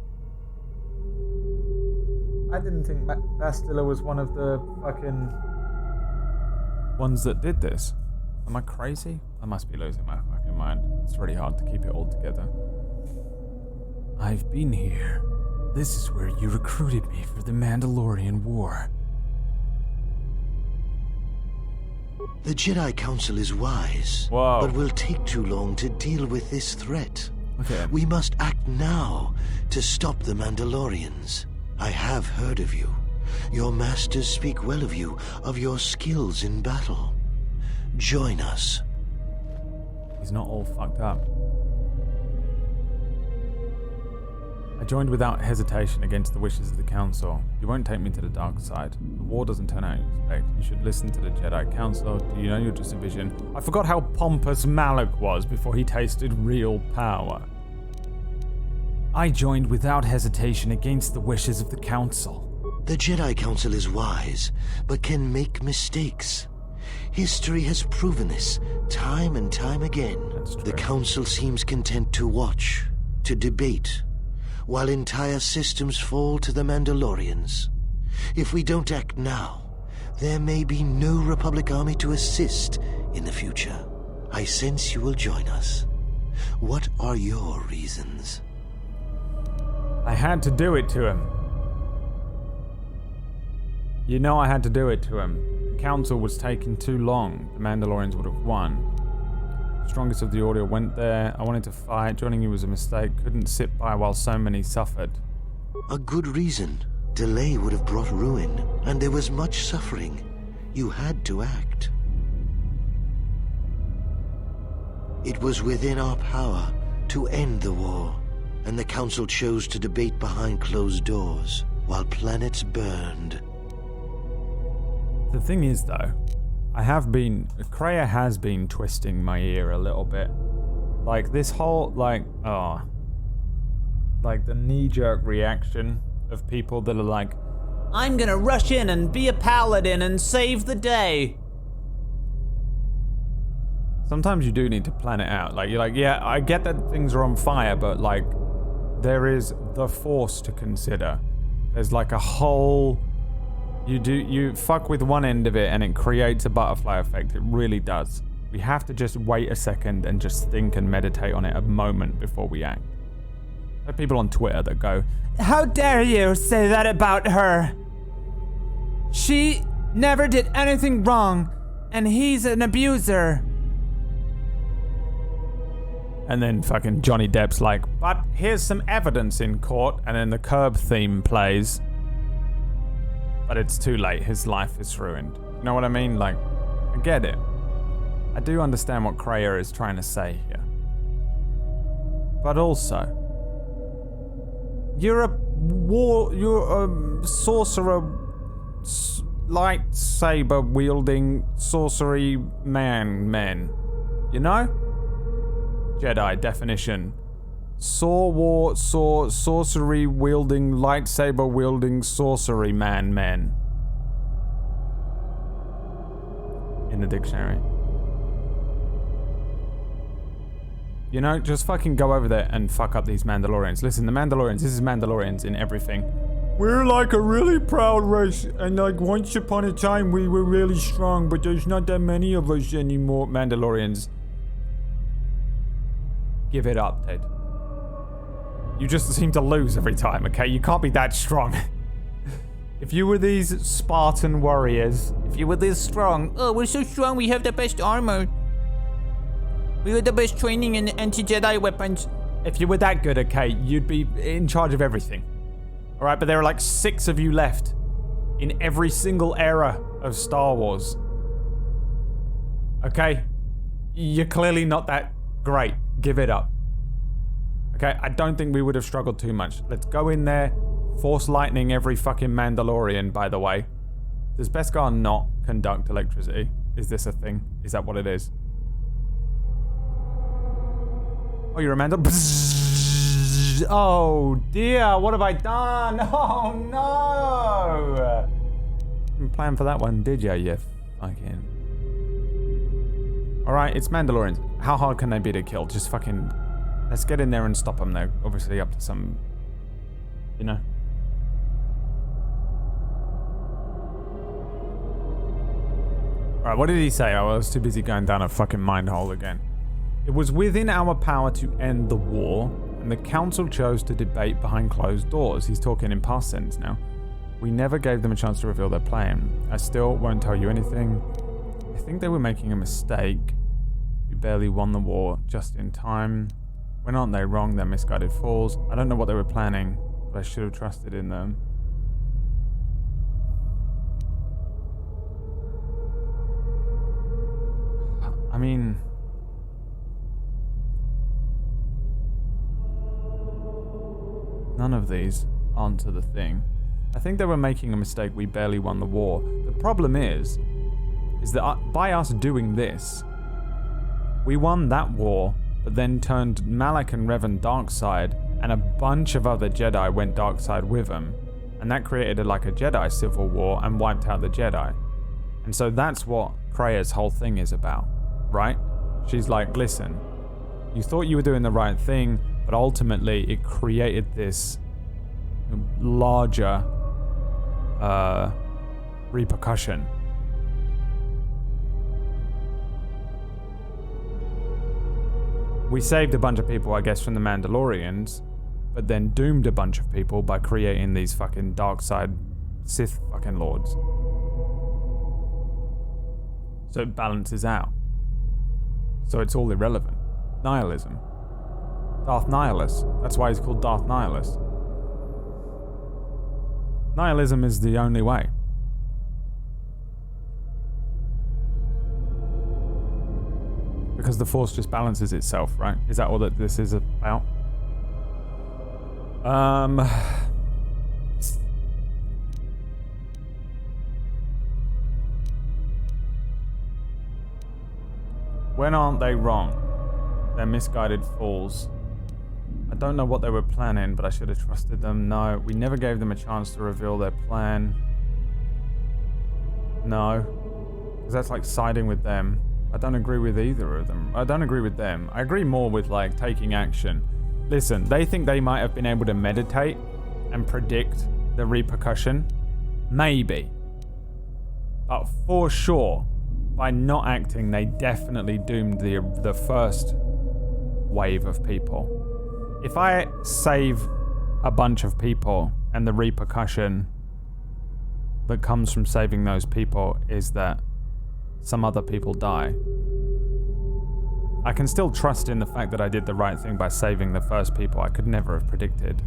I didn't think Bastila was one of the fucking ones that did this. Am I crazy? I must be losing my fucking mind. It's really hard to keep it all together. I've been here. This is where you recruited me for the Mandalorian War. The Jedi Council is wise, but will take too long to deal with this threat. Okay. We must act now to stop the Mandalorians. I have heard of you. Your masters speak well of you, of your skills in battle. Join us. He's not all fucked up. I joined without hesitation against the wishes of the Council. You won't take me to the dark side. The war doesn't turn out as you expect. You should listen to the Jedi Council. Do you know you're just a vision? I forgot how pompous Malak was before he tasted real power. I joined without hesitation against the wishes of the Council. The Jedi Council is wise, but can make mistakes. History has proven this time and time again. The Council seems content to watch, to debate, while entire systems fall to the Mandalorians. If we don't act now, there may be no Republic army to assist in the future. I sense you will join us. What are your reasons? I had to do it to him. You know I had to do it to him. The Council was taking too long. The Mandalorians would have won. Strongest of the Order went there. I wanted to fight. Joining you was a mistake. Couldn't sit by while so many suffered. A good reason. Delay would have brought ruin, and there was much suffering. You had to act. It was within our power to end the war, and the Council chose to debate behind closed doors while planets burned. The thing is, though, Kreia has been twisting my ear a little bit. Like this whole, like the knee-jerk reaction of people that are like, I'm gonna rush in and be a paladin and save the day. Sometimes you do need to plan it out. Like, you're like, yeah, I get that things are on fire, but like, there is the Force to consider. There's like a whole, you fuck with one end of it and it creates a butterfly effect. It really does. We have to just wait a second and just think and meditate on it a moment before we act. There are people on Twitter that go, how dare you say that about her? She never did anything wrong, and he's an abuser. And then fucking Johnny Depp's like, but here's some evidence in court, and then the Curb theme plays. But it's too late, his life is ruined. You know what I mean? Like, I get it. I do understand what Kreia is trying to say here. But also, you're a sorcerer, lightsaber wielding sorcery men. You know? Jedi definition. Sorcery wielding, lightsaber wielding sorcery men. In the dictionary. You know, just fucking go over there and fuck up these Mandalorians. Listen, the Mandalorians, this is Mandalorians in everything. We're like a really proud race, and like once upon a time we were really strong, but there's not that many of us anymore. Mandalorians. Give it up, Ted. You just seem to lose every time, okay? You can't be that strong. If you were these Spartan warriors, if you were this strong, oh, we're so strong, we have the best armor. We have the best training in anti-Jedi weapons. If you were that good, okay, you'd be in charge of everything. Alright, but there are like 6 of you left in every single era of Star Wars. Okay? You're clearly not that great. Give it up. Okay, I don't think we would have struggled too much. Let's go in there, force lightning every fucking Mandalorian, by the way. Does Beskar not conduct electricity? Is this a thing? Is that what it is? Oh, you're a Mandal... Oh dear, what have I done? Oh no! Didn't plan for that one, did ya, you fucking... Alright, it's Mandalorians. How hard can they be to kill? Just fucking... Let's get in there and stop them. They're obviously up to some... You know? Alright, what did he say? I was too busy going down a fucking mine hole again. It was within our power to end the war, and the council chose to debate behind closed doors. He's talking in past tense now. We never gave them a chance to reveal their plan. I still won't tell you anything. I think they were making a mistake. We barely won the war just in time. When aren't they wrong? They're misguided fools. I don't know what they were planning, but I should have trusted in them. I mean... None of these answer the thing. I think they were making a mistake. We barely won the war. The problem is that by us doing this, we won that war, but then turned Malak and Revan dark side, and a bunch of other Jedi went dark side with them, and that created like a Jedi civil war and wiped out the Jedi. And so that's what Kreia's whole thing is about, right? She's like, listen, you thought you were doing the right thing, but ultimately it created this larger repercussion. We saved a bunch of people, I guess, from the Mandalorians, but then doomed a bunch of people by creating these fucking dark side Sith fucking lords. So it balances out. So it's all irrelevant. Nihilism. Darth Nihilus. That's why he's called Darth Nihilus. Nihilism is the only way. Because the Force just balances itself, right? Is that all that this is about? When aren't they wrong? They're misguided fools. I don't know what they were planning, but I should have trusted them. No, we never gave them a chance to reveal their plan. No. Because that's like siding with them. I don't agree with either of them. I don't agree with them. I agree more with like taking action. Listen, they think they might have been able to meditate and predict the repercussion. Maybe. But for sure, by not acting, they definitely doomed the first wave of people. If I save a bunch of people and the repercussion that comes from saving those people is that some other people die, I can still trust in the fact that I did the right thing by saving the first people. I could never have predicted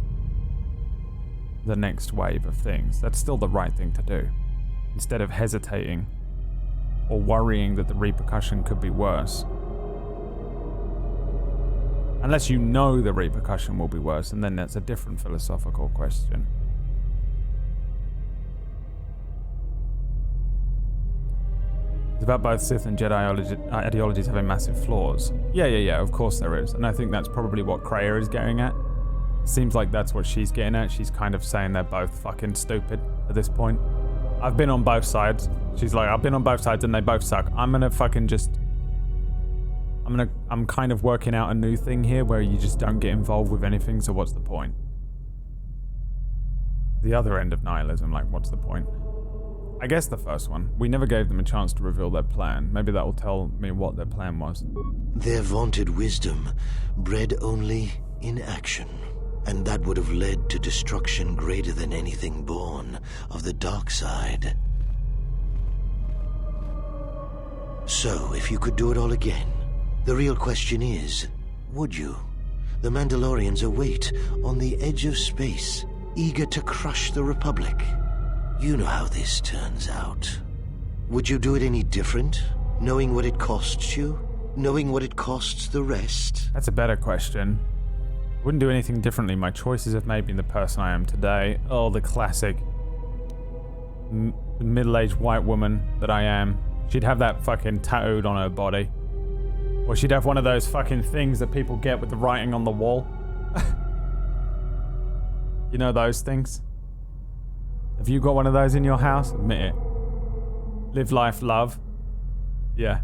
the next wave of things. That's still the right thing to do. Instead of hesitating or worrying that the repercussion could be worse. Unless you know the repercussion will be worse, and then that's a different philosophical question. It's about both Sith and Jedi ideologies having massive flaws. Yeah, of course there is. And I think that's probably what Kreia is getting at. Seems like that's what she's getting at. She's kind of saying they're both fucking stupid at this point. I've been on both sides. She's like, I've been on both sides and they both suck. I'm gonna fucking just... I'm kind of working out a new thing here where you just don't get involved with anything, so what's the point? The other end of nihilism, like, what's the point? I guess the first one. We never gave them a chance to reveal their plan. Maybe that will tell me what their plan was. Their vaunted wisdom, bred only in action. And that would have led to destruction greater than anything born of the dark side. So, if you could do it all again, the real question is, would you? The Mandalorians await on the edge of space, eager to crush the Republic. You know how this turns out. Would you do it any different? Knowing what it costs you? Knowing what it costs the rest? That's a better question. Wouldn't do anything differently. My choices have made me the person I am today. Oh, the classic middle-aged white woman that I am. She'd have that fucking tattooed on her body. Or she'd have one of those fucking things that people get with the writing on the wall. You know those things? Have you got one of those in your house? Admit it. Live, life, love. Yeah.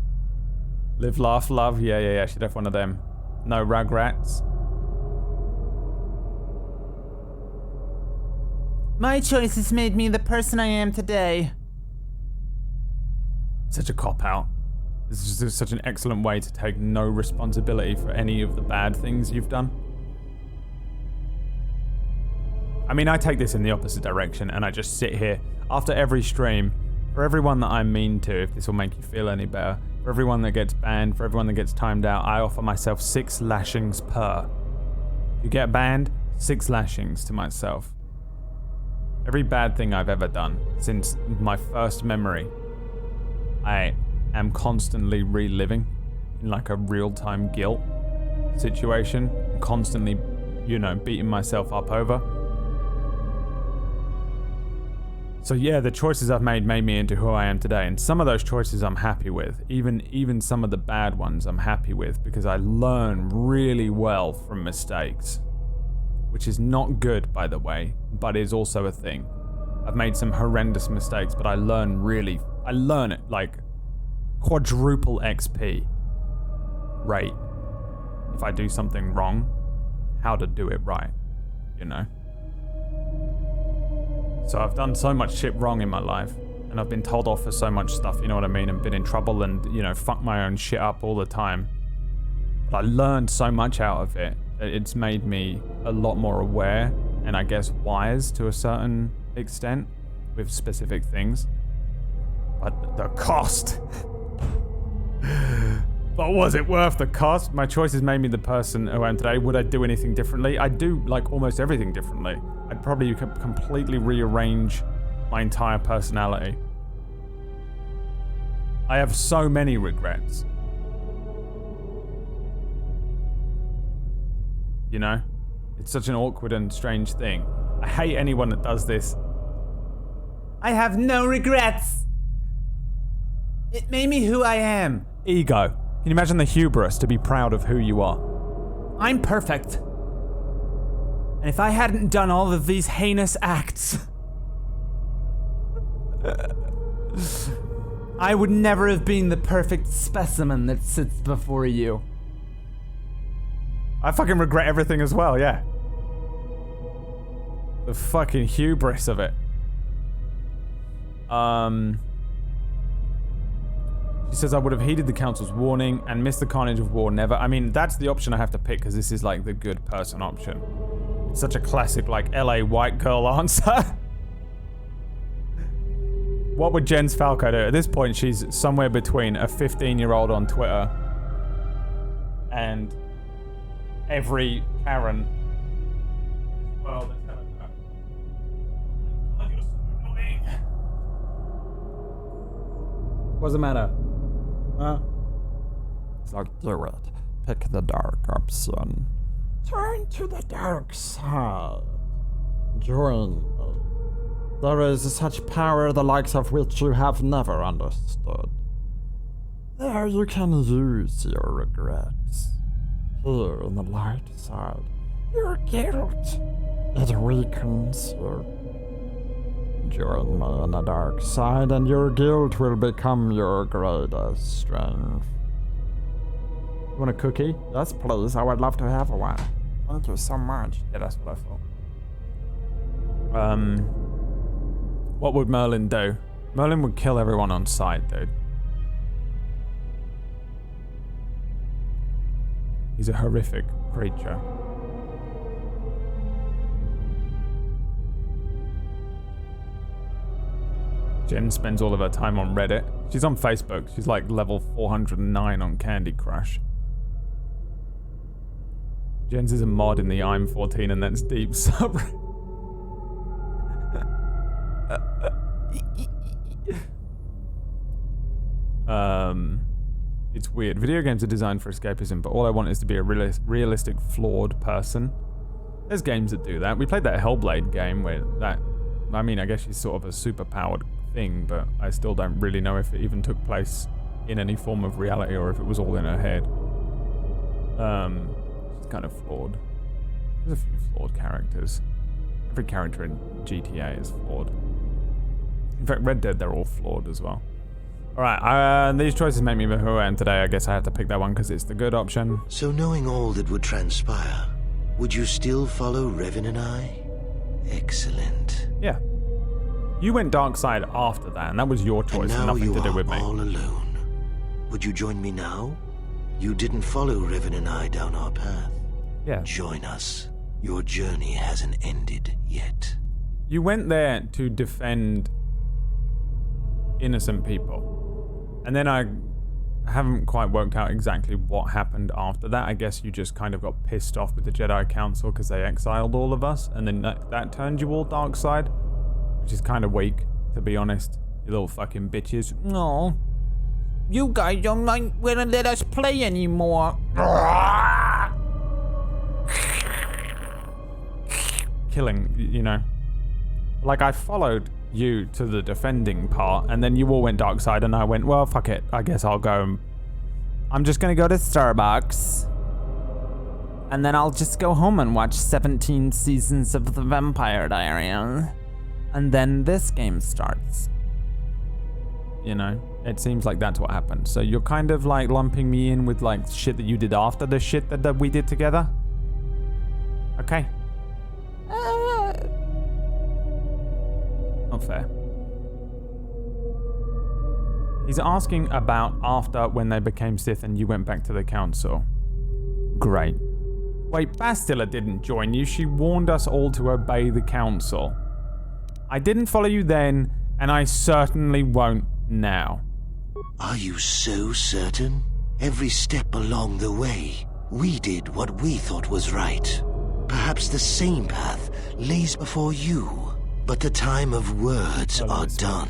Live, laugh, love. Yeah. She'd have one of them. No rugrats. My choices made me the person I am today. Such a cop-out. This is just such an excellent way to take no responsibility for any of the bad things you've done. I mean, I take this in the opposite direction and I just sit here after every stream. For everyone that I'm mean to, if this will make you feel any better, for everyone that gets banned, for everyone that gets timed out, I offer myself 6 lashings per. If you get banned, 6 lashings to myself. Every bad thing I've ever done since my first memory, I am constantly reliving in like a real-time guilt situation, constantly, beating myself up over. So yeah, the choices I've made me into who I am today, and some of those choices I'm happy with. Even some of the bad ones I'm happy with because I learn really well from mistakes, which is not good, by the way, but is also a thing. I've made some horrendous mistakes, but I learn it like quadruple XP rate if I do something wrong, how to do it right, So I've done so much shit wrong in my life, and I've been told off for so much stuff, you know what I mean, and been in trouble and, fuck my own shit up all the time. But I learned so much out of it that it's made me a lot more aware and I guess wise to a certain extent with specific things. But the cost. But was it worth the cost? My choices made me the person who I am today. Would I do anything differently? I do like almost everything differently. I'd probably completely rearrange my entire personality. I have so many regrets. It's such an awkward and strange thing. I hate anyone that does this. I have no regrets. It made me who I am. Ego. Can you imagine the hubris to be proud of who you are? I'm perfect. And if I hadn't done all of these heinous acts, I would never have been the perfect specimen that sits before you. I fucking regret everything as well, yeah. The fucking hubris of it. She says I would have heeded the council's warning and missed the carnage of war never. I mean, that's the option I have to pick because this is like the good person option. It's such a classic like LA white girl answer. What would Jens Falco do? At this point, she's somewhere between a 15-year-old on Twitter and every Karen. Well, that's kind of God, you're so annoying. What's the matter? Huh? So do it. Pick the dark option. Turn to the dark side. Join me. There is such power the likes of which you have never understood. There you can use your regrets. Here in the light side, your guilt. It weakens you. Join me in the dark side and your guilt will become your greatest strength. You want a cookie? Yes, please. I would love to have one. Thank you so much. Yeah, that's what I thought. What would Merlin do? Merlin would kill everyone on sight, dude. He's a horrific creature. Jen spends all of her time on Reddit. She's on Facebook. She's like level 409 on Candy Crush. Jen's is a mod in the I'm 14 and that's deep subreddit. It's weird. Video games are designed for escapism, but all I want is to be a realistic, flawed person. There's games that do that. We played that Hellblade game where that... I mean, I guess she's sort of a super-powered thing, but I still don't really know if it even took place in any form of reality or if it was all in her head. She's kind of flawed. There's a few flawed characters. Every character in GTA is flawed. In fact, Red Dead, they're all flawed as well. Alright, these choices make me who I am today. I guess I have to pick that one because it's the good option. So knowing all that would transpire, would you still follow Revan and I? Excellent. Yeah. You went dark side after that, and that was your choice, and nothing to do with me. All alone. Would you join me now? You didn't follow Revan and I down our path. Yeah. Join us. Your journey hasn't ended yet. You went there to defend innocent people. And then I haven't quite worked out exactly what happened after that. I guess you just kind of got pissed off with the Jedi Council because they exiled all of us, and then that turned you all dark side, which is kind of weak, to be honest. You little fucking bitches. No. You guys don't want to let us play anymore. Killing, you know. Like, I followed you to the defending part, and then you all went dark side, and I went, well, fuck it. I guess I'll go. I'm just gonna go to Starbucks, and then I'll just go home and watch 17 seasons of The Vampire Diaries, and then this game starts. You know, it seems like that's what happened. So you're kind of like lumping me in with like shit that you did after the shit that we did together? Okay. Not fair. He's asking about after when they became Sith and you went back to the council. Great. Wait, Bastila didn't join you. She warned us all to obey the council. I didn't follow you then, and I certainly won't now. Are you so certain? Every step along the way, we did what we thought was right. Perhaps the same path lays before you. But the time of words are done.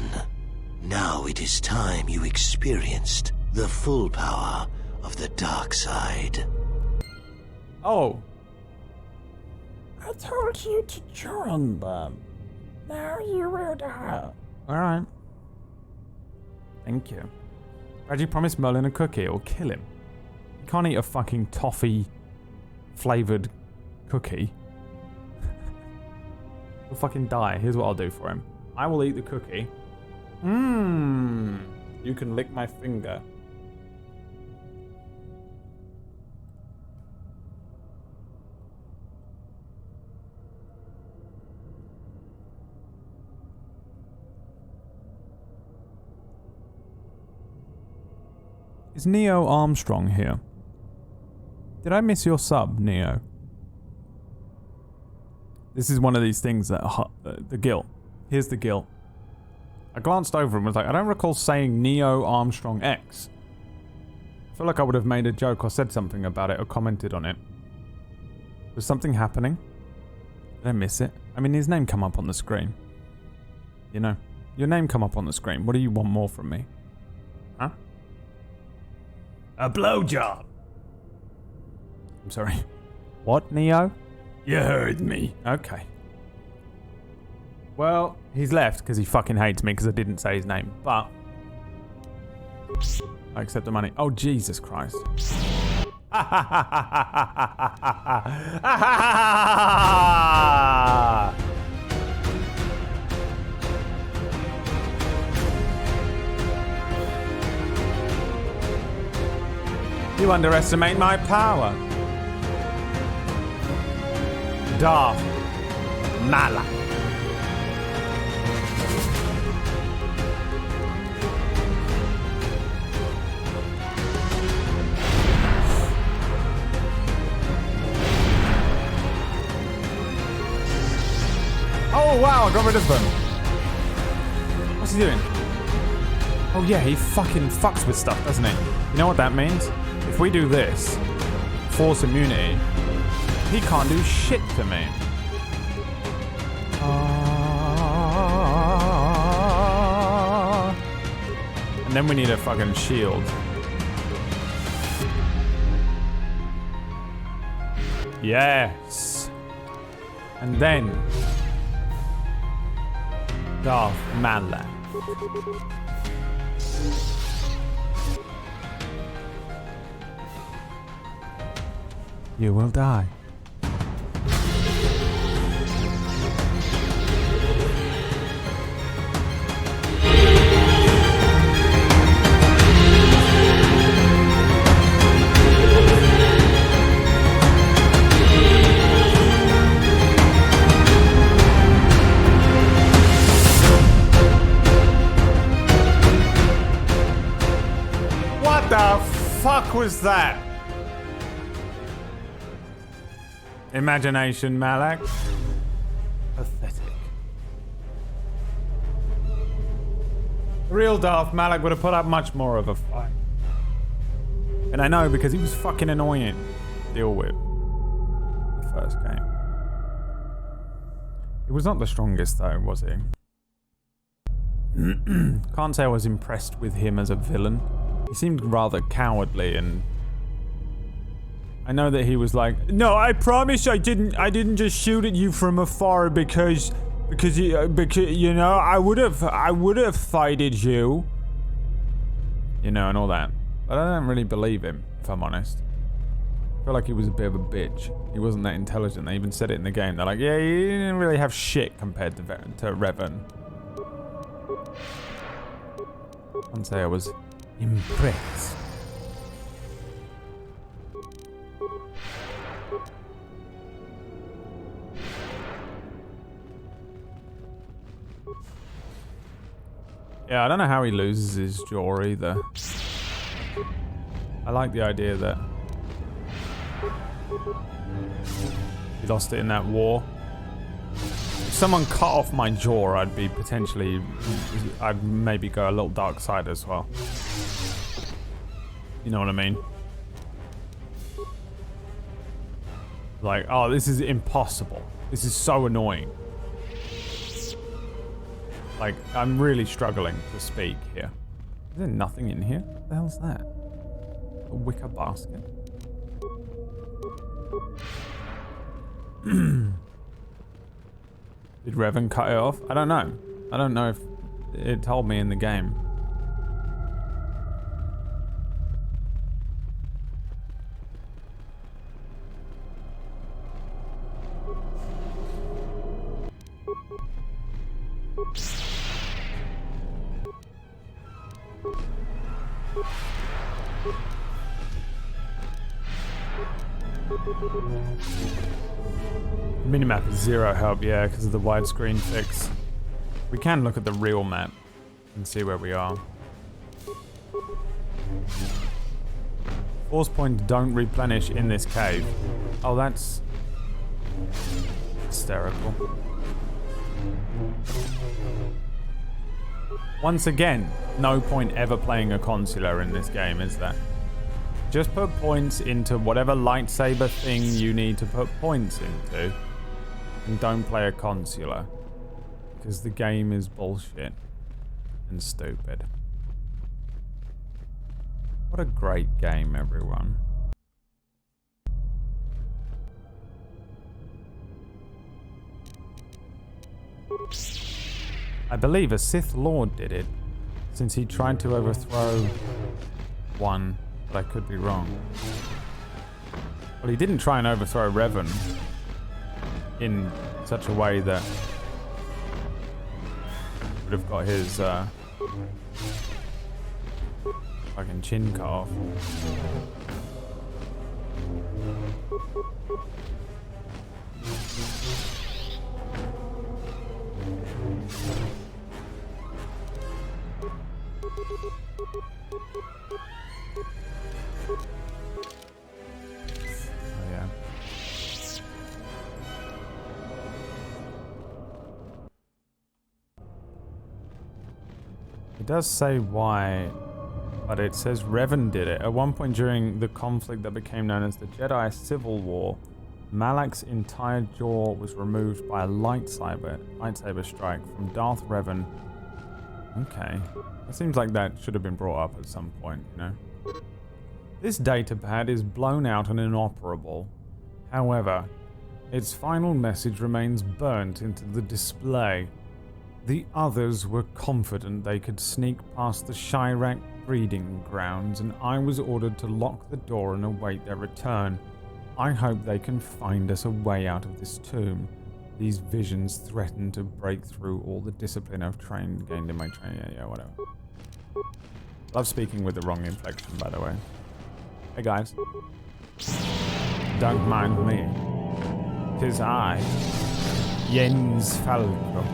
Now it is time you experienced the full power of the dark side. Oh. I told you to join them. Now you will die. Alright. Thank you. Reggie promised Merlin a cookie or kill him. can't eat a fucking toffee flavored cookie. He'll fucking die. Here's what I'll do for him. I will eat the cookie. You can lick my finger. Is Neo Armstrong here? Did I miss your sub, Neo? This is one of these things that... the guilt. Here's the guilt. I glanced over and was like, I don't recall saying Neo Armstrong X. I feel like I would have made a joke or said something about it or commented on it. Was something happening? Did I miss it? I mean, his name come up on the screen. You know, your name come up on the screen. What do you want more from me? Huh? A blowjob. I'm sorry. What, Neo? You heard me. Okay. Well, he's left because he fucking hates me because I didn't say his name. But I accept the money. Oh, Jesus Christ. You underestimate my power. Darth Malak. Oh wow, I got rid of them. What's he doing? Oh yeah, he fucking fucks with stuff, doesn't he? You know what that means? If we do this, force immunity, he can't do shit to me. And then we need a fucking shield. Yes. And then Darth Malak. You will die. What the fuck was that? Imagination, Malak. Pathetic. The real Darth Malak would have put up much more of a fight. And I know because he was fucking annoying to deal with. The first game. He was not the strongest though, was he? Can't say I was impressed with him as a villain. He seemed rather cowardly and... I know that he was like, no, I promise I didn't just shoot at you from afar because you know, I would have fighted you. You know, and all that. But I don't really believe him, if I'm honest. I feel like he was a bit of a bitch. He wasn't that intelligent. They even said it in the game. They're like, yeah, he didn't really have shit compared to Revan. I can't say I was impressed. Yeah, I don't know how he loses his jaw either. I like the idea that he lost it in that war. If someone cut off my jaw, I'd maybe go a little dark side as well. You know what I mean? Like, oh, this is impossible. This is so annoying. Like, I'm really struggling to speak here. Is there nothing in here? What the hell's that? A wicker basket? Did Revan cut it off? I don't know. I don't know if it told me in the game. Minimap is zero help, yeah, because of the widescreen fix. We can look at the real map and see where we are. Force points don't replenish in this cave. Oh, that's hysterical. Once again, no point ever playing a consular in this game, is there? Just put points into whatever lightsaber thing you need to put points into. And don't play a consular. Because the game is bullshit. And stupid. What a great game, everyone. I believe a Sith Lord did it, since he tried to overthrow one, but I could be wrong. Well, he didn't try and overthrow Revan in such a way that would have got his fucking chin cut off. Oh yeah. It does say why, but it says Revan did it. At one point during the conflict that became known as the Jedi Civil War, Malak's entire jaw was removed by a lightsaber strike from Darth Revan. Okay. It seems like that should have been brought up at some point, you know? This datapad is blown out and inoperable. However, its final message remains burnt into the display. The others were confident they could sneak past the Chirac breeding grounds, and I was ordered to lock the door and await their return. I hope they can find us a way out of this tomb. These visions threaten to break through all the discipline I've gained in my training. Yeah, whatever. Love speaking with the wrong inflection, by the way. Hey guys. Don't mind me. 'Tis I, Jens Falco.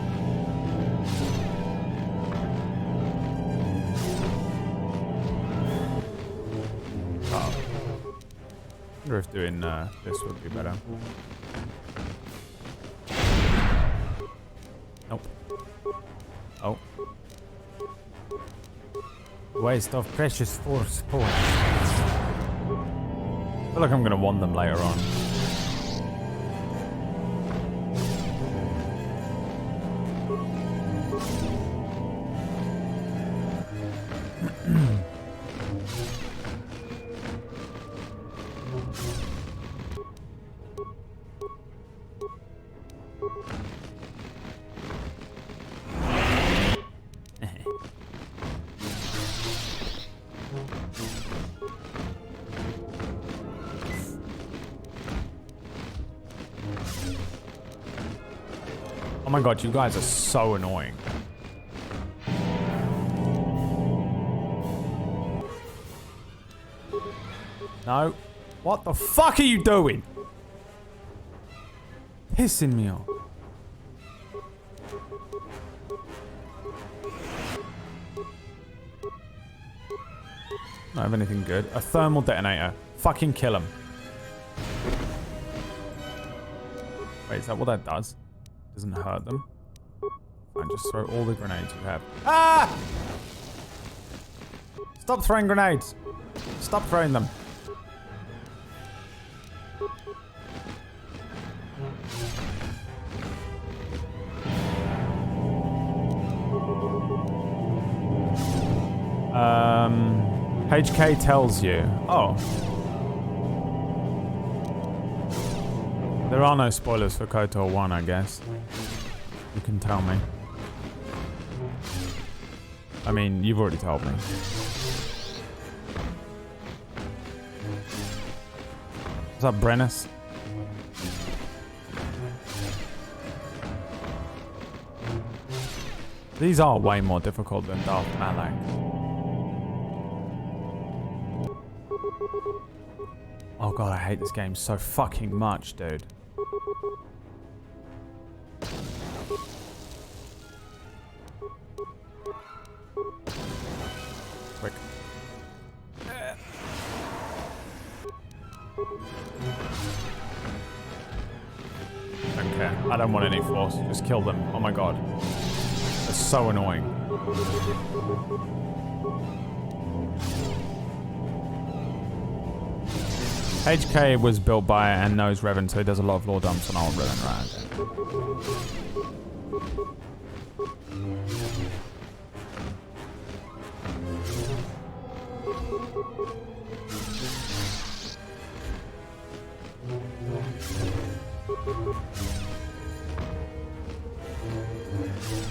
Oh. I wonder if doing this would be better. Nope. Oh. Waste of precious force points. I feel like I'm gonna want them later on. Oh my god, you guys are so annoying. No. What the fuck are you doing? Pissing me off. Don't have anything good. A thermal detonator. Fucking kill him. Wait, is that what that does? Doesn't hurt them. Fine, just throw all the grenades you have. Ah! Stop throwing grenades. Stop throwing them. HK tells you. Oh. There are no spoilers for KOTOR 1, I guess. You can tell me. I mean, you've already told me. What's up, Brennus? These are way more difficult than Darth Malak. Oh god, I hate this game so fucking much, dude. Quick. Don't care. I don't want any force. Just kill them. Oh my god. They're so annoying. HK was built by and knows Revan, so he does a lot of lore dumps on old Revan, right?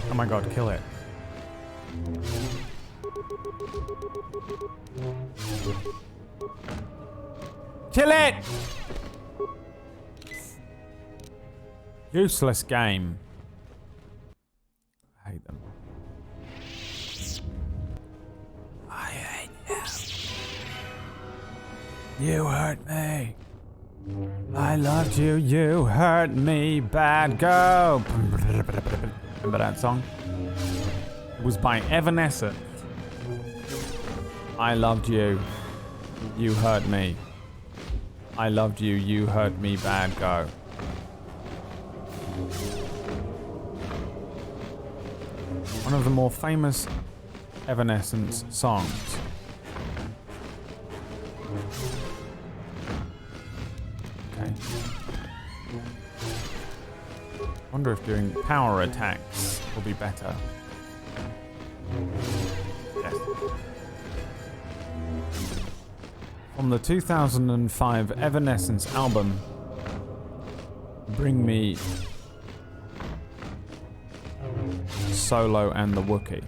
Oh my god, kill it. Kill it! Useless game. I hate them. I hate you. You hurt me. I loved you, you hurt me, bad girl. Remember that song? It was by Evanescence. I loved you. You hurt me. I loved you. You hurt me. Bad go. One of the more famous Evanescence songs. Okay. Wonder if doing power attacks will be better. Yes. From the 2005 Evanescence album, Bring Me Solo and the Wookiee.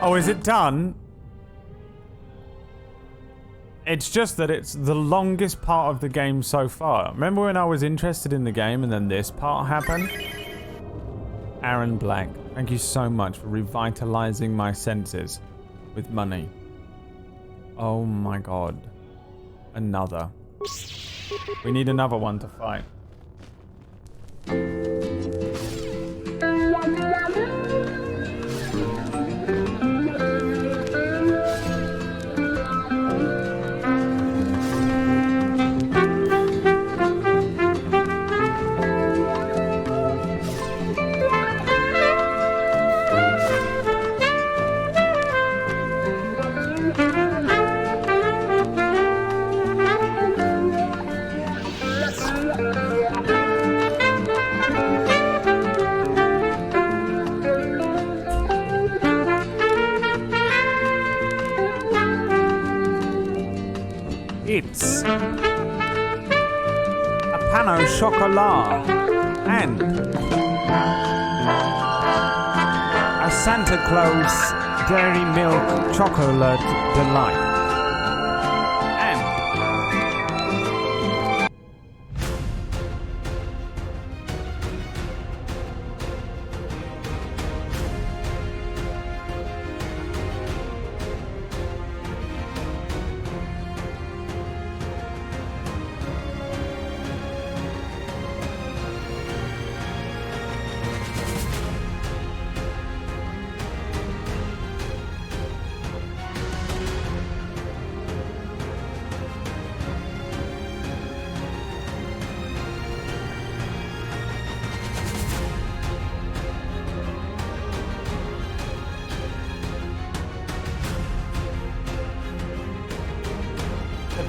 Oh, is it done? It's just that it's the longest part of the game so far. Remember when I was interested in the game and then this part happened? Aaron Black, thank you so much for revitalizing my senses with money. Oh my god. Another. We need another one to fight. It's a pan au chocolat and a Santa Claus Dairy Milk Chocolate Delight. And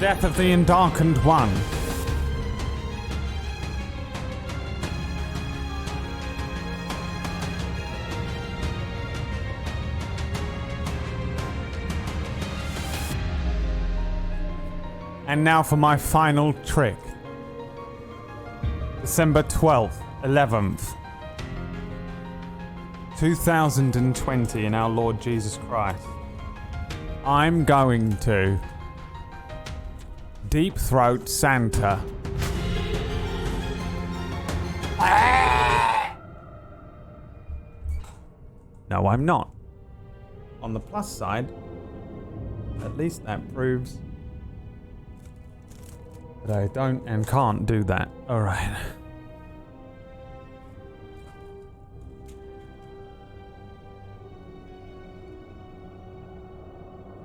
death of the Endarkened One. And now for my final trick. December 12th, 11th, 2020 in our Lord Jesus Christ. I'm going to deep throat Santa. No, I'm not. On the plus side, at least that proves that I don't and can't do that. Alright.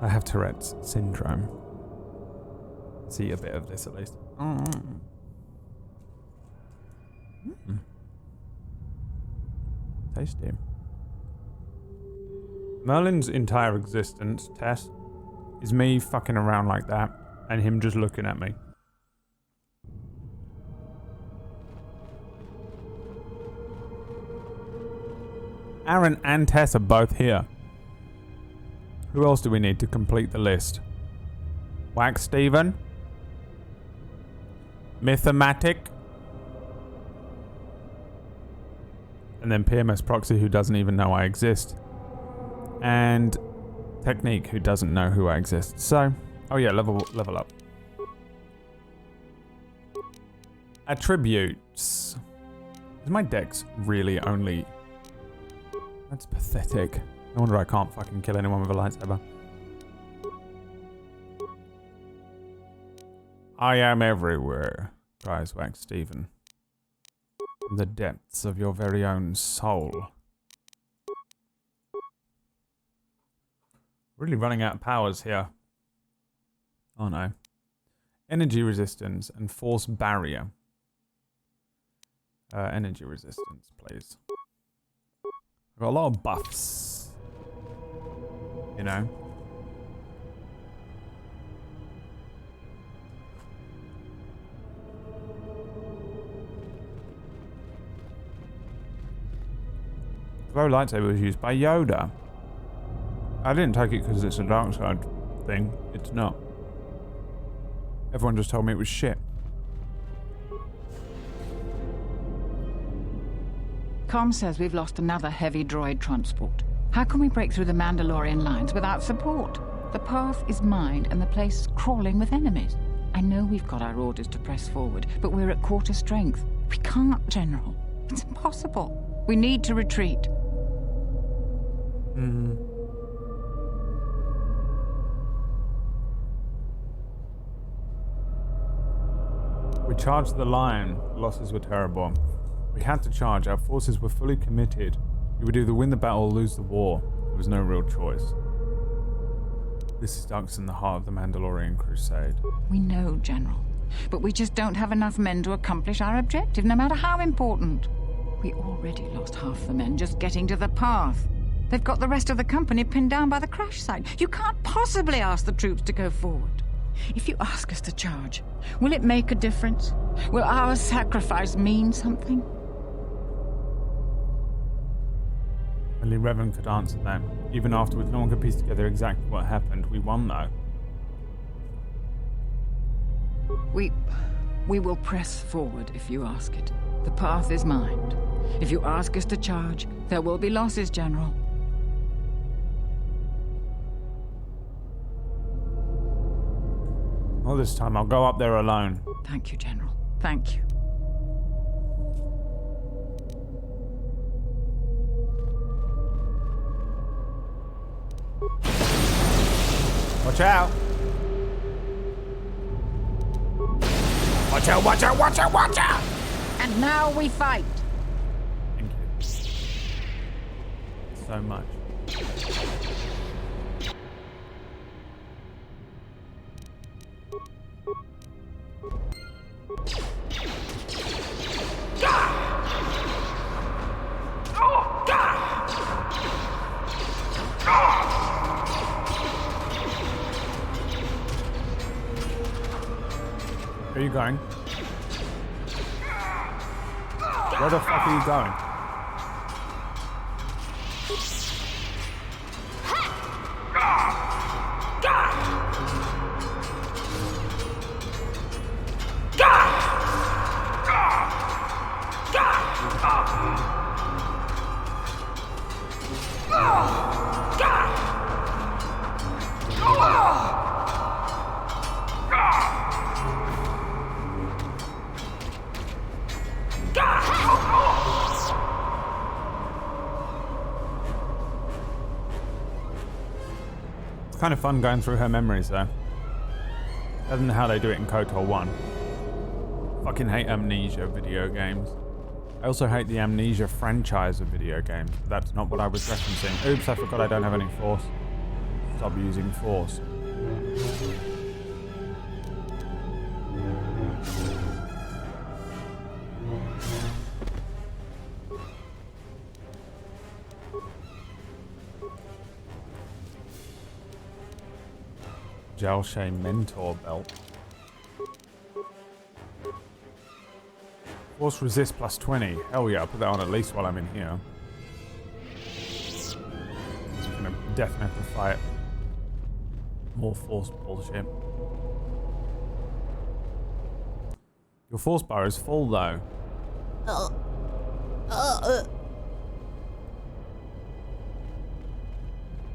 I have Tourette's syndrome. See a bit of this at least. Tasty. Merlin's entire existence, Tess, is me fucking around like that and him just looking at me. Aaron and Tess are both here. Who else do we need to complete the list? Wax Steven? Mythomatic? And then PMS Proxy, who doesn't even know I exist. And Technique, who doesn't know who I exist. So, oh yeah, level up. Attributes. Is my dex really only... That's pathetic. No wonder I can't fucking kill anyone with a lightsaber. I am everywhere, cries Wax Steven. From the depths of your very own soul. Really running out of powers here. Oh no. Energy resistance and force barrier. Energy resistance, please. I've got a lot of buffs. You know? Throw lightsaber was used by Yoda. I didn't take it because it's a dark side thing. It's not. Everyone just told me it was shit. Com says we've lost another heavy droid transport. How can we break through the Mandalorian lines without support? The path is mined and the place is crawling with enemies. I know we've got our orders to press forward, but we're at quarter strength. We can't, General. It's impossible. We need to retreat. We charged the line. Losses were terrible. We had to charge. Our forces were fully committed. We would either win the battle or lose the war. There was no real choice. This is Ducks in the heart of the Mandalorian Crusade. We know, General. But we just don't have enough men to accomplish our objective, no matter how important. We already lost half the men just getting to the path. They've got the rest of the company pinned down by the crash site. You can't possibly ask the troops to go forward. If you ask us to charge, will it make a difference? Will our sacrifice mean something? Only Revan could answer that. Even afterwards, no one could piece together exactly what happened. We won, though. We will press forward if you ask it. The path is mined. If you ask us to charge, there will be losses, General. All this time, I'll go up there alone. Thank you, General. Thank you. Watch out! Watch out, watch out, watch out, watch out! And now we fight! Thank you. So much. going? Where the fuck are you going? It's kind of fun going through her memories though. Better than how they do it in Kotor 1. Fucking hate Amnesia video games. I also hate the Amnesia franchise of video games, but that's not what I was referencing. Oops, I forgot I don't have any force. Stop using force. Jalshay Mentor Belt. Force resist plus 20. Hell yeah, I'll put that on at least while I'm in here. It's gonna definitely fight more force bullshit. Your force bar is full though.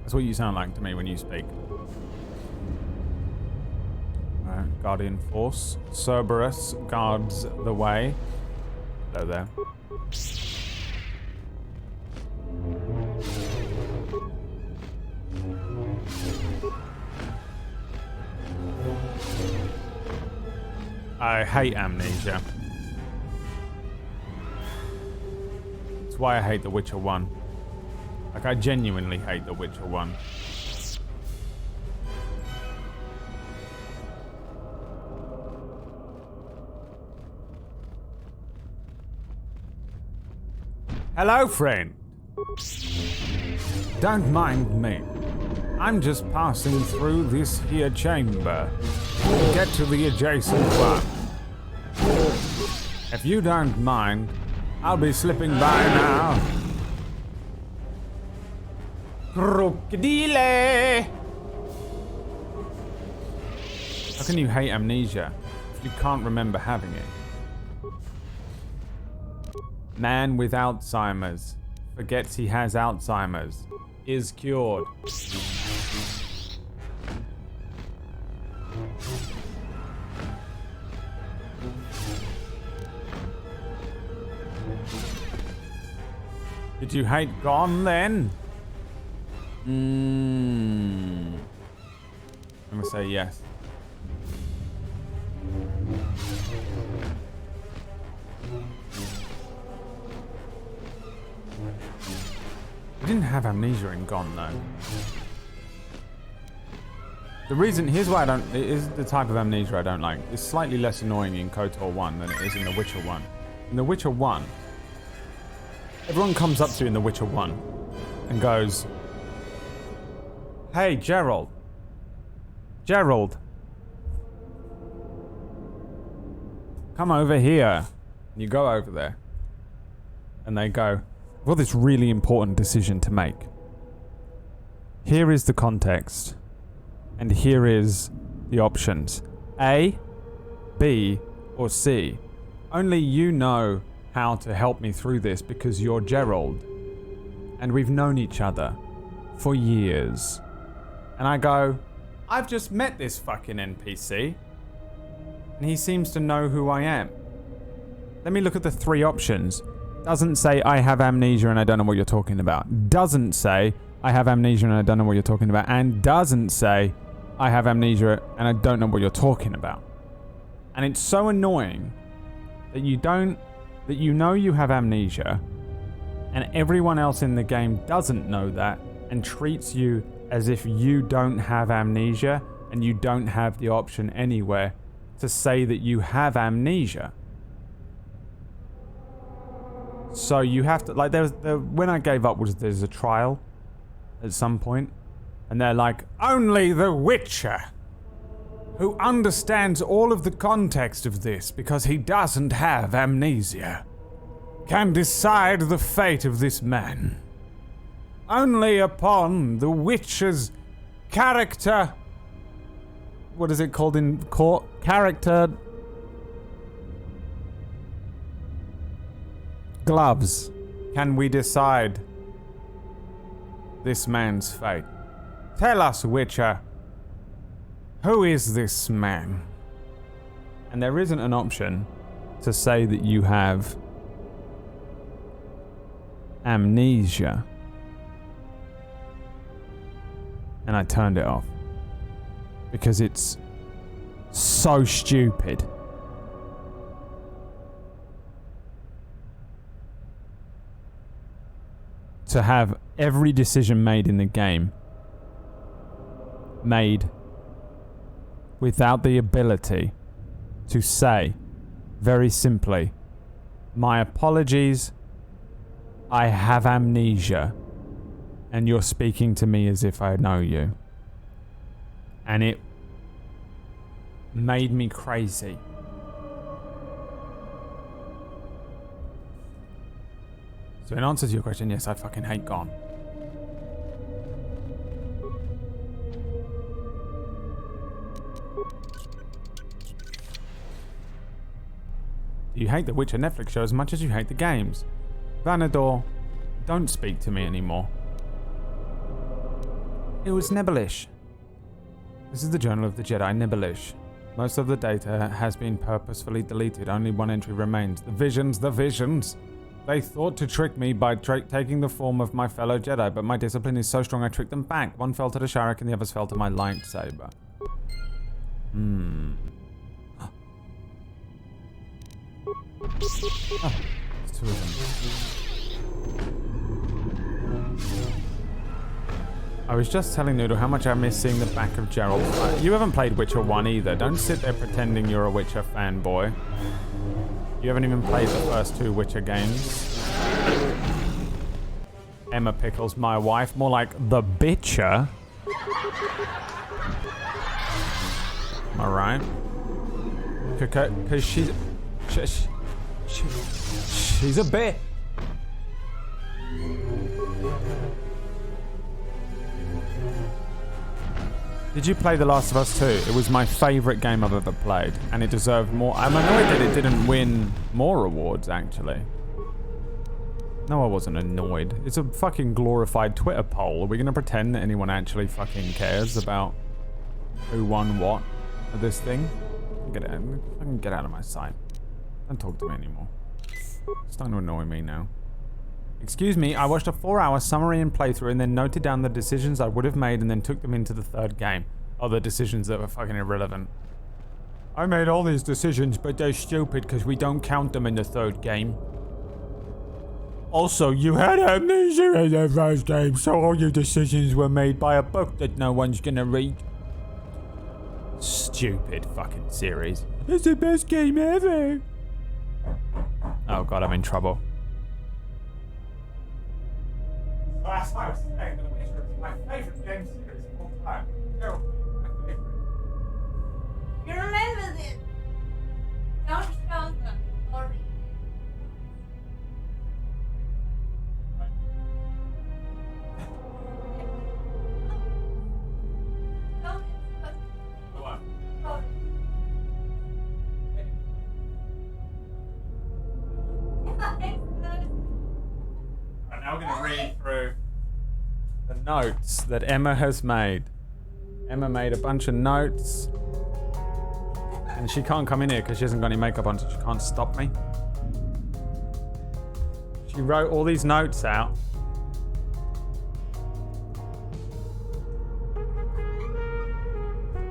That's what you sound like to me when you speak. Guardian Force. Cerberus guards the way. Hello there. I hate Amnesia. That's why I hate The Witcher 1. Like, I genuinely hate The Witcher 1. Hello, friend. Don't mind me. I'm just passing through this here chamber to get to the adjacent one. If you don't mind, I'll be slipping by now. Crocodile! How can you hate Amnesia if you can't remember having it? Man with Alzheimer's forgets he has Alzheimer's. Is cured. Did you hate Gone then? I'm gonna say yes. I didn't have Amnesia in Gone though. The reason, here's why I don't, it is the type of Amnesia I don't like. It's slightly less annoying in KOTOR 1 than it is in The Witcher 1. In The Witcher 1, everyone comes up to you in The Witcher 1 and goes, "Hey, Gerald. Gerald. Come over here." And you go over there. And they go, "I've got this really important decision to make. Here is the context. And here is the options. A, B, or C. Only you know how to help me through this because you're Gerald. And we've known each other for years." And I go, "I've just met this fucking NPC. And he seems to know who I am. Let me look at the three options. Doesn't say I have amnesia and I don't know what you're talking about. Doesn't say I have amnesia and I don't know what you're talking about. And doesn't say I have amnesia and I don't know what you're talking about." And it's so annoying that you know you have amnesia and everyone else in the game doesn't know that and treats you as if you don't have amnesia and you don't have the option anywhere to say that you have amnesia. So you have to, like, when I gave up there's a trial at some point, and they're like, "Only the Witcher who understands all of the context of this because he doesn't have amnesia, can decide the fate of this man. Only upon the Witcher's character... What is it called in court? Character... gloves can we decide this man's fate. Tell us, Witcher, who is this man? And there isn't an option to say that you have amnesia. And I turned it off because it's so stupid. To have every decision made in the game made without the ability to say very simply, my apologies, I have amnesia, and you're speaking to me as if I know you. And it made me crazy. So in answer to your question, yes, I fucking hate Gone. You hate the Witcher Netflix show as much as you hate the games. Vanador, don't speak to me anymore. It was Nibblish. This is the Journal of the Jedi Nibblish. Most of the data has been purposefully deleted. Only one entry remains. The visions. They thought to trick me by taking the form of my fellow Jedi, but my discipline is so strong I tricked them back. One fell to the Sharek and the others fell to my lightsaber. Oh, it's two of them. I was just telling Noodle how much I miss seeing the back of Geralt. You haven't played Witcher 1 either. Don't sit there pretending you're a Witcher fanboy. You haven't even played the first two Witcher games. Emma Pickles, my wife. More like the bitcher. Am I right? Because she's a bit. Did you play The Last of Us 2? It was my favourite game I've ever played, and it deserved more. I'm annoyed that it didn't win more awards, actually. No, I wasn't annoyed. It's a fucking glorified Twitter poll. Are we going to pretend that anyone actually fucking cares about who won what of this thing? Get out. Fucking get out of my sight. Don't talk to me anymore. It's starting to annoy me now. Excuse me, I watched a 4-hour summary and playthrough and then noted down the decisions I would have made and then took them into the third game. Oh, the decisions that were fucking irrelevant. I made all these decisions, but they're stupid because we don't count them in the third game. Also, you had amnesia in the first game, so all your decisions were made by a book that no one's gonna read. Stupid fucking series. It's the best game ever. Oh god, I'm in trouble. Last time I was saying The Witcher is my favorite game series of all time. No, my favorite. You remember this? Don't show them. Sorry. I'm now going to read through the notes that Emma has made. Emma made a bunch of notes. And she can't come in here because she hasn't got any makeup on, so she can't stop me. She wrote all these notes out.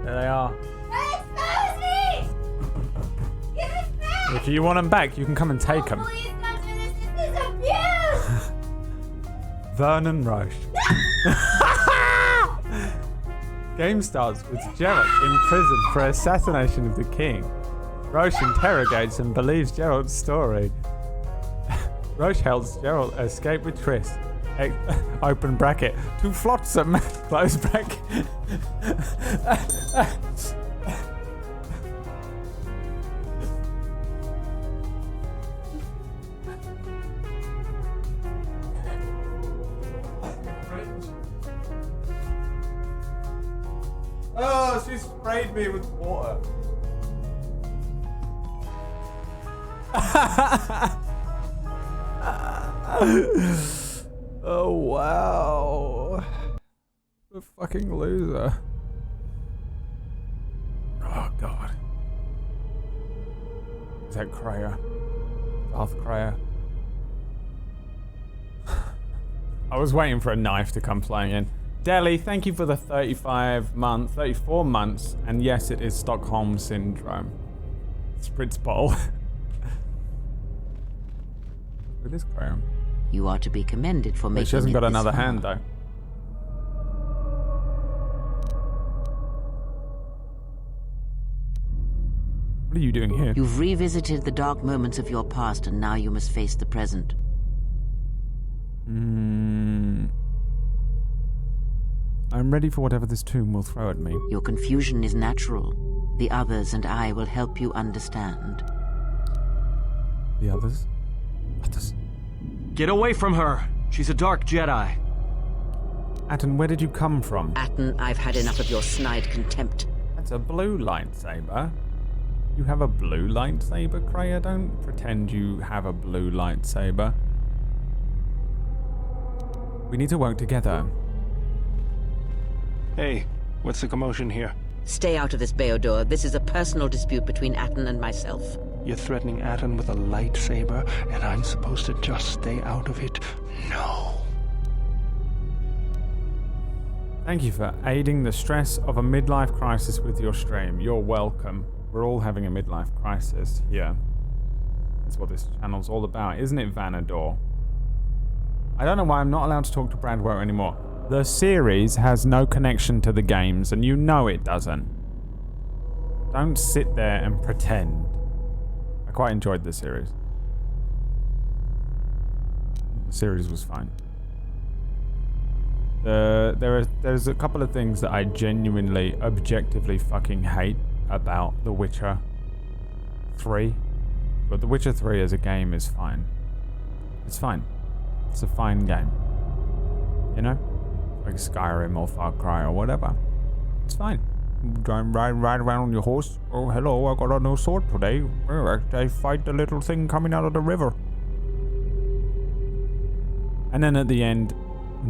There they are. Expose me! Give it back! If you want them back, you can come and take them. Please don't do this. This is abuse! Vernon Roche. Game starts with Geralt in prison for assassination of the king. Roche interrogates and believes Geralt's story. Roche helps Geralt escape with Triss. Open bracket. To Flotsam. Close bracket. Oh, she sprayed me with water. Oh, wow. The fucking loser. Oh, God. Is that Kreia? Darth Kreia? I was waiting for a knife to come flying in. Deli, thank you for the 34 months. And yes, it is Stockholm Syndrome. Spritz Bowl. It is Kreia. You are to be commended for making She hasn't it got this another far. hand, though. What are you doing here? You've revisited the dark moments of your past, and now you must face the present. I'm ready for whatever this tomb will throw at me. Your confusion is natural. The others and I will help you understand. The others? Others? Get away from her! She's a dark Jedi. Atton, where did you come from? Atton, I've had enough of your snide contempt. That's a blue lightsaber. You have a blue lightsaber, Kreia? Don't pretend you have a blue lightsaber. We need to work together. Hey, what's the commotion here? Stay out of this, Beodor. This is a personal dispute between Atton and myself. You're threatening Atton with a lightsaber, and I'm supposed to just stay out of it? No. Thank you for aiding the stress of a midlife crisis with your stream. You're welcome. We're all having a midlife crisis here. That's what this channel's all about, isn't it, Vanador? I don't know why I'm not allowed to talk to Bradwell anymore. The series has no connection to the games, and you know it doesn't. Don't sit there and pretend. I quite enjoyed the series. The series was fine. There's a couple of things that I genuinely, objectively fucking hate about The Witcher 3. But The Witcher 3 as a game is fine. It's fine. It's a fine game. You know? Like Skyrim or Far Cry or whatever. It's fine. Ride around on your horse. Oh, hello, I got a new sword today. I fight the little thing coming out of the river. And then at the end,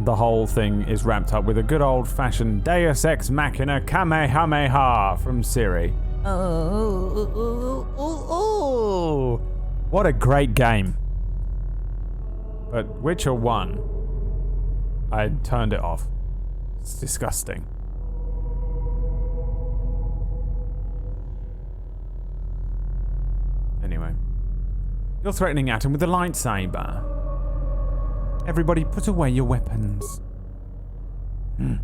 the whole thing is wrapped up with a good old-fashioned Deus Ex Machina Kamehameha from Ciri. Oh, what a great game. But Witcher 1, I turned it off. It's disgusting. Anyway. You're threatening Atton with a lightsaber. Everybody put away your weapons. Yeah.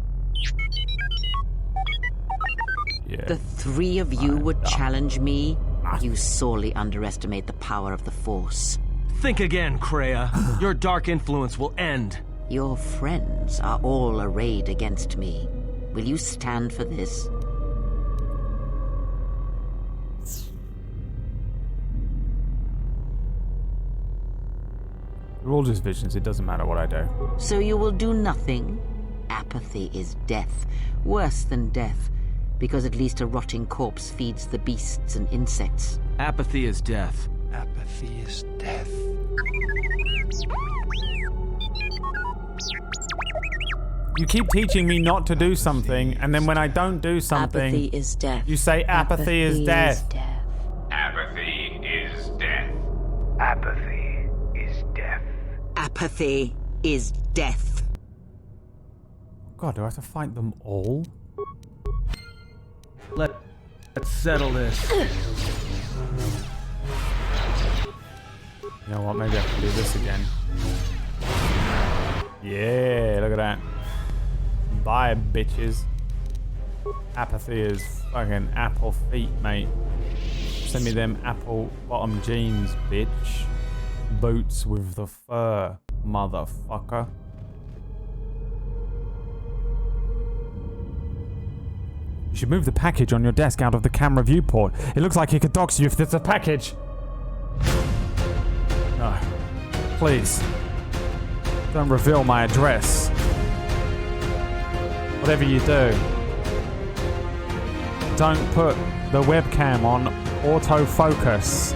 The three of you would challenge me? You sorely underestimate the power of the Force. Think again, Kreia. Your dark influence will end. Your friends are all arrayed against me. Will you stand for this? They're all just visions. It doesn't matter what I do. So you will do nothing? Apathy is death. Worse than death. Because at least a rotting corpse feeds the beasts and insects. Apathy is death. Apathy is death. You keep teaching me not to do something, and then when I don't do something, Apathy is death. You say apathy is death. Apathy is death. Apathy is death. Apathy is death. God, do I have to fight them all? Let's settle this. You know what? Maybe I can do this again. Yeah, look at that. Bye, bitches. Apathy is fucking apple feet, mate. Send me them apple bottom jeans, bitch. Boots with the fur, motherfucker. You should move the package on your desk out of the camera viewport. It looks like he could dox you if there's a package. No. Please. Don't reveal my address. Whatever you do. don't put the webcam on autofocus.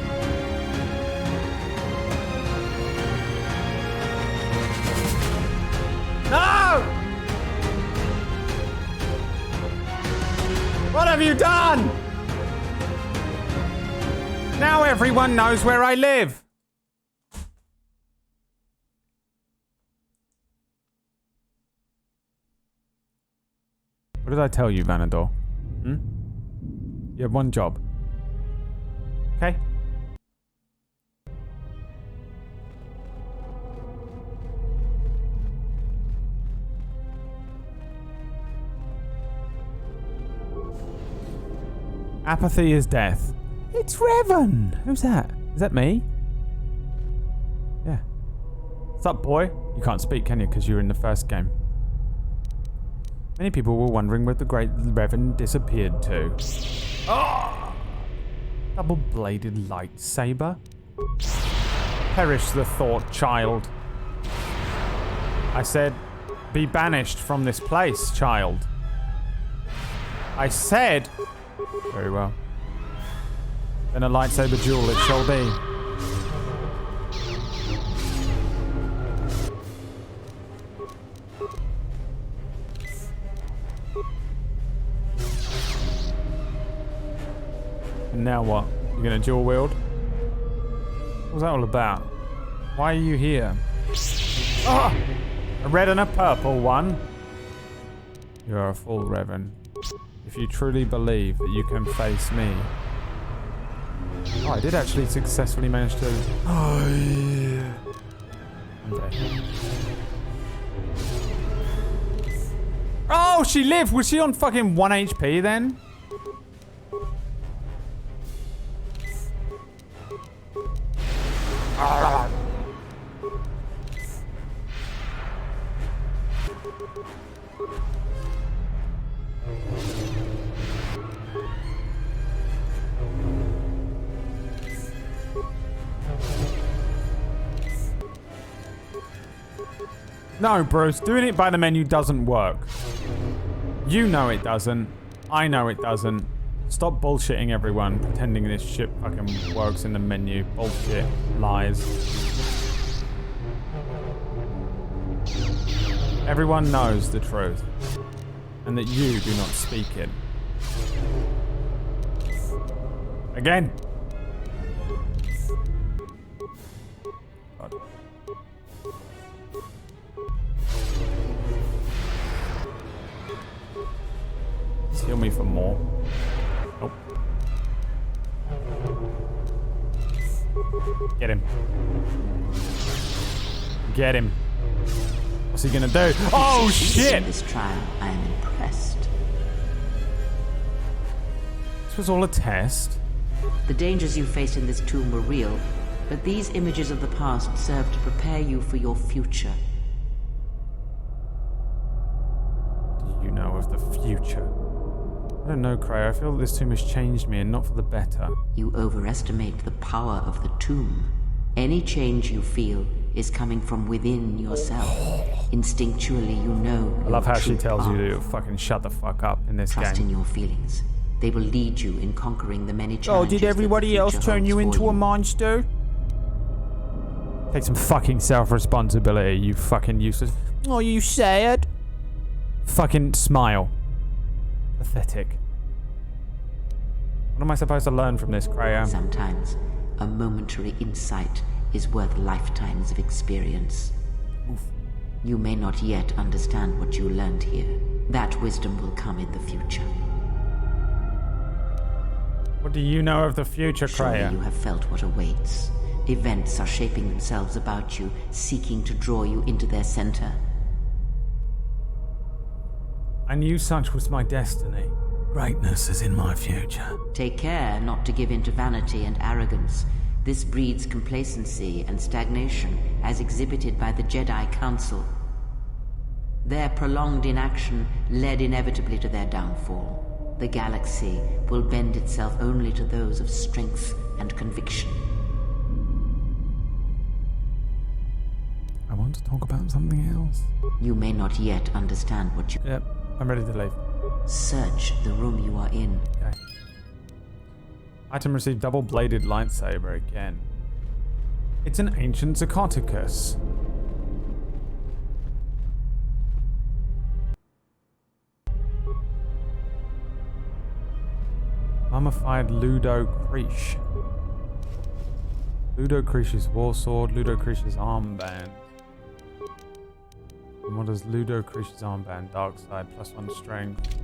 No! What have you done? Now everyone knows where I live. What did I tell you, Vanador? You have one job. Okay? Apathy is death. It's Revan! Who's that? Is that me? Yeah. What's up, boy? You can't speak, can you? Because you were in the first game. Many people were wondering where the great Revan disappeared to. Oh! Double-bladed lightsaber? Perish the thought, child. I said, be banished from this place, child. I said... Very well. Then a lightsaber duel it shall be. And now what? You're gonna dual wield? What was that all about? Why are you here? Ah! A red and a purple one? You are a fool, Revan. If you truly believe that you can face me. Oh, I did actually successfully manage to... Oh, yeah. I'm dead. Oh, she lived! Was she on fucking 1 HP then? No, Bruce, doing it by the menu doesn't work. You know it doesn't. I know it doesn't. Stop bullshitting everyone, pretending this shit fucking works in the menu. Bullshit. Lies. Everyone knows the truth. And that you do not speak it. Again. God. Heal me for more. Nope. Get him. Get him. What's he gonna do? Oh shit! In this trial, I am impressed. This was all a test. The dangers you faced in this tomb were real, but these images of the past serve to prepare you for your future. Do you know of the future? I don't know, Cray. I feel that this tomb has changed me and not for the better. You overestimate the power of the tomb. Any change you feel is coming from within yourself. Instinctually, you know. I love how she tells you to fucking shut the fuck up in this game. Trust in your feelings. They will lead you in conquering the many challenges. Oh, did everybody else turn you into a monster? Take some fucking self-responsibility, you fucking useless. Oh, you sad? Fucking smile. Pathetic. What am I supposed to learn from this, Graham? Sometimes a momentary insight is worth lifetimes of experience. Oof. You may not yet understand what you learned here. That wisdom will come in the future. What do you know of the future, Surely Kreia? you have felt what awaits. Events are shaping themselves about you, seeking to draw you into their center. I knew such was my destiny. Greatness is in my future. Take care not to give in to vanity and arrogance. This breeds complacency and stagnation, as exhibited by the Jedi Council. Their prolonged inaction led inevitably to their downfall. The galaxy will bend itself only to those of strength and conviction. I want to talk about something else. You may not yet understand what you... Yep, I'm ready to leave. Search the room you are in. Okay. Item received double-bladed lightsaber again. It's an ancient Zacotticus. Mummified Ludo Creesh. Ludo Creesh's war sword, Ludo Creesh's armband. And what does Ludo Creesh's armband? Dark side, +1 strength.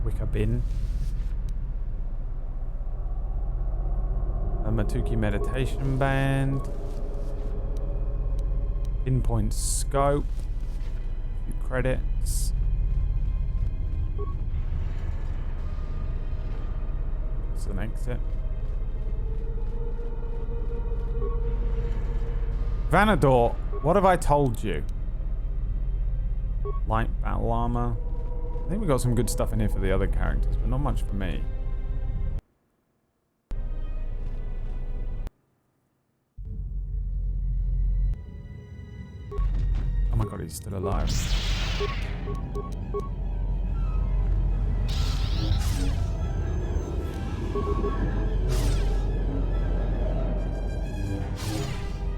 Wicker bin. A Matuki meditation band. Pinpoint scope. A few credits. It's an exit. Vanador, what have I told you? Light battle armor. I think we got some good stuff in here for the other characters, but not much for me. Oh my god, he's still alive.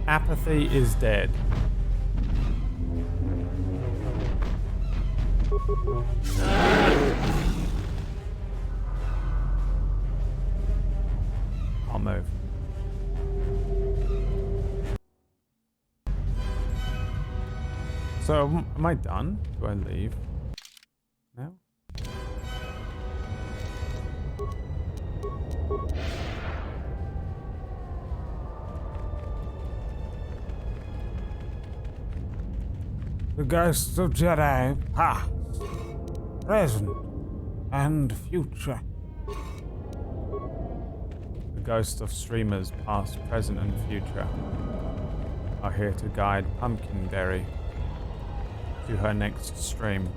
Apathy is dead. I'll move. So, am I done? Do I leave now? The ghosts of Jedi, past, present, and future. The ghosts of streamers, past, present, and future, are here to guide Pumpkinberry to her next stream.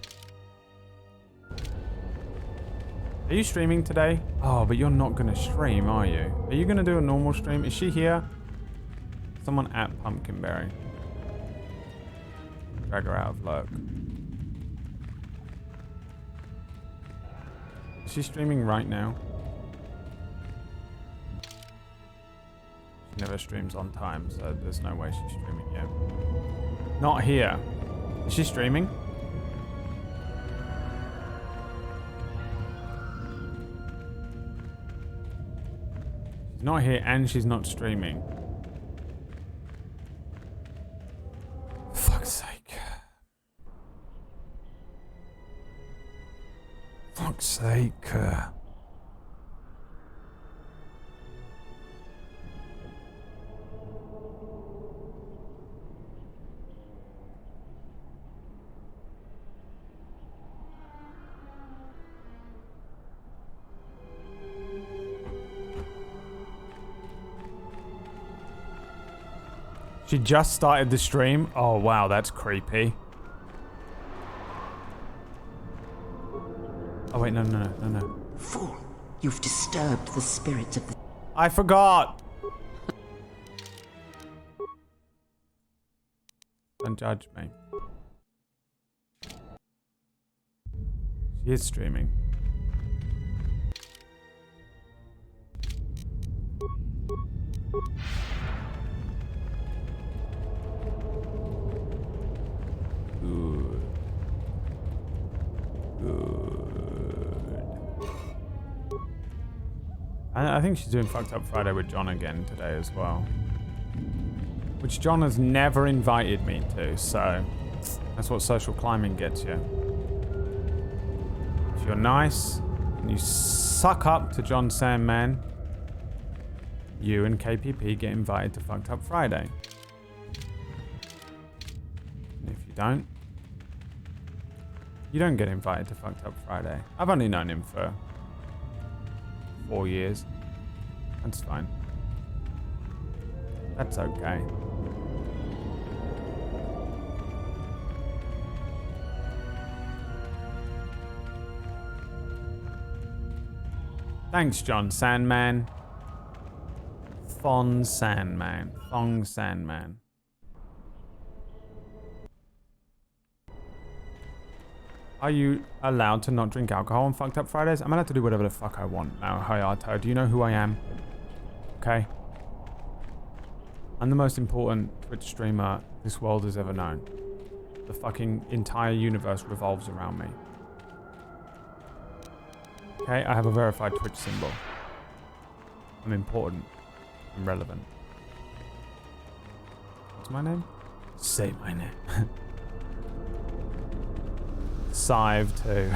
Are you streaming today? Oh, but you're not gonna stream, are you? Are you gonna do a normal stream? Is she here? Someone at Pumpkinberry. Drag her out of lurk. Is she streaming right now? She never streams on time, so there's no way she's streaming yet. Not here. Is she streaming? She's not here and she's not streaming. Fuck's sake. Fuck's sake. She just started the stream? Oh wow, that's creepy. Oh wait, no. Fool, you've disturbed the spirits of the... I forgot! Don't judge me. She is streaming. Good. I think she's doing Fucked Up Friday with John again today as well. Which John has never invited me to, so that's what social climbing gets you. If you're nice and you suck up to John Sandman, you and KPP get invited to Fucked Up Friday. And if you don't get invited to Fucked Up Friday. I've only known him for 4 years. That's fine. That's okay. Thanks, John Sandman. Thong Sandman. Are you allowed to not drink alcohol on Fucked Up Fridays? I'm allowed to do whatever the fuck I want now, Hayato. Do you know who I am? Okay? I'm the most important Twitch streamer this world has ever known. The fucking entire universe revolves around me. Okay, I have a verified Twitch symbol. I'm important. I'm relevant. What's my name? Say my name. Sive too.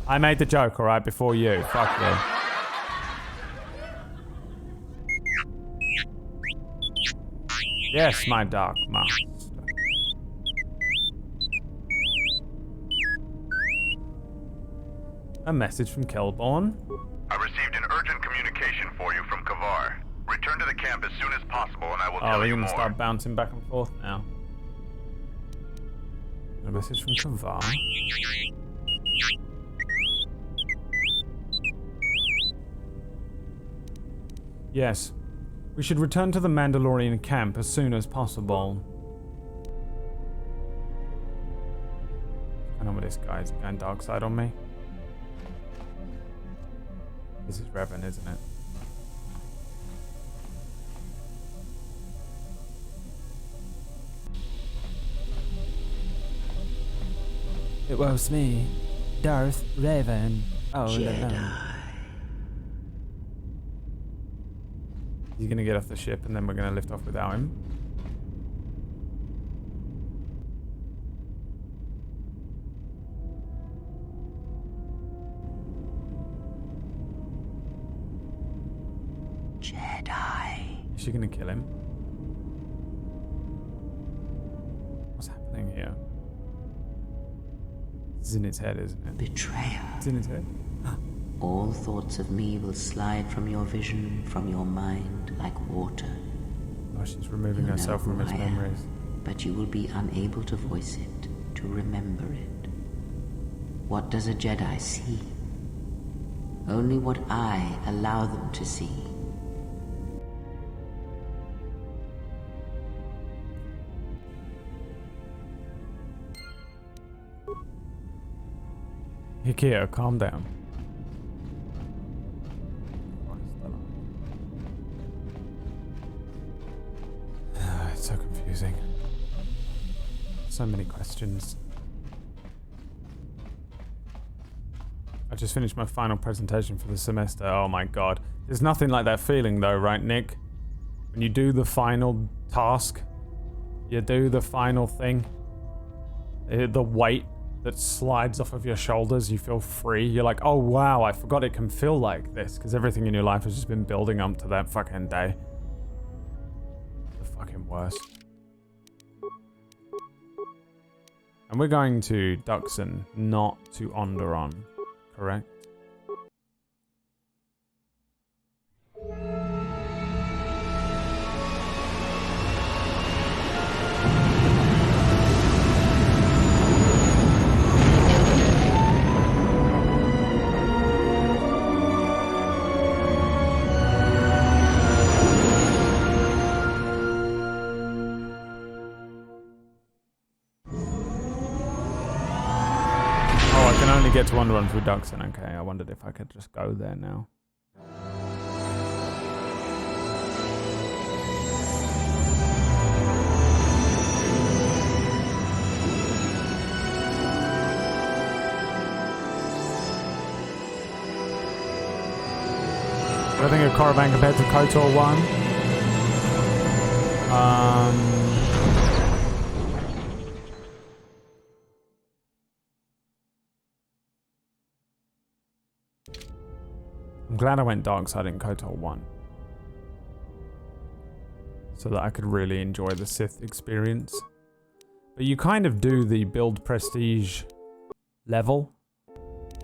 I made the joke, alright, before you. Fuck you. Yes, my dark master. A message from Kelborn. I received an urgent communication for you from Kavar. Return to the camp as soon as possible and I will tell you more. Oh, we're gonna start bouncing back and forth now. A message from Kavar. Yes. We should return to the Mandalorian camp as soon as possible. I know what this guy's going dark side on me. This is Revan, isn't it? It was me, Darth Revan. Oh, Jedi. He's gonna get off the ship and then we're gonna lift off without him. Jedi. Is she gonna kill him? What's happening here? It's in its head, isn't it? Betrayal. It's in its head. All thoughts of me will slide from your vision, from your mind, like water. Oh, she's removing herself from his memories. But you will be unable to voice it, to remember it. What does a Jedi see? Only what I allow them to see. Ikea, calm down. It's so confusing. So many questions. I just finished my final presentation for the semester. Oh my god. There's nothing like that feeling though, right, Nick? When you do the final task, you do the final thing, the weight that slides off of your shoulders, you feel free. You're like, oh wow, I forgot it can feel like this, because everything in your life has just been building up to that fucking day. The fucking worst. And we're going to Duxon, not to Onderon, correct? Get to Onderon through Duxon. Okay, I wondered if I could just go there now. What do I think of Korriban compared to Kotor 1? I'm glad I went dark side in Kotor 1. So that I could really enjoy the Sith experience. But you kind of do the build prestige level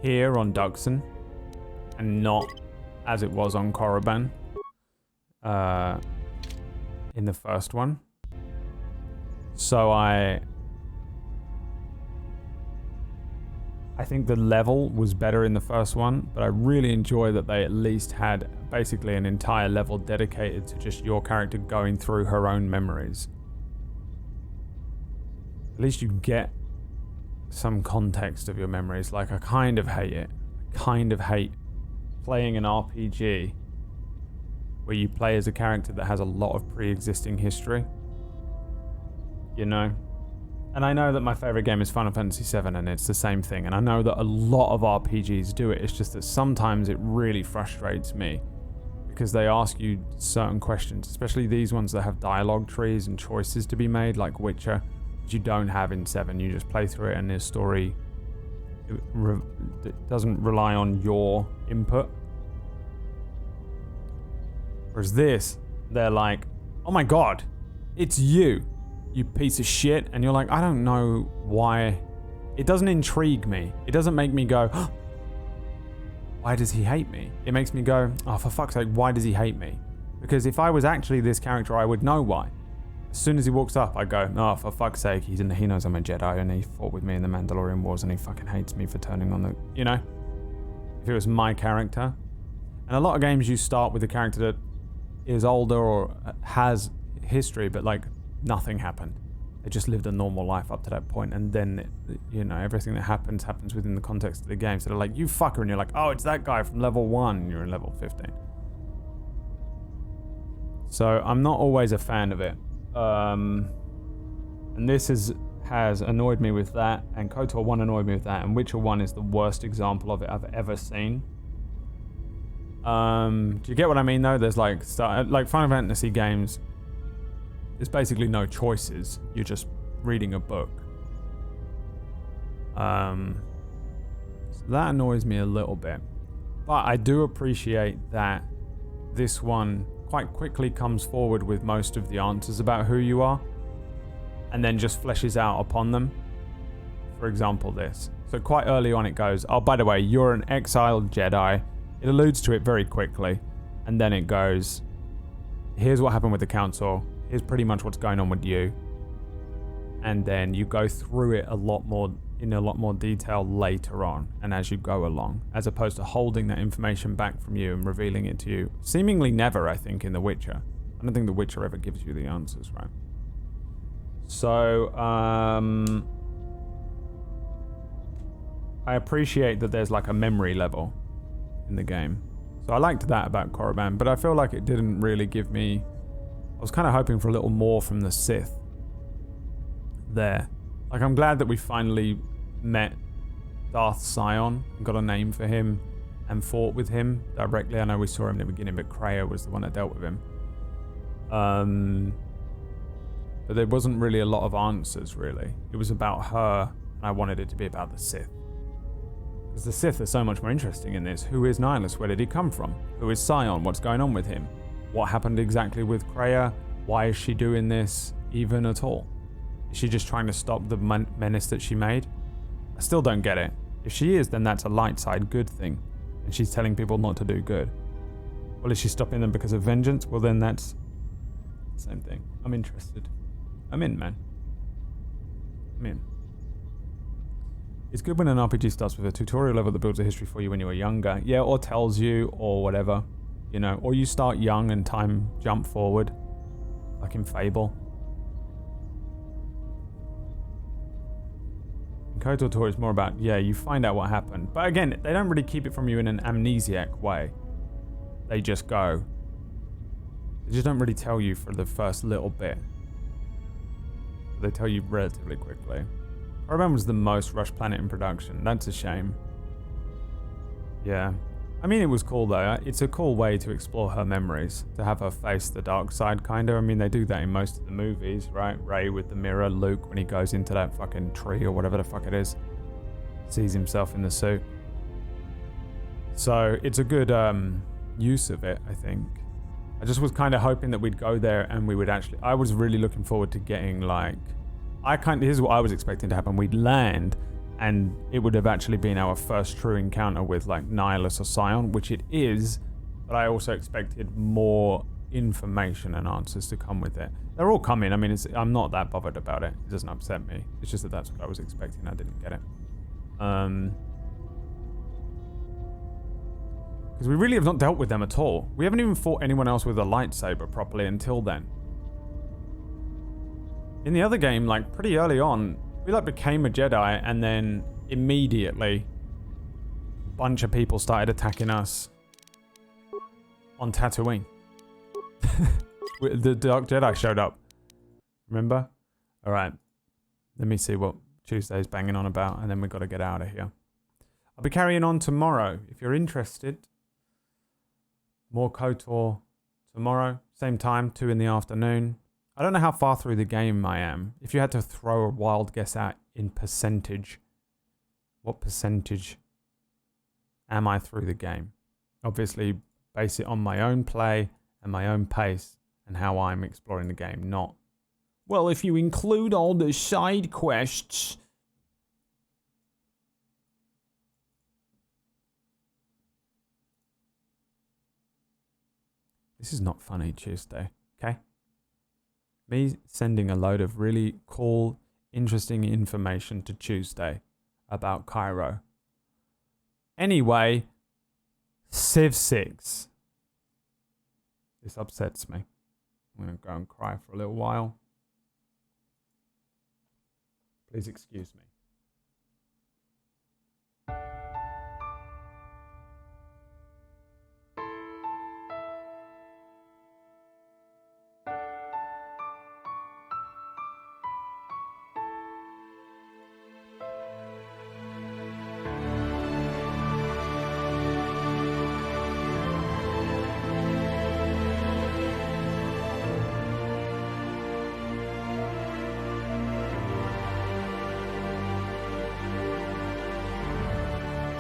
here on Duxon. And not as it was on Korriban. In the first one. So I think the level was better in the first one, but I really enjoy that they at least had basically an entire level dedicated to just your character going through her own memories. At least you get some context of your memories. Like, I kind of hate it. I kind of hate playing an RPG where you play as a character that has a lot of pre-existing history. You know? And I know that my favorite game is Final Fantasy VII, and it's the same thing. And I know that a lot of RPGs do it. It's just that sometimes it really frustrates me because they ask you certain questions, especially these ones that have dialogue trees and choices to be made, like Witcher, which you don't have in 7. You just play through it, and the story it doesn't rely on your input. Whereas this, they're like, oh my god, it's you piece of shit. And you're like, I don't know why. It doesn't intrigue me. It doesn't make me go, oh, why does he hate me? It makes me go, oh, for fuck's sake, why does he hate me? Because if I was actually this character, I would know why. As soon as he walks up, I go, oh, for fuck's sake, he knows I'm a Jedi, and he fought with me in the Mandalorian Wars, and he fucking hates me for turning on the, you know? If it was my character. And a lot of games you start with a character that is older or has history, but like nothing happened. They just lived a normal life up to that point, and then, you know, everything that happens within the context of the game. So they're like, you fucker, and you're like, oh, it's that guy from level 1, and you're in level 15. So I'm not always a fan of it. And this has annoyed me with that, and KOTOR 1 annoyed me with that, and Witcher 1 is the worst example of it I've ever seen. Do you get what I mean, though? There's like Final Fantasy games, there's basically no choices. You're just reading a book. So that annoys me a little bit. But I do appreciate that this one quite quickly comes forward with most of the answers about who you are, and then just fleshes out upon them. For example, this. So quite early on it goes, oh, by the way, you're an exiled Jedi. It alludes to it very quickly, and then it goes, here's what happened with the council, here's pretty much what's going on with you, and then you go through it in a lot more detail later on, and as you go along, as opposed to holding that information back from you and revealing it to you seemingly never, I think, in The Witcher. I don't think The Witcher ever gives you the answers, right? So I appreciate that there's like a memory level in the game. So I liked that about Korriban, but I feel like it didn't really give me... I was kind of hoping for a little more from the Sith there. Like, I'm glad that we finally met Darth Sion and got a name for him and fought with him directly. I know we saw him in the beginning, but Kreia was the one that dealt with him. But there wasn't really a lot of answers, really. It was about her, and I wanted it to be about the Sith. Because the Sith are so much more interesting in this. Who is Nihilus? Where did he come from? Who is Sion? What's going on with him? What happened exactly with Kreia? Why is she doing this even at all? Is she just trying to stop the menace that she made? I still don't get it. If she is, then that's a light side good thing. And she's telling people not to do good. Well, is she stopping them because of vengeance? Well, then that's the same thing. I'm interested. I'm in, man. I'm in. It's good when an RPG starts with a tutorial level that builds a history for you when you were younger. Yeah, or tells you, or whatever. You know, or you start young and time jump forward. Like in Fable. In KOTOR is more about, yeah, you find out what happened. But again, they don't really keep it from you in an amnesiac way. They just go. They just don't really tell you for the first little bit. They tell you relatively quickly. Korriban was the most rushed planet in production. That's a shame. Yeah. I mean, it was cool though. It's a cool way to explore her memories. To have her face the dark side, kind of. I mean, they do that in most of the movies, right? Rey with the mirror, Luke when he goes into that fucking tree or whatever the fuck it is. Sees himself in the suit. So, it's a good use of it, I think. I just was kind of hoping that we'd go there and we would actually... I was really looking forward to getting like... Here's what I was expecting to happen. We'd land and it would have actually been our first true encounter with like Nihilus or Sion, which it is, but I also expected more information and answers to come with it. They're all coming. I mean, I'm not that bothered about it. It doesn't upset me. It's just that that's what I was expecting. I didn't get it. Because we really have not dealt with them at all. We haven't even fought anyone else with a lightsaber properly until then. In the other game, like pretty early on, We like became a Jedi and then immediately a bunch of people started attacking us on Tatooine. The Dark Jedi showed up. Remember? Alright. Let me see what Tuesday's banging on about, and then we've got to get out of here. I'll be carrying on tomorrow. If you're interested, more KOTOR tomorrow. Same time, 2 in the afternoon. I don't know how far through the game I am. If you had to throw a wild guess out in percentage, what percentage am I through the game? Obviously, base it on my own play and my own pace and how I'm exploring the game, not, well, if you include all the side quests. This is not funny, Tuesday, okay? Me sending a load of really cool, interesting information to Tuesday about Cairo. Anyway, Civ 6. This upsets me. I'm going to go and cry for a little while. Please excuse me.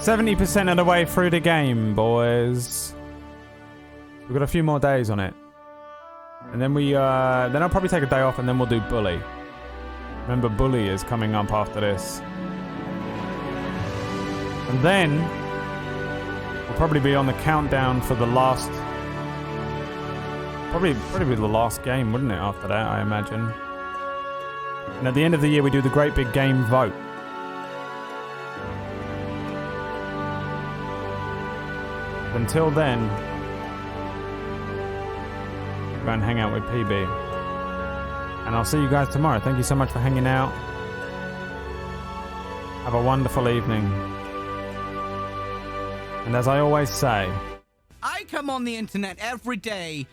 %70 of the way through the game, boys. We've got a few more days on it. And then then I'll probably take a day off and then we'll do Bully. Remember, Bully is coming up after this. And then we'll probably be on the countdown for the last... Probably be the last game, wouldn't it, after that, I imagine. And at the end of the year, we do the great big game vote. Until then, go and hang out with PB. And I'll see you guys tomorrow. Thank you so much for hanging out. Have a wonderful evening. And as I always say, I come on the internet every day